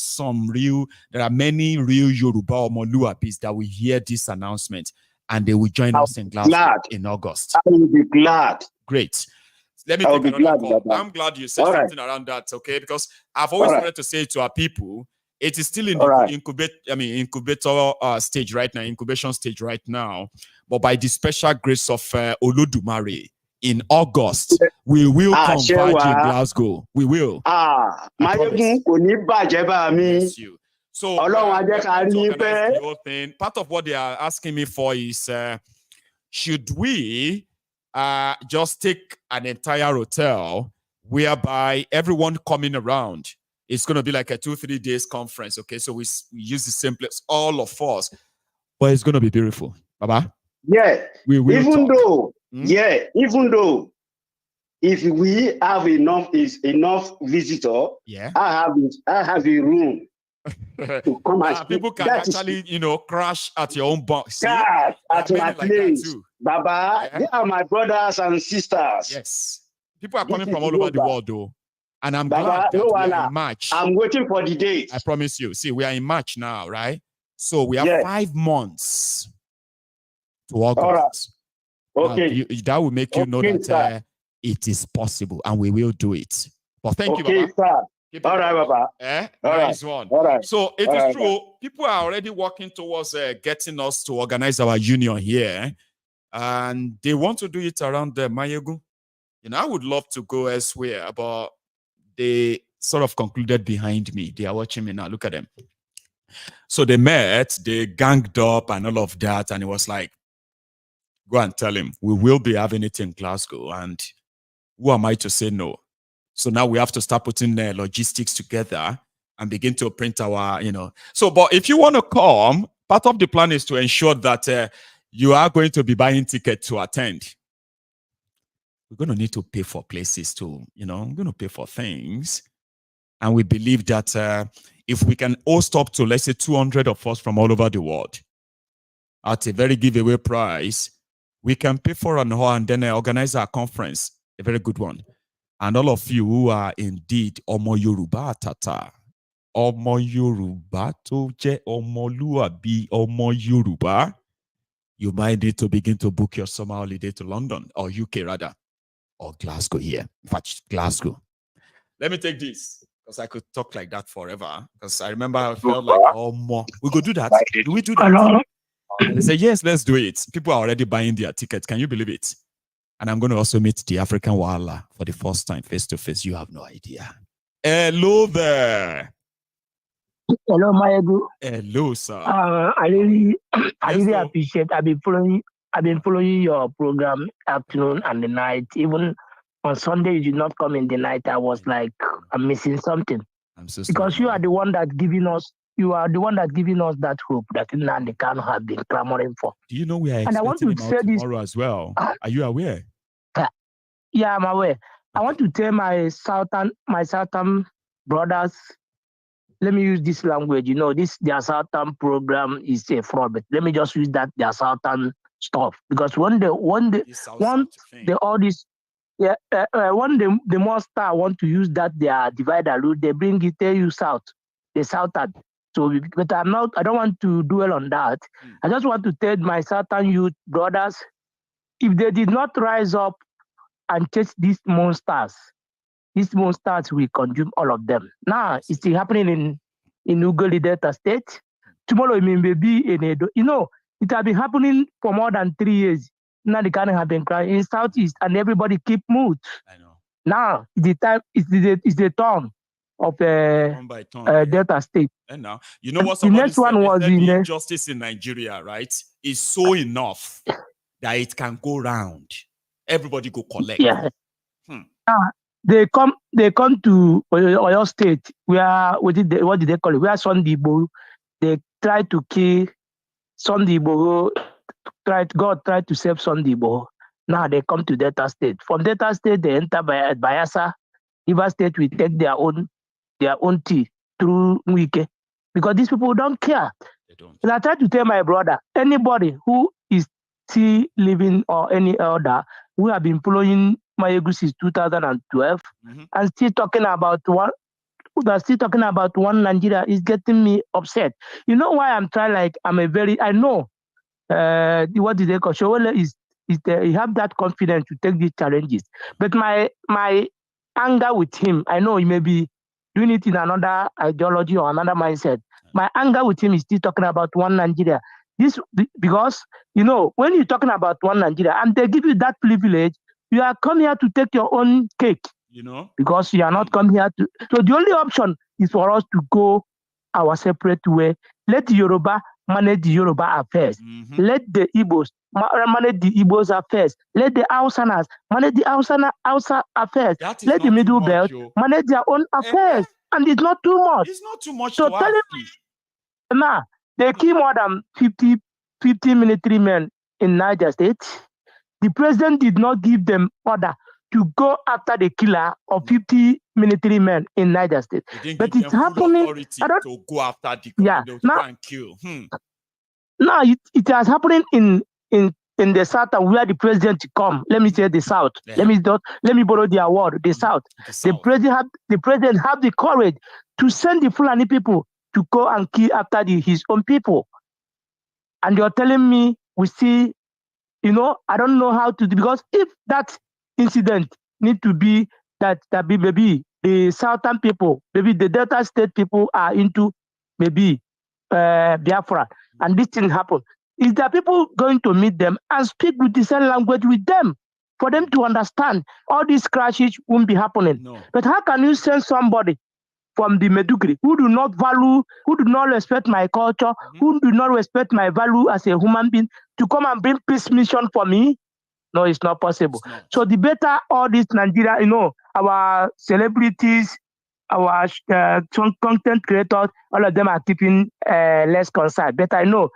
many real Yoruba or Moluapis that will hear this announcement and they will join us in Glasgow in August. I will be glad. Great. Let me take another call. I'm glad you said something around that, okay? Because I've always wanted to say to our people, it is still in the incubator stage right now, incubation stage right now. But by the special grace of Olodumare, in August, we will converge in Glasgow. We will. Yes, you. So, part of what they are asking me for is, should we just take an entire hotel whereby everyone coming around, it's going to be like a 2-3 days conference. Okay, so we use the simplest, all of us, but it's going to be beautiful. Baba? Yeah. We will even talk. though, even though if we have enough visitor, yeah, I have a room to come and speak. People can actually, crash at your own box. Crash at my place. Too. Baba, they are my brothers and sisters. Yes. People are coming from all over the world, though. And I'm Baba, glad that we are in March. I'm waiting for the date. I promise you. See, we are in March now, right? So we have 5 months to organize. All right. Okay. That will make you know that it is possible, and we will do it. But thank you, Baba. Sir. All right, Baba. Nice one. All right. So it is true. People are already working towards getting us to organize our union here, and they want to do it around the Mayegu. I would love to go elsewhere, but they sort of concluded behind me. They are watching me now. Look at them. So they met, they ganged up and all of that, and it was like, go and tell him we will be having it in Glasgow, and who am I to say no? So now we have to start putting logistics together and begin to print our, So, but if you want to come, part of the plan is to ensure that you are going to be buying tickets to attend. We're going to need to pay for places to, we're going to pay for things. And we believe that if we can host up to, let's say, 200 of us from all over the world at a very giveaway price, we can pay for an hour and then organize our conference, a very good one. And all of you who are indeed Omo Yoruba Tata, Omo Yoruba Toje, Omo Luabi, Omo Yoruba, you might need to begin to book your summer holiday to London, or UK rather, or Glasgow here. In fact, Glasgow. Let me take this, because I could talk like that forever. Because I remember I felt like, Omo, we could do that. Do we do that? Hello? And they say, yes, let's do it. People are already buying their tickets. Can you believe it? And I'm going to also meet the African Wala for the first time, face to face. You have no idea. Hello there. Hello, Mayegu. Hello, sir. I really appreciate. I've been following your program afternoon and the night. Even on Sunday, you did not come in the night. I was like, I'm missing something. I'm so sorry. Because you are the one that giving us. You are the one that giving us that hope that Nnamdi Kanu have been clamoring for. Do you know we are and I want to say this tomorrow as well? Are you aware? Yeah, I'm aware. I want to tell my southern brothers. Let me use this language. Their southern program is a fraud. But let me just use that their southern stuff, because when the monster want to use that their divider route, they bring it. Tell you south, the southern. So, but I don't want to dwell on that. I just want to tell my southern youth brothers, if they did not rise up and chase these monsters will consume all of them. Now, it's still happening in Ugoli Delta State. Tomorrow, it may be in Edo. It has been happening for more than 3 years. Now, the kind have been crying in Southeast, and everybody keep mood. I know. Now, it's the turn of Delta State. And now, you know what? The next one was the injustice in Nigeria, right? Is so enough that it can go round. Everybody go collect. Yeah. They come to Oyo State, where what did they call it? Where Sunday Igboho, they tried to kill Sunday Igboho. God tried to save Sunday Igboho. Now they come to Delta State. From Delta State, they enter Bayelsa. River State will take their own tea through Wike, because these people don't care. They don't. And I try to tell my brother, anybody who is still living or any elder who have been following Mayegu since 2012 and still talking about one Nigeria is getting me upset. You know why I'm trying? Like I know what did they call? Showele is he have that confidence to take these challenges. But my anger with him, I know he may be doing it in another ideology or another mindset. My anger with him is still talking about one Nigeria. Because when you're talking about one Nigeria and they give you that privilege, you are come here to take your own cake. Because you are not come here to. So the only option is for us to go our separate way. Let Yoruba manage the Yoruba affairs. Let the Igbos manage the Igbos affairs. Let the Hausanas manage the Hausa affairs. Let the Middle Belt manage their own affairs. And it's not too much. It's not too much so to ask. Now, they kill more than 50 military men in Niger State. The president did not give them order to go after the killer of 50 military men in Niger State. But it's happening. To go after the to go and kill. Now it has happening in the south where the president come. Let me say the south. Yeah. Let me borrow their word. The south. The president have the courage to send the Fulani people to go and kill after his own people. And you're telling me we see, I don't know how to do, because if that incident need to be that be maybe the southern people, maybe the Delta State people are into maybe Biafra, and this thing happen. Is there people going to meet them and speak with the same language with them for them to understand all these crashes won't be happening? No. But how can you send somebody from the Medugri who do not value, who do not respect my culture, who do not respect my value as a human being to come and bring peace mission for me? No, it's not possible. It's not. So the better all this Nigeria, our celebrities, our content creators, all of them are keeping less concern. But I know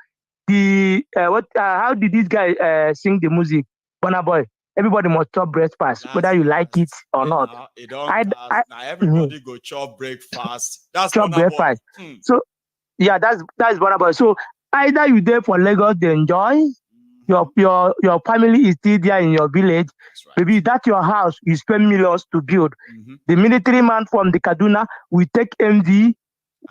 how did this guy sing the music? Burna Boy. Everybody must chop breakfast, whether you like it or not. Everybody go chop breakfast. That's chop breakfast. So yeah, that's Burna Boy. So either you there for Lagos, they enjoy. Your family is still there in your village. Right. Maybe that's your house. You spend millions to build. The military man from the Kaduna will take MV.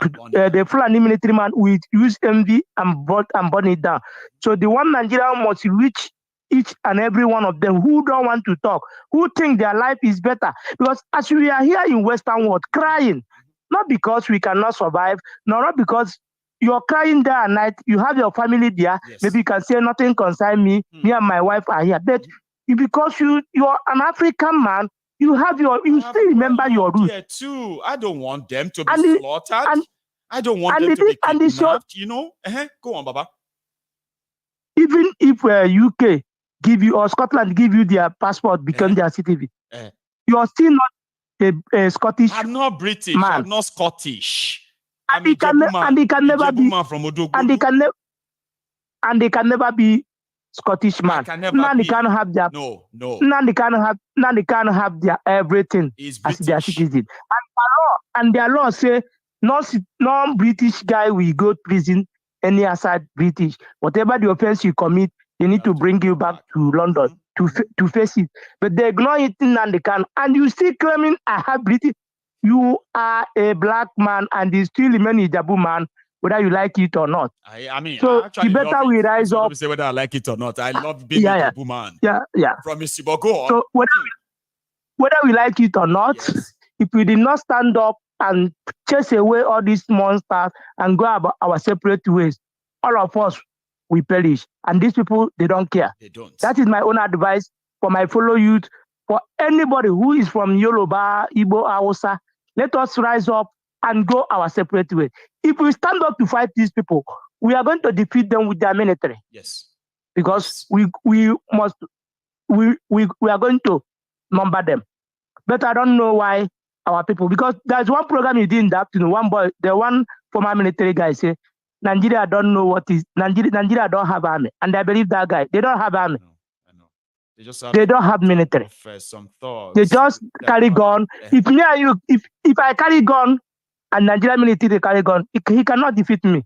The Fulani military man will use MV and burn it down. So the one Nigeria must reach each and every one of them who don't want to talk, who think their life is better. Because as we are here in Western world crying, not because we cannot survive, not because you're crying day and night, you have your family there, yes. Maybe you can say nothing concerns me, me and my wife are here. But because you're an African man, you still remember your roots. Yeah, too. I don't want them to be slaughtered. I don't want them to be kidnapped, Go on, Baba. Even if UK give you, or Scotland give you their passport, become their citizen, you're still not a Scottish. I'm not British. Man. I'm not Scottish. And they can never be from Odogwu. And they can never be Scottish man. Now they can't have their Now they can't have their everything as their citizen. And their law say no British guy will go to prison any aside British. Whatever the offense you commit, they need to bring you back to London to face it. But they ignore it and they can. And you still claiming I have British. You are a black man and you still remain a Jabu man, whether you like it or not. I mean, so I the better we rise up. Say whether I like it or not. I love being a Jabu man. Yeah. From Mr. Bokohari. So whether we like it or not, if we did not stand up and chase away all these monsters and go about our separate ways, all of us will perish. And these people, they don't care. They don't. That is my own advice for my fellow youth, for anybody who is from Yoruba, Igbo, Hausa. Let us rise up and go our separate way. If we stand up to fight these people, we are going to defeat them with their military. Yes. Because we are going to number them. But I don't know why our people, because there's one program you did in the afternoon, one former military guy say, Nigeria don't know what is, Nigeria don't have army. And I believe that guy, they don't have army. I know. They don't have military. Some thoughts. They just carry gun. If me and you, if I carry gun and Nigerian military carry gun, he cannot defeat me.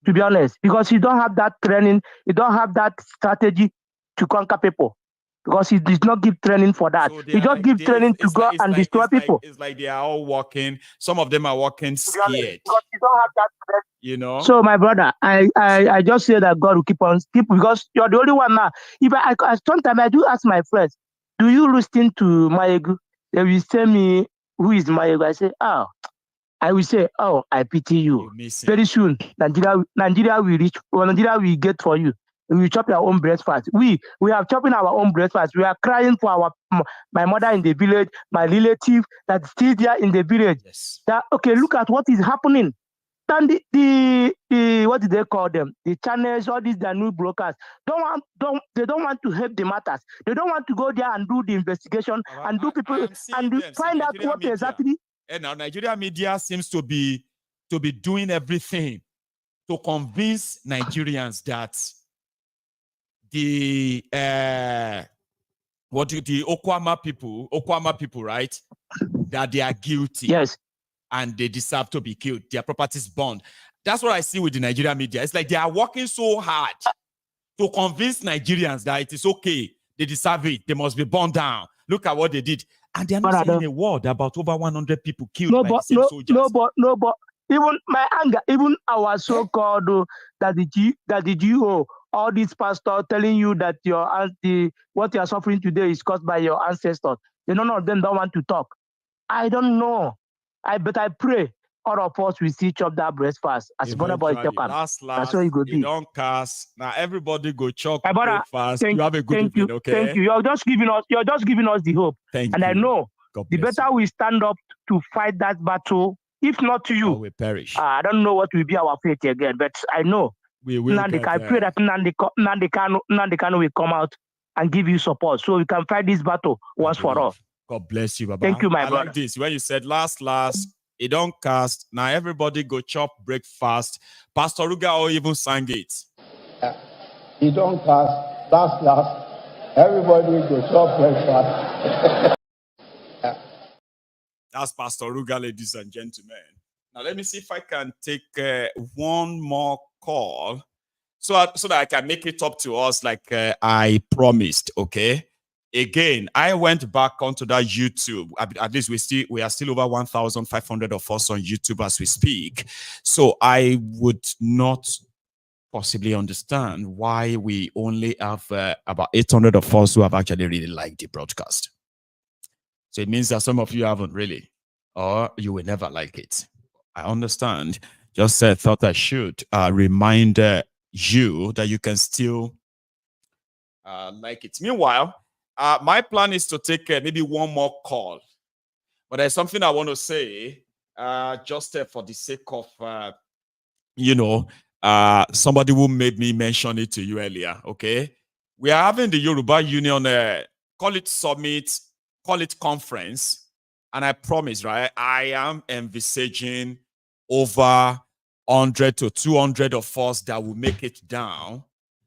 To be honest, because he don't have that training, he don't have that strategy to conquer people. Because he did not give training for that. So he just give training to go and destroy people. It's like they are all walking. Some of them are walking scared. Because you don't have that training. You know. So my brother, I just say that God will keep because you're the only one now. If I sometimes I do ask my friends, do you listen to Mayegu? They will tell me who is Mayegu. I say, I will say, I pity you. Very soon, Nigeria will reach. Nigeria will get for you. We will chop our own breakfast. We are chopping our own breakfast. We are crying for my mother in the village, my relative that's still there in the village. Yes. Look at what is happening. understand the what do they call them? The channels, all these the new brokers they don't want to help the matters. They don't want to go there and do the investigation and do people and find out what media. exactly. And now Nigerian media seems to be doing everything to convince Nigerians that the Okuama people, right? That they are guilty. Yes. And they deserve to be killed. Their properties burned. That's what I see with the Nigerian media. It's like they are working so hard to convince Nigerians that it is okay. They deserve it. They must be burned down. Look at what they did. And they're not saying a word about over 100 people killed by the same soldiers. No, but even my anger, even our so-called that the GO, all these pastors telling you that what you are suffering today is caused by your ancestors. None of them don't want to talk. I don't know. But I pray all of us will see chop that breakfast as brother boy talk. Last, that's what it go be. Don't cast. Now everybody go chop breakfast. You have a good evening, okay? Thank you. You're just giving us the hope. Thank and you. I know God the better we stand up to fight that battle. If not to you, we perish. I don't know what will be our fate again, but I know we will. I pray that Nandekano will come out and give you support so we can fight this battle once for all. God bless you, Baba. Thank you, my brother. Like this. When you said last, it don't cast. Now everybody go chop breakfast. Pastor Ruga or even sang it. It don't cast. Last. Everybody go chop breakfast. That's Pastor Ruga, ladies and gentlemen. Now let me see if I can take one more call so that I can make it up to us like I promised. Okay. Again, I went back onto that YouTube. At least we are still over 1,500 of us on YouTube as we speak. So I would not possibly understand why we only have about 800 of us who have actually really liked the broadcast. So it means that some of you haven't really, or you will never like it. I understand. Just thought I should remind you that you can still like it. Meanwhile, my plan is to take maybe one more call. But there's something I want to say just for the sake of, somebody who made me mention it to you earlier, okay? We are having the Yoruba Union, call it summit, call it conference. And I promise, right, I am envisaging over 100 to 200 of us that will make it down.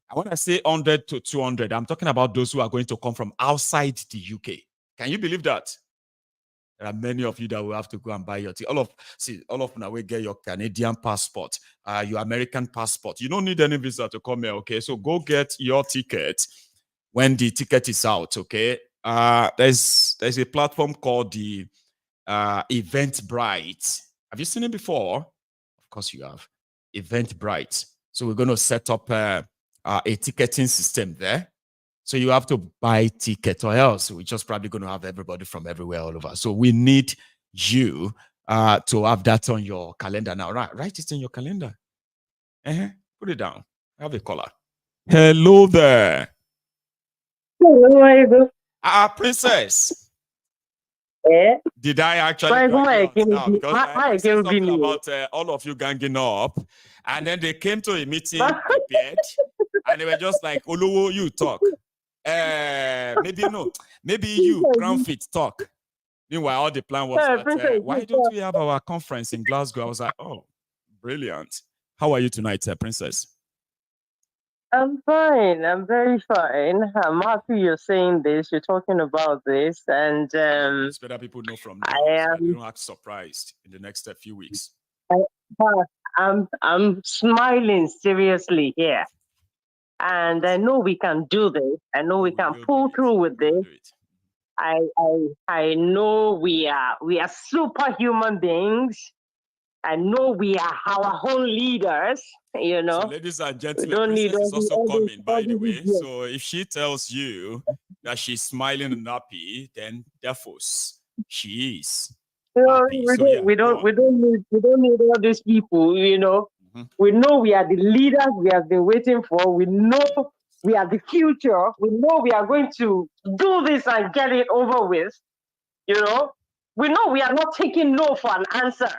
And when I say 100 to 200, I'm talking about those who are going to come from outside the UK. Can you believe that? There are many of you that will have to go and buy your ticket. All of now will get your Canadian passport, your American passport. You don't need any visa to come here, okay? So go get your ticket when the ticket is out, okay? There's a platform called the Eventbrite. Have you seen it before? Of course you have. Eventbrite. So we're going to set up a ticketing system there. So you have to buy tickets or else we're just probably going to have everybody from everywhere all over. So we need you to have that on your calendar now. Write it in your calendar. Put it down. Have a caller. Hello there. Hello, Princess. Yeah. Did I actually because I said something about all of you ganging up, and then they came to a meeting prepared, and they were just like, Oluwo, you talk. Maybe you, Crownfit, talk. Meanwhile, all the plan was that, why don't we have our conference in Glasgow? I was like, oh, brilliant. How are you tonight, Princess? I'm fine. I'm very fine. I'm happy you're saying this. You're talking about this, and it's better people know from now. So they don't act surprised in the next few weeks. I'm smiling seriously here, and I know we can do this. I know we can pull through with this. I know we are superhuman beings. I know we are our own leaders, you know. So, ladies and gentlemen, Princess is also coming, by the way. So if she tells you that she's smiling and happy, then therefore she is happy. We don't need all these people, you know. We know we are the leaders we have been waiting for. We know we are the future. We know we are going to do this and get it over with, you know. We know we are not taking no for an answer.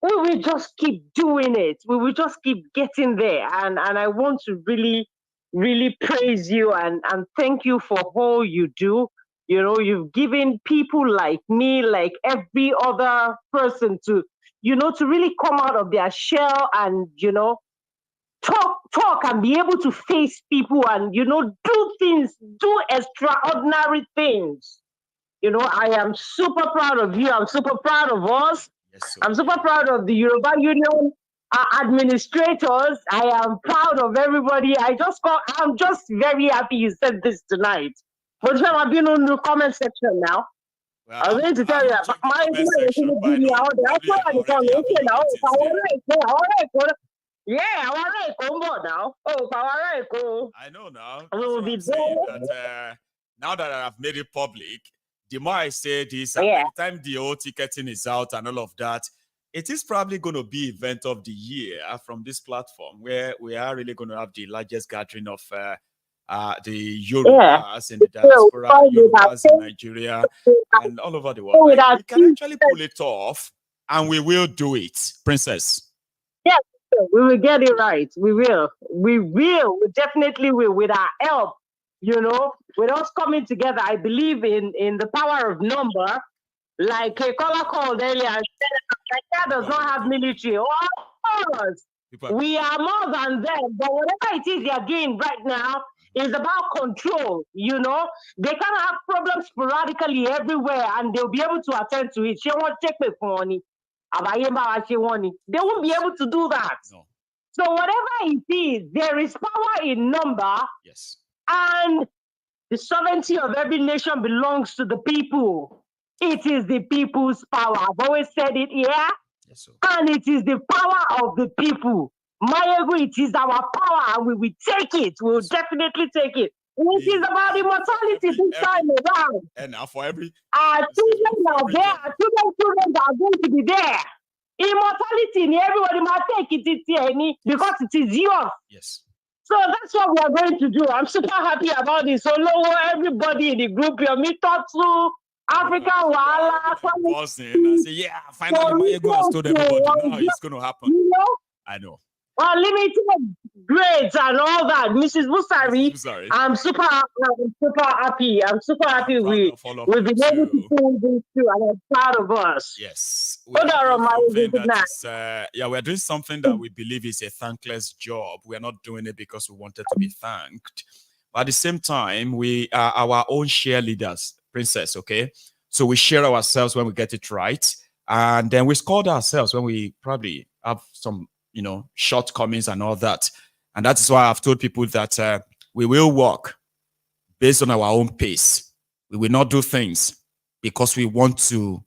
we will just keep doing it. We will just keep getting there. And I want to really, really praise you and thank you for all you do. You know, you've given people like me, like every other person to, you know, to really come out of their shell and, you know, talk and be able to face people and, you know, do extraordinary things. You know, I am super proud of you. I'm super proud of us. Yes, I'm super proud of the Yoruba Union administrators. I am proud of everybody. I'm just very happy you said this tonight. But I've been on the comment section now. Well, I'm going to tell you, my yeah, now. Oh, I know now. That's what I'm saying, that now that I've made it public, the more I say this, and by the time the whole ticketing is out and all of that, it is probably going to be event of the year from this platform, where we are really going to have the largest gathering of the Yorubas in the diaspora, Yorubas in Nigeria, and all over the world. Like, we can actually pull it off, and we will do it, Princess. Yes, we will get it right. We will. We definitely will, with our help. You know, with us coming together, I believe in the power of number. Like a caller called earlier and said, Nigeria does not have military. All us. We are more than them. But whatever it is they're doing right now is about control. You know, they can have problems sporadically everywhere, and they'll be able to attend to it. She won't take me for money. They won't be able to do that. No. So whatever it is, there is power in number. Yes. And the sovereignty of every nation belongs to the people. It is the people's power. I've always said it here. Yes, sir. And it is the power of the people. Mayego, it is our power, and we will take it. We will definitely take it. It is about immortality this time around. And now for every... Our children are there. Our children are going to be there. Immortality, everybody might take it because it is yours. Yes. So that's what we are going to do. I'm super happy about this. So, everybody in the group, me talk to African Wala. I say, yeah, finally, my ego told everybody now it's going to happen. You know? I know. Unlimited grades and all that. Mrs. Busari, I'm super happy. I'm super happy we've been able to do this too, and I'm proud of us. Yes. We're doing something that we believe is a thankless job. We are not doing it because we wanted to be thanked. But at the same time, we are our own share leaders, Princess, okay? So we share ourselves when we get it right. And then we scored ourselves when we probably have some shortcomings and all that. And that is why I've told people that we will work based on our own pace. We will not do things because we want to,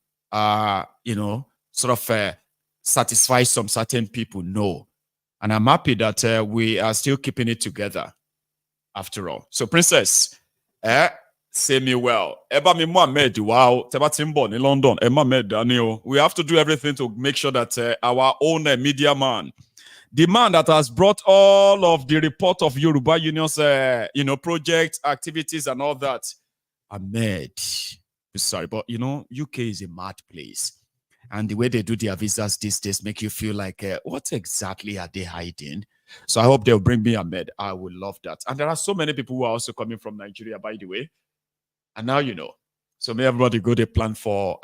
satisfy some certain people. No. And I'm happy that we are still keeping it together after all. So, Princess, say me well. Murd, wow. In London, Murd, Daniel. We have to do everything to make sure that our own media man, the man that has brought all of the report of Yoruba Union's, project activities and all that, Ahmed. Sorry, but UK is a mad place, and the way they do their visas these days make you feel like, what exactly are they hiding? So I hope they'll bring me Ahmed. I would love that. And there are so many people who are also coming from Nigeria, by the way. And now you know. So may everybody go to plan for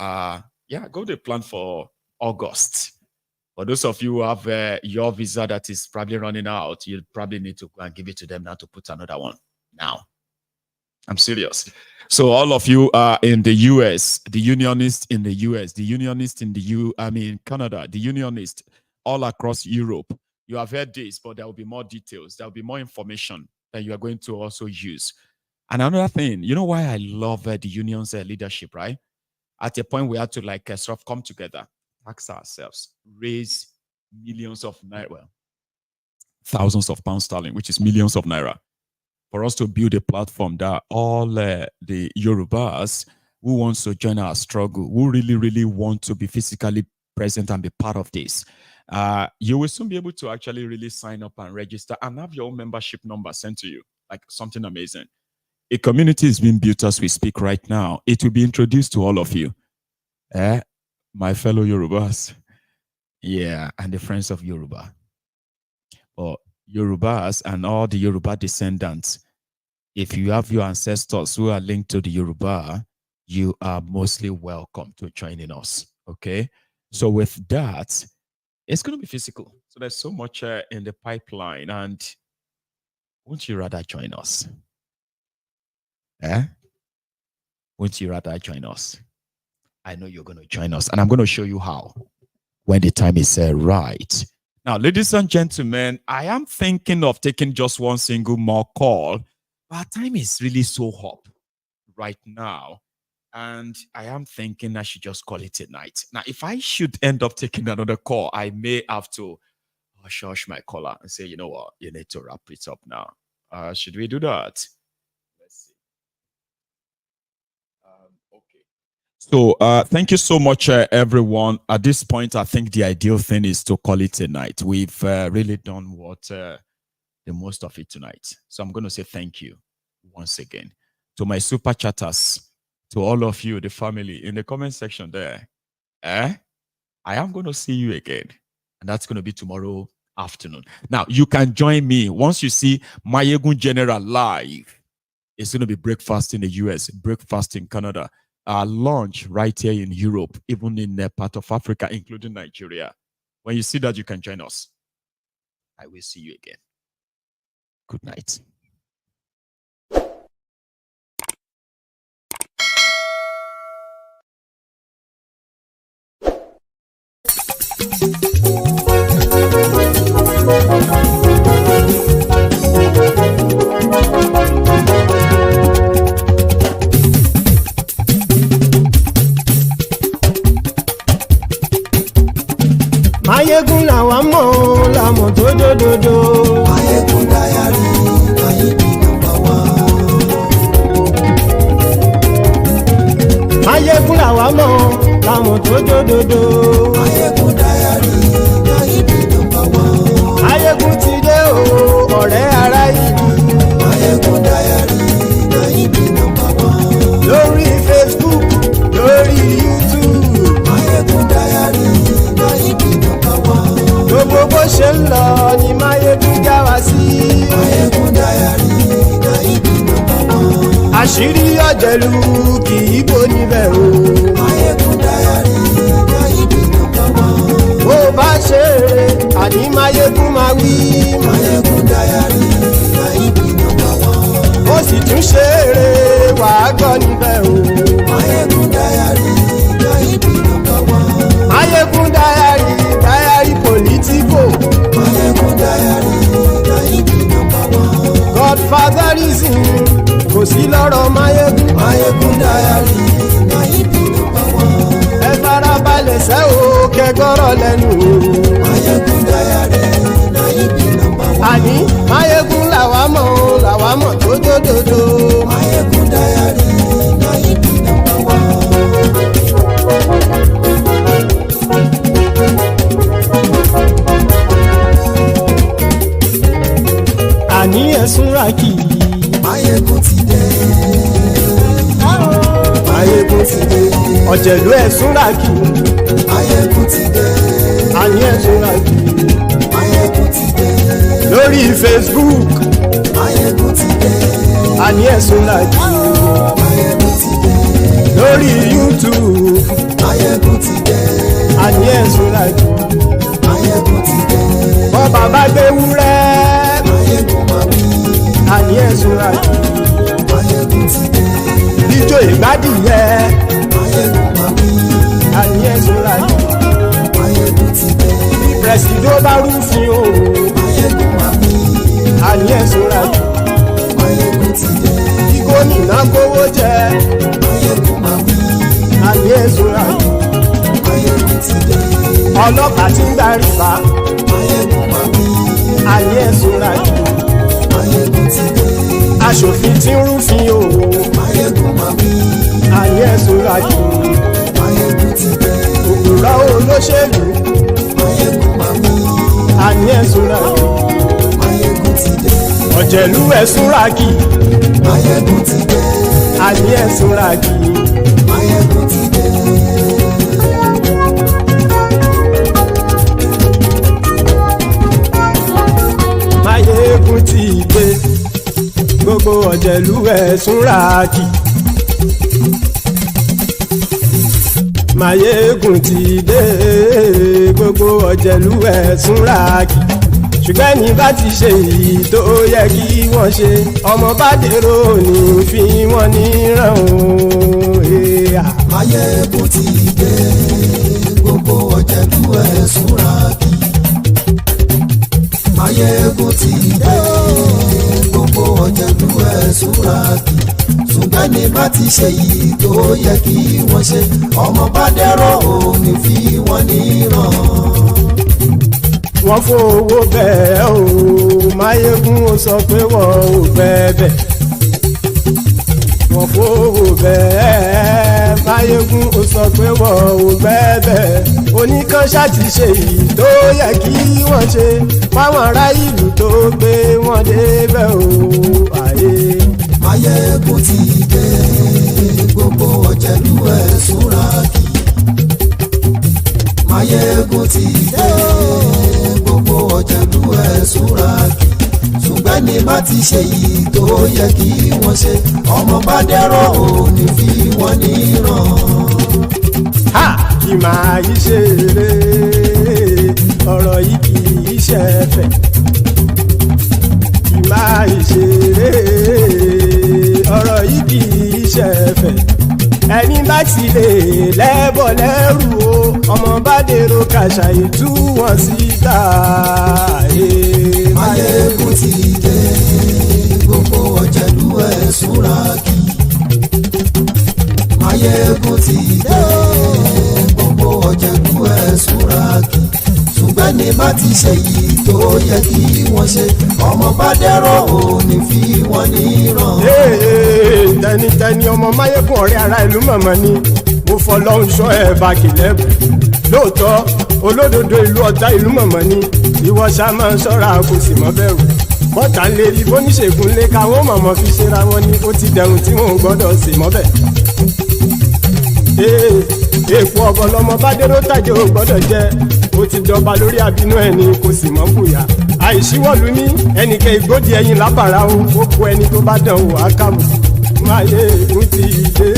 August. For those of you who have your visa that is probably running out, you probably need to go and give it to them now to put another one. Now. I'm serious. So all of you are in the US, the unionists in the US, the unionists in Canada, the unionists all across Europe. You have heard this, but there will be more details. There will be more information that you are going to also use. And another thing, you know why I love the union's leadership, right? At a point, we had to sort of come together, tax ourselves, raise millions of naira, well, thousands of pounds sterling, which is millions of naira, for us to build a platform that all the Yorubas who wants to join our struggle, who really, really want to be physically present and be part of this, you will soon be able to actually really sign up and register and have your own membership number sent to you, like something amazing. A community is being built as we speak right now. It will be introduced to all of you. My fellow Yorubas, Yeah, and the friends of Yoruba. But Yorubas and all the Yoruba descendants, if you have your ancestors who are linked to the Yoruba, you are mostly welcome to joining us. Okay? So with that, it's going to be physical. So there's so much in the pipeline. And wouldn't you rather join us? Wouldn't you rather join us? I know you're going to join us. And I'm going to show you how when the time is right. Now, ladies and gentlemen, I am thinking of taking just one single more call. Our time is really so hot right now. And I am thinking I should just call it a night. Now, if I should end up taking another call, I may have to hush my caller and say, you know what, you need to wrap it up now. Should we do that? Let's see. Okay. So thank you so much, everyone. At this point, I think the ideal thing is to call it a night. We've really done what the most of it tonight. So I'm going to say thank you once again to my super chatters. To all of you, the family, in the comment section there, I am going to see you again. And that's going to be tomorrow afternoon. Now, you can join me. Once you see Mayegun General live, it's going to be breakfast in the US, breakfast in Canada, lunch right here in Europe, even in part of Africa, including Nigeria. When you see that, you can join us. I will see you again. Good night. Mayegun làwa mọ̀ làmọ̀ tó dòdòdò. Mayegun Diary Mayegun #1. Mayegun làwa mọ̀ làmọ̀ tó dòdòdò. Mayegun Diary Mayegun #1. Mayegun ti dé o ọ̀rẹ́ ara yìí. Mayegun Diary Mayegun #1. Lórí Facebook lórí YouTube. Mayegun Diary Mayegun #1. Gbogbo bó ṣe ń lọ ni Mayegun já wa sí. Mayegun Diary Mayegun #1. Àṣírí ọ̀jẹ̀lú kì í bò níbẹ̀ o. Mayegun Diary Mayegun #1. Bó bá ṣe eré àní Mayegun máa wí. Mayegun Diary Mayegun #1. Ó sì tún ṣe eré wàá gbọ́ níbẹ̀ o. Mayegun Diary Mayegun #1. Mayegun Diary Diary politico. Mayegun Diary Mayegun #1. Godfatherism kò sí lọ́rọ̀ Mayegun. Mayegun Diary Mayegun #1. Ẹ farabalẹ̀ sẹ́ o kẹgọ́rọ̀ lẹ́nu o. Mayegun Diary Mayegun #1. Àní Mayegun làwa mọ̀ tó dòdòdò. Mayegun Diary Mayegun #1. Àní ẹ̀sùn rákì. Mayegun ti dé. Mayegun ti dé. Ọ̀jẹ̀lú ẹ̀sùn rákì. Mayegun ti dé. Àní ẹ̀sùn rákì. Mayegun ti dé. Lórí Facebook. Mayegun ti dé. Àní ẹ̀sùn rákì. Mayegun ti dé. Lórí YouTube. Mayegun ti dé. Àní ẹ̀sùn rákì. Mayegun ti dé. Bọ́ bàbá gbé wúrẹ́. Mayegun máa wí. Àní ẹ̀sùn rákì. Mayegun ti dé. Ijó ìgbádìyẹ. Mayegun máa wí. Àní ẹ̀sùn rákì. Mayegun ti dé. Bí pẹ̀sìdó bá rúfin o. Mayegun máa wí. Àní ẹ̀sùn rákì. Mayegun ti dé. Bí gómìnà kówó jẹ. Mayegun máa wí. Àní ẹ̀sùn rákì. Mayegun ti dé. Ọlọ́pàá ti ń gbà rìbá. Mayegun máa wí. Àní ẹ̀sùn rákì. Mayegun ti dé. Aṣòfin tí ń rúfin o. Mayegun máa wí. Àní ẹ̀sùn rákì. Mayegun ti dé. Òkúra olóṣèlú. Mayegun máa wí. Àní ẹ̀sùn rákì. Mayegun ti dé. Ọ̀jẹ̀lú ẹ̀sùn rákì. Mayegun ti dé. Àní ẹ̀sùn rákì. Mayegun ti dé. gbogbo ọ̀jẹ̀lú ẹ̀sùn ràkì. Máyégún ti dé gbogbo ọ̀jẹ̀lú ẹ̀sùn ràkì. Ṣùgbọ́n ní bá ti ṣe èyí tó yẹ kí wọ́n ṣe ọmọ bá dèrò ní fi wọ́n níran o. Máyégún ti dé gbogbo ọ̀jẹ̀lú ẹ̀sùn ràkì. Máyégún ti dé gbogbo ọ̀jẹ̀lú ẹ̀sùn ràkì. Ṣùgbọ́n ní bá ti ṣe èyí tó yẹ kí wọ́n ṣe ọmọ bá dèrò ní fi wọ́n níran. Wọ́n fowó bẹ́ẹ̀ o Máyégún ó sọ pé wọ́n ò bẹ́ẹ̀. Wọ́n fowó bẹ́ẹ̀ Máyégún ó sọ pé wọ́n ò bẹ́ẹ̀. Oníkanṣá ti ṣe èyí tó yẹ kí wọ́n ṣe fáwọn ará ìlú tó gbé wọn débẹ̀ o. Máyégún ti dé gbogbo ọ̀jẹ̀lú ẹ̀sùn ràkì. Máyégún ti dé gbogbo ọ̀jẹ̀lú ẹ̀sùn ràkì. Ṣùgbọ́n ní bá ti ṣe yìí tó yẹ kí wọ́n ṣe ọmọ bá dẹ́rọ̀ ò ní fi wọ́n níran. Kì máa yí ṣe eré ọ̀rọ̀ yìí kì í ṣe ẹ̀fẹ̀. Kì máa yí ṣe eré ọ̀rọ̀ yìí kì í ṣe ẹ̀fẹ̀. Ẹni bá ti lè lẹ́bọ̀ lẹ́rù o ọmọ bá dèrò kàṣàyè tú wọn síta. Máyégún ti dé gbogbo ọ̀jẹ̀lú ẹ̀sùn ràkì. Máyégún ti dé gbogbo ọ̀jẹ̀lú ẹ̀sùn ràkì. Ṣùgbọ́n ní bá ti ṣe yìí tó yẹ kí wọ́n ṣe ọmọ bá dẹ́rọ̀ ò ní fi wọ́n níran. Tẹnitẹni ọmọ Máyégún ọ̀rẹ́ ará ìlú mọ̀mọ́ ni mo fọlọ́hún ṣọ́ ẹ̀ bá kìlẹ́bù. Lóòótọ́ olódodo ìlú ọ̀tá ìlú mọ̀mọ́ ni ìwọ ṣá máa ń ṣọ́ra kò sì mọ́ bẹ̀rù. Bọ́tà ń lérí bóníṣègùn lé káwọn mọ̀mọ́ fi ṣera wọn ni ó ti dẹrùn tí wọn ò gbọ́dọ̀ sì mọ́ bẹ̀. Èèpo ọ̀bọ lọmọ bá dérò tàjẹ́ ò gbọ́dọ̀ jẹ́ ó ti jọba lórí àbínú ẹni kò sì mọ́ bùyà. Àìsíwọ́lu ní ẹnìkẹ́ ìgbódì ẹyin lábàrá o ó kó ẹni tó bá dán o àkàmù. Máyégún ti dé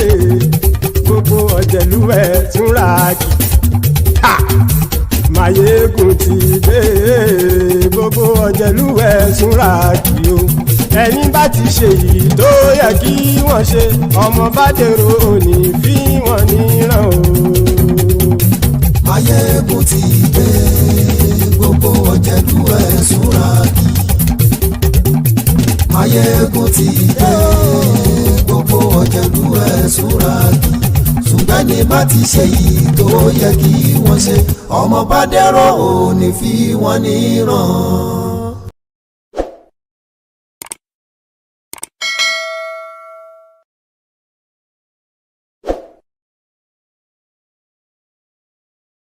gbogbo ọ̀jẹ̀lú ẹ̀sùn ràkì. Máyégún ti dé gbogbo ọ̀jẹ̀lú ẹ̀sùn ràkì o. Ẹni bá ti ṣe yìí tó yẹ kí wọ́n ṣe ọmọ bá dèrò ní fi wọ́n níran o. Máyégún ti dé gbogbo ọ̀jẹ̀lú ẹ̀sùn ràkì. Máyégún ti dé gbogbo ọ̀jẹ̀lú ẹ̀sùn ràkì. Ṣùgbọ́n ní bá ti ṣe yìí tó yẹ kí wọ́n ṣe ọmọ bá dẹ́rọ̀ ò ní fi wọ́n níran.